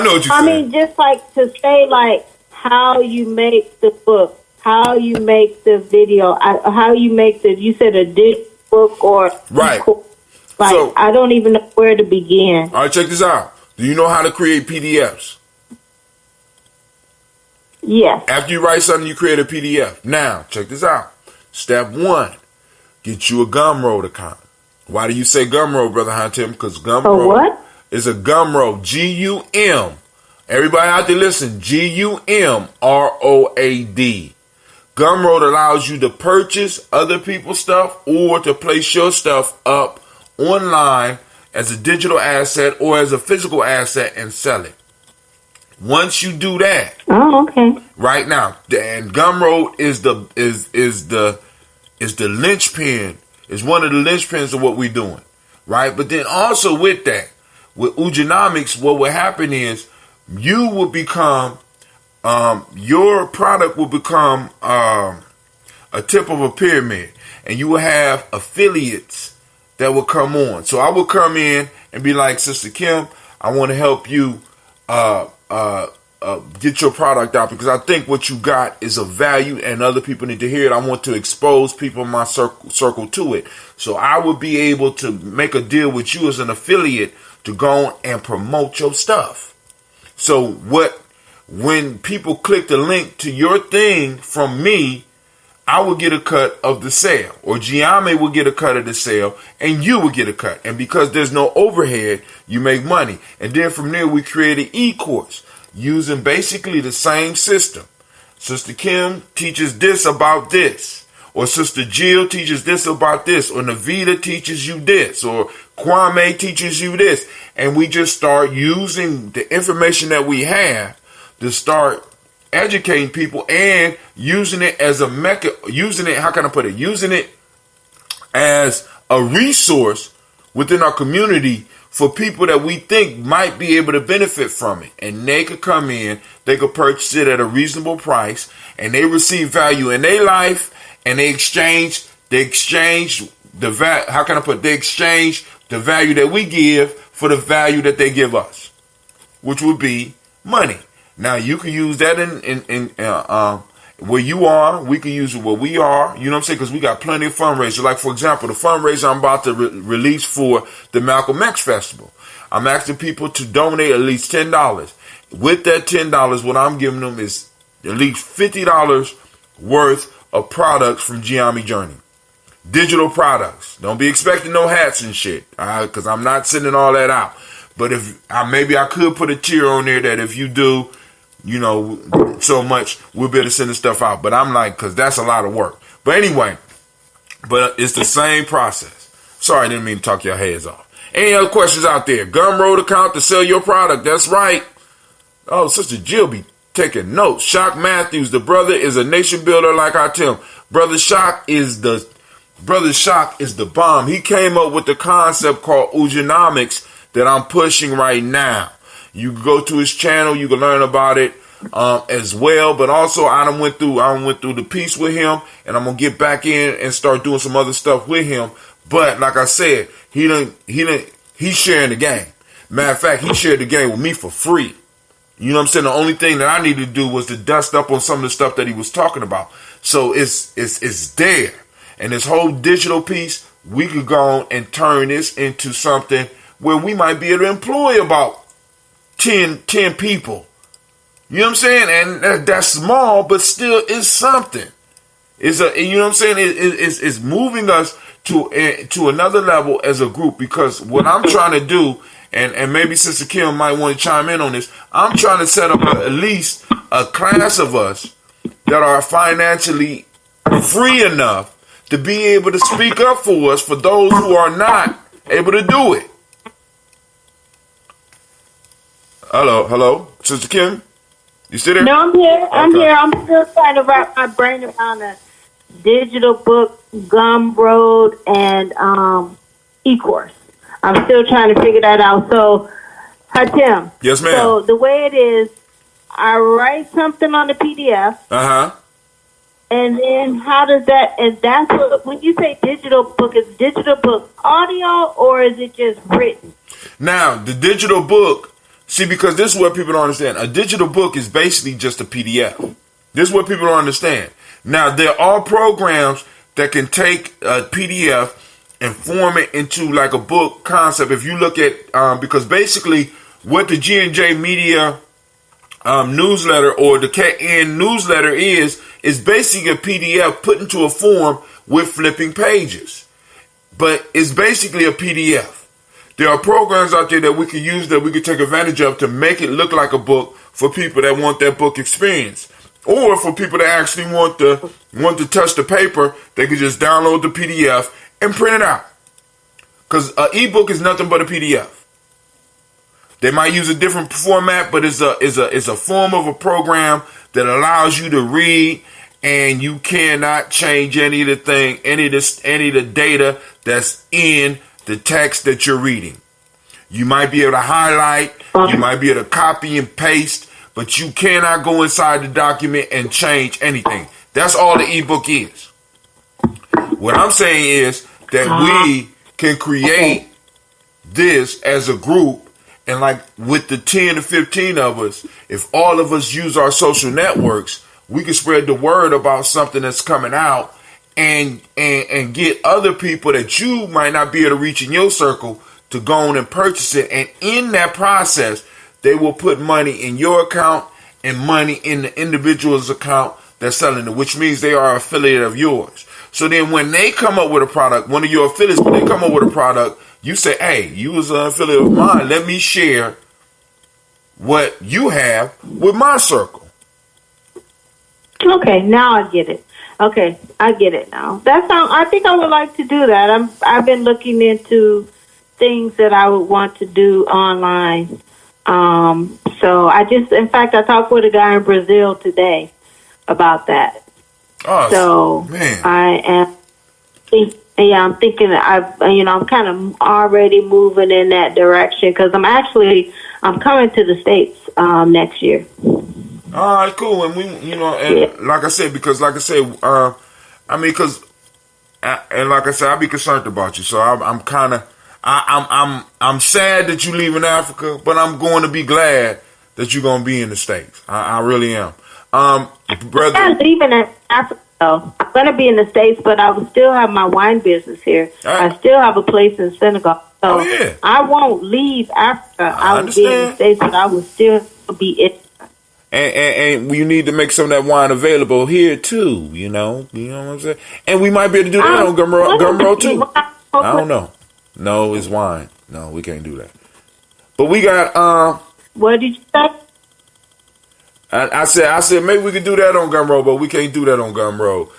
know what you're saying. I mean, just like to say, like, how you make the book, how you make the video, how you make you said a digital book or... Right. Like, so, I don't even know where to begin. All right, check this out. Do you know how to create PDFs? Yes. After you write something, you create a PDF. Now, check this out. Step 1, get you a Gumroad account. Why do you say Gumroad, Brother Huntim? Because Gumroad is a Gumroad. G-U-M. Everybody out there listen. Gumroad. Gumroad allows you to purchase other people's stuff or to place your stuff up online as a digital asset or as a physical asset and sell it. Once you do that, right now, and Gumroad is the linchpin, is one of the linchpins of what we're doing, right? But then also with that, with Umoja, what will happen is you will become, your product will become a tip of a pyramid, and you will have affiliates that will come on. So I will come in and be like, Sister Kim, I want to help you get your product out because I think what you got is of value and other people need to hear it. I want to expose people in my circle to it. So I would be able to make a deal with you as an affiliate to go on and promote your stuff. So when people click the link to your thing from me, I will get a cut of the sale, or Gye-Nyame will get a cut of the sale, and you will get a cut. And because there's no overhead, you make money. And then from there, we create an e-course using basically the same system. Sister Kim teaches this about this, or Sister Jill teaches this about this, or Navita teaches you this, or Kwame teaches you this. And we just start using the information that we have to start educating people and using it as using it as a resource within our community for people that we think might be able to benefit from it. And they could come in, they could purchase it at a reasonable price, and they receive value in their life, and they exchange They exchange how can I put? They exchange the value that we give for the value that they give us, which would be money. Now you can use that in where you are. We can use it where we are. You know what I'm saying? Because we got plenty of fundraisers. Like, for example, the fundraiser I'm about to release for the Malcolm X Festival. I'm asking people to donate at least $10. With that $10, what I'm giving them is at least $50 worth of products from Gye-Nyame Journey. Digital products. Don't be expecting no hats and shit, because I'm not sending all that out. But if maybe I could put a tier on there that if you do, you know, so much, we'll be able to send the stuff out. But I'm like, because that's a lot of work. But anyway, but it's the same process. Sorry, I didn't mean to talk your heads off. Any other questions out there? Gumroad account to sell your product. That's right. Oh, Sister Jill be taking notes. Shock Matthews, the brother is a nation builder like I tell him. Brother Shock is the bomb. He came up with the concept called Umoja that I'm pushing right now. You can go to his channel. You can learn about it as well. But also, I went through the piece with him, and I'm gonna get back in and start doing some other stuff with him. But like I said, he's sharing the game. Matter of fact, he shared the game with me for free. You know what I'm saying? The only thing that I needed to do was to dust up on some of the stuff that he was talking about. So it's there. And this whole digital piece, we could go on and turn this into something where we might be able to employ about 10 people. You know what I'm saying? And that's small, but still is something. You know what I'm saying? It's moving us to another level as a group, because what I'm trying to do, and maybe Sister Kim might want to chime in on this, I'm trying to set up at least a class of us that are financially free enough to be able to speak up for us for those who are not able to do it. Hello, Sister Kim? You still there? No, I'm here. I'm Okay. here. I'm still trying to wrap my brain around a digital book, Gumroad, and e-course. I'm still trying to figure that out. So, Hatim. Yes, ma'am. So the way it is, I write something on the PDF. And then how does that, and that's what, when you say digital book, is digital book audio or is it just written? Now, the digital book, see, because this is what people don't understand. A digital book is basically just a PDF. This is what people don't understand. Now, there are programs that can take a PDF and form it into like a book concept. If you look at, because basically what the G&J Media newsletter or the KN newsletter is basically a PDF put into a form with flipping pages. But it's basically a PDF. There are programs out there that we can use, that we can take advantage of to make it look like a book for people that want that book experience. Or for people that actually want to touch the paper, they can just download the PDF and print it out. Because an ebook is nothing but a PDF. They might use a different format, but it's a form of a program that allows you to read, and you cannot change any of the data that's in the text that you're reading. You might be able to highlight, you might be able to copy and paste, but you cannot go inside the document and change anything. That's all the ebook is. What I'm saying is that we can create this as a group. And like with the 10 to 15 of us, if all of us use our social networks, we can spread the word about something that's coming out and get other people that you might not be able to reach in your circle to go on and purchase it. And in that process, they will put money in your account and money in the individual's account that's selling it, which means they are an affiliate of yours. So then when they come up with a product, one of your affiliates, when they come up with a product, you say, hey, you was an affiliate of mine. Let me share what you have with my circle. Okay, now I get it. Okay, I get it now. I think I would like to do that. I've been looking into things that I would want to do online. So in fact, I talked with a guy in Brazil today about that. Oh, so man. I'm thinking that I'm kind of already moving in that direction, because I'm coming to the States next year. All right, cool. And we, like I said, because and like I said, I be concerned about you. So I'm kind of, I'm sad that you leaving Africa, but I'm going to be glad that you're going to be in the States. I really am. Brother, I'm not leaving Africa. Though. I'm going to be in the States, but I will still have my wine business here. I still have a place in Senegal. So I won't leave Africa. I will be in the States, but I will still be it. And you need to make some of that wine available here too. You know what I'm saying. And we might be able to do that on Gumroad too. I don't know. No, it's wine. No, we can't do that. But we got What did you say? I said maybe we could do that on Gumroad, but we can't do that on Gumroad.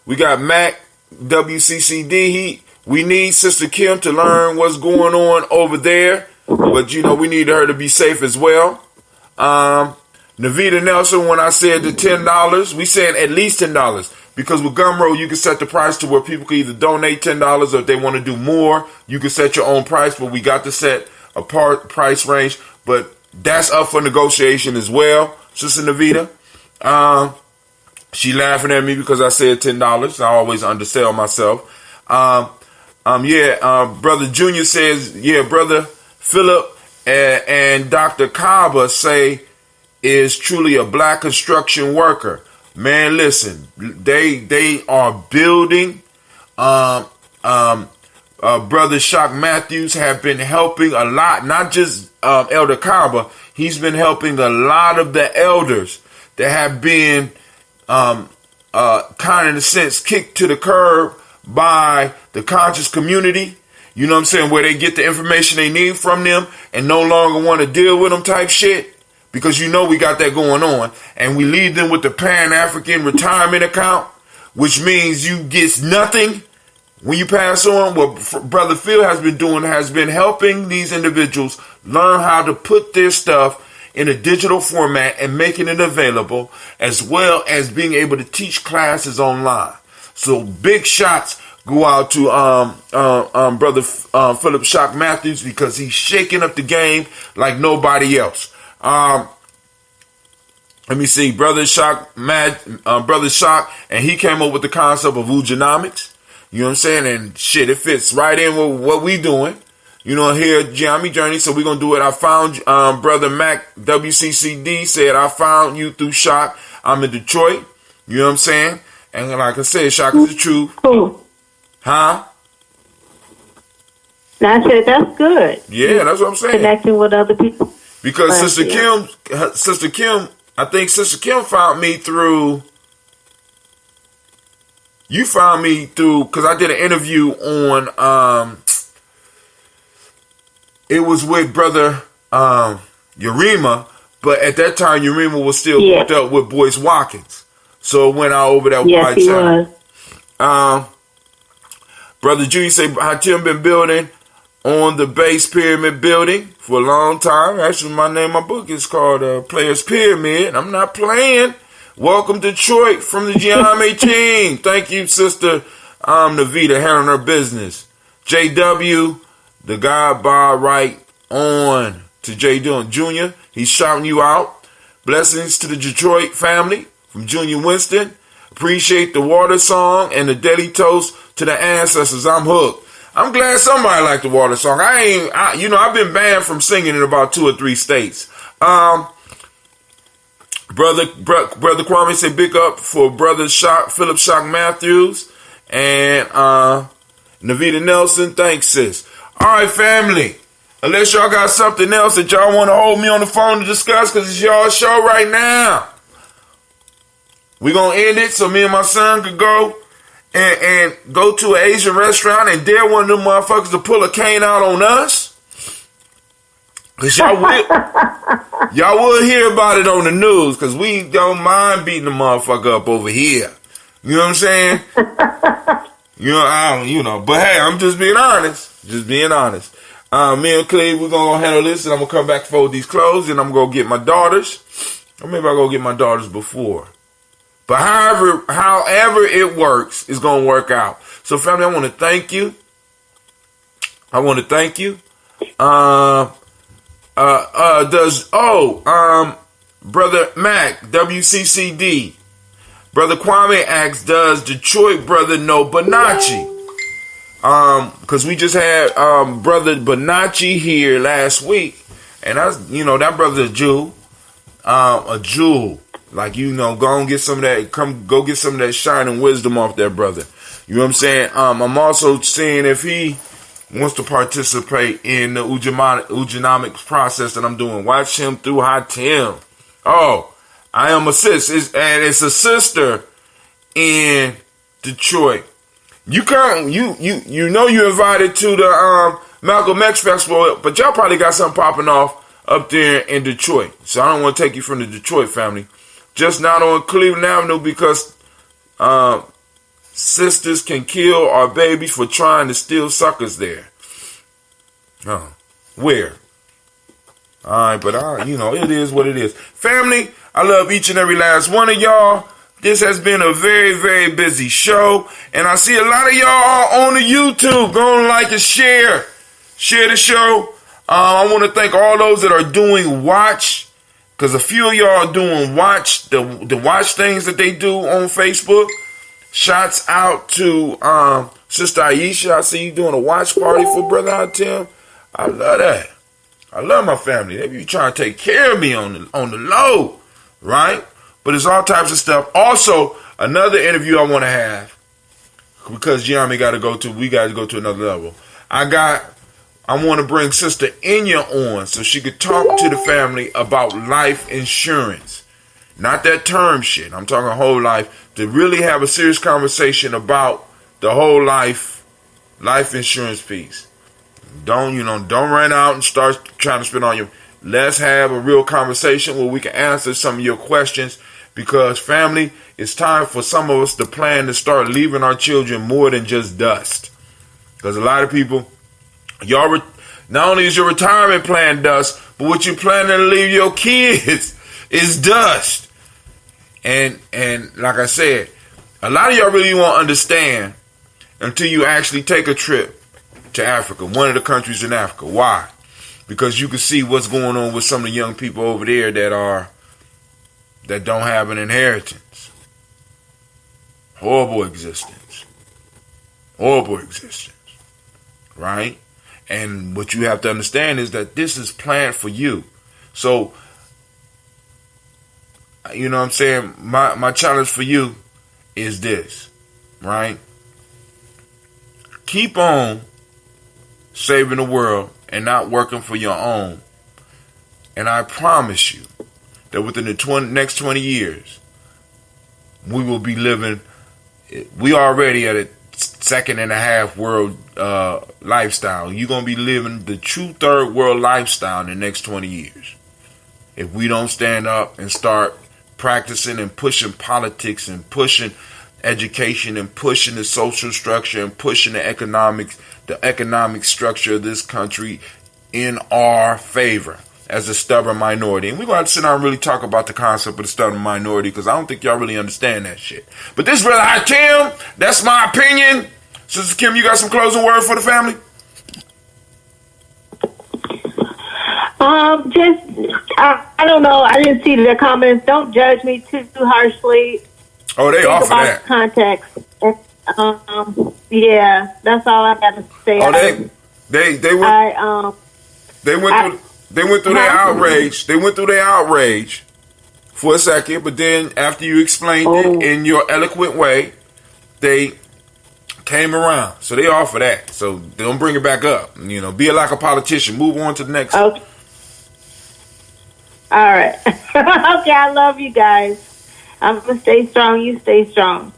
We got Mac WCCD. We need Sister Kim to learn what's going on over there, but we need her to be safe as well. Navita Nelson, when I said the $10, we said at least $10 because with Gumroad you can set the price to where people can either donate $10 or if they want to do more, you can set your own price. But we got to set a price range, but that's up for negotiation as well. Sister Navita, she laughing at me because I said $10. I always undersell myself. Brother Junior says, Brother Philip and Dr. Kaba say is truly a black construction worker. Man, listen, they are building. Brother Shock Matthews have been helping a lot, not just Elder Kaba. He's been helping a lot of the elders that have been kind of in a sense kicked to the curb by the conscious community. You know what I'm saying? Where they get the information they need from them and no longer want to deal with them type shit. Because we got that going on. And we leave them with the Pan-African retirement account, which means you get nothing when you pass on. What Brother Phil has been helping these individuals learn how to put their stuff in a digital format and making it available, as well as being able to teach classes online. So big shots go out to Brother Philip Shock Matthews because he's shaking up the game like nobody else. Let me see, Brother Shock, and he came up with the concept of Umoja. You know what I'm saying? And shit, it fits right in with what we doing. Here at Gye-Nyame Journey, so we're going to do it. I found Brother Mac WCCD said, I found you through Shock. I'm in Detroit. You know what I'm saying? And like I said, Shock is the truth. Cool. Huh? I said, that's good. Yeah, that's what I'm saying. Connecting with other people. Because Sister Kim, I think Sister Kim found me through... You found me through... Because I did an interview on... It was with Brother Urema, but at that time Urema was still hooked up with Boyce Watkins. So it went out over that white channel. Brother Junior say, how Tim been building on the base pyramid building for a long time. Actually, my book is called Players Pyramid. I'm not playing. Welcome Detroit from the Gye-Nyame team. Thank you, Sister Navita, handling her business. JW, the guy by right on to J. Dillon Jr. He's shouting you out. Blessings to the Detroit family from Junior Winston. Appreciate the water song and the daily toast to the ancestors. I'm hooked. I'm glad somebody liked the water song. I've been banned from singing in about 2 or 3 states. Brother Kwame said big up for Brother Philip Shock Matthews and Navita Nelson. Thanks, sis. All right, family. Unless y'all got something else that y'all want to hold me on the phone to discuss, because it's y'all's show right now. We're going to end it so me and my son could go and go to an Asian restaurant and dare one of them motherfuckers to pull a cane out on us. Because y'all will hear about it on the news, because we don't mind beating the motherfucker up over here. You know what I'm saying? But hey, I'm just being honest. Me and Clay, we're going to handle this, and I'm going to come back and fold these clothes, and I'm going to go get my daughters. Or maybe I'll go get my daughters before. But however it works, it's going to work out. So, family, I want to thank you. Brother Mac, WCCD, Brother Kwame asks, does Detroit brother know Bonacci? Because we just had Brother Bonacci here last week. And that's, that brother's a Jew. A jewel. Like, go and get some of that, go get some of that shining wisdom off that brother. You know what I'm saying? I'm also seeing if he wants to participate in the Ugenomics process that I'm doing. Watch him through Hatim. Oh, I am a sis. And it's a sister in Detroit. You you're invited to the Malcolm X Festival, but y'all probably got something popping off up there in Detroit. So I don't want to take you from the Detroit family. Just not on Cleveland Avenue because sisters can kill our babies for trying to steal suckers there. Oh, where? Alright, but it is what it is. Family, I love each and every last one of y'all. This has been a very, very busy show. And I see a lot of y'all on the YouTube. Go and like and share. Share the show. I want to thank all those that are doing watch. Because a few of y'all are doing watch. The watch things that they do on Facebook. Shouts out to Sister Aisha. I see you doing a watch party for Brother Hatim. I love that. I love my family. They be trying to take care of me on the low. Right? But it's all types of stuff. Also, another interview I want to have, because Gye-Nyame we got to go to another level. I want to bring Sister Inya on so she could talk to the family about life insurance. Not that term shit. I'm talking whole life. To really have a serious conversation about the whole life insurance piece. Don't run out and start trying to spend on your. Let's have a real conversation where we can answer some of your questions. Because, family, it's time for some of us to plan to start leaving our children more than just dust. Because a lot of people, not only is your retirement plan dust, but what you planning to leave your kids is dust. And like I said, a lot of y'all really won't understand until you actually take a trip to Africa, one of the countries in Africa. Why? Because you can see what's going on with some of the young people over there that don't have an inheritance. Horrible existence. Right? And what you have to understand is that this is planned for you. So, you know what I'm saying? My challenge for you is this. Right? Keep on saving the world and not working for your own. And I promise you that within the next 20 years, we will be living, we already at a second and a half world lifestyle. You're going to be living the true third world lifestyle in the next 20 years. If we don't stand up and start practicing and pushing politics and pushing education and pushing the social structure and pushing the economic structure of this country in our favor. As a stubborn minority. And we're going to have to sit down and really talk about the concept of the stubborn minority because I don't think y'all really understand that shit. But this Brother Hatim, that's my opinion. Sister Kim, you got some closing word for the family? I don't know. I didn't see the comments. Don't judge me too harshly. Oh, they offer that. Context. Yeah, that's all I got to say. Oh, They went through their outrage. They went through their outrage for a second, but then after you explained it in your eloquent way, they came around. So they offer that. So they don't bring it back up. Be like a politician. Move on to the next. Okay. All right. Okay, I love you guys. I'm going to stay strong. You stay strong.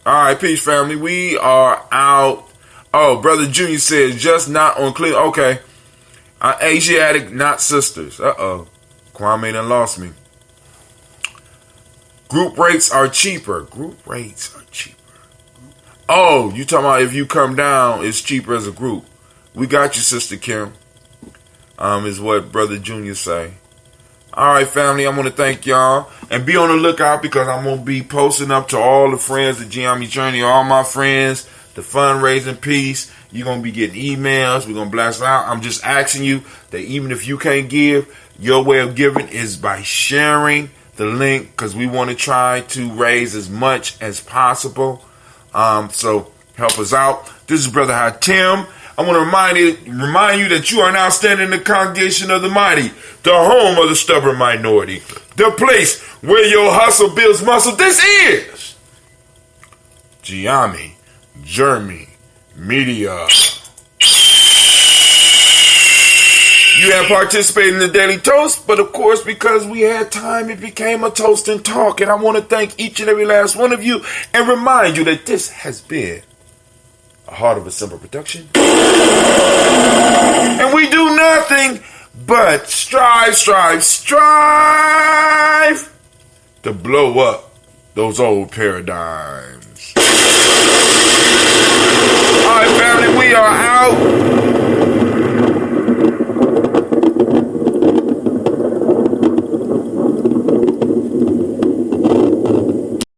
All right, peace, family. We are out. Oh, Brother Junior says, just not on clean. Okay. Asiatic, not sisters. Uh-oh. Kwame done lost me. Group rates are cheaper. Oh, you talking about if you come down, it's cheaper as a group. We got you, Sister Kim. Is what Brother Junior say. All right, family, I want to thank y'all. And be on the lookout because I'm going to be posting up to all the friends at Gye-Nyame Journey, all my friends, the fundraising piece. You're going to be getting emails. We're going to blast out. I'm just asking you that even if you can't give, Your way of giving is by sharing the link, because we want to try to raise as much as possible. So help us out. This is Brother Hatim. I want to remind you that you are now standing in the congregation of the mighty, the home of the stubborn minority, the place where your hustle builds muscle. This is Gye-Nyame Jeremy Media. You have participated in the Daily Toast, but of course, because we had time, it became a Toast and Talk. And I want to thank each and every last one of you and remind you that this has been a Heart of a Simple production. And we do nothing but strive to blow up those old paradigms. All right, family, we are out.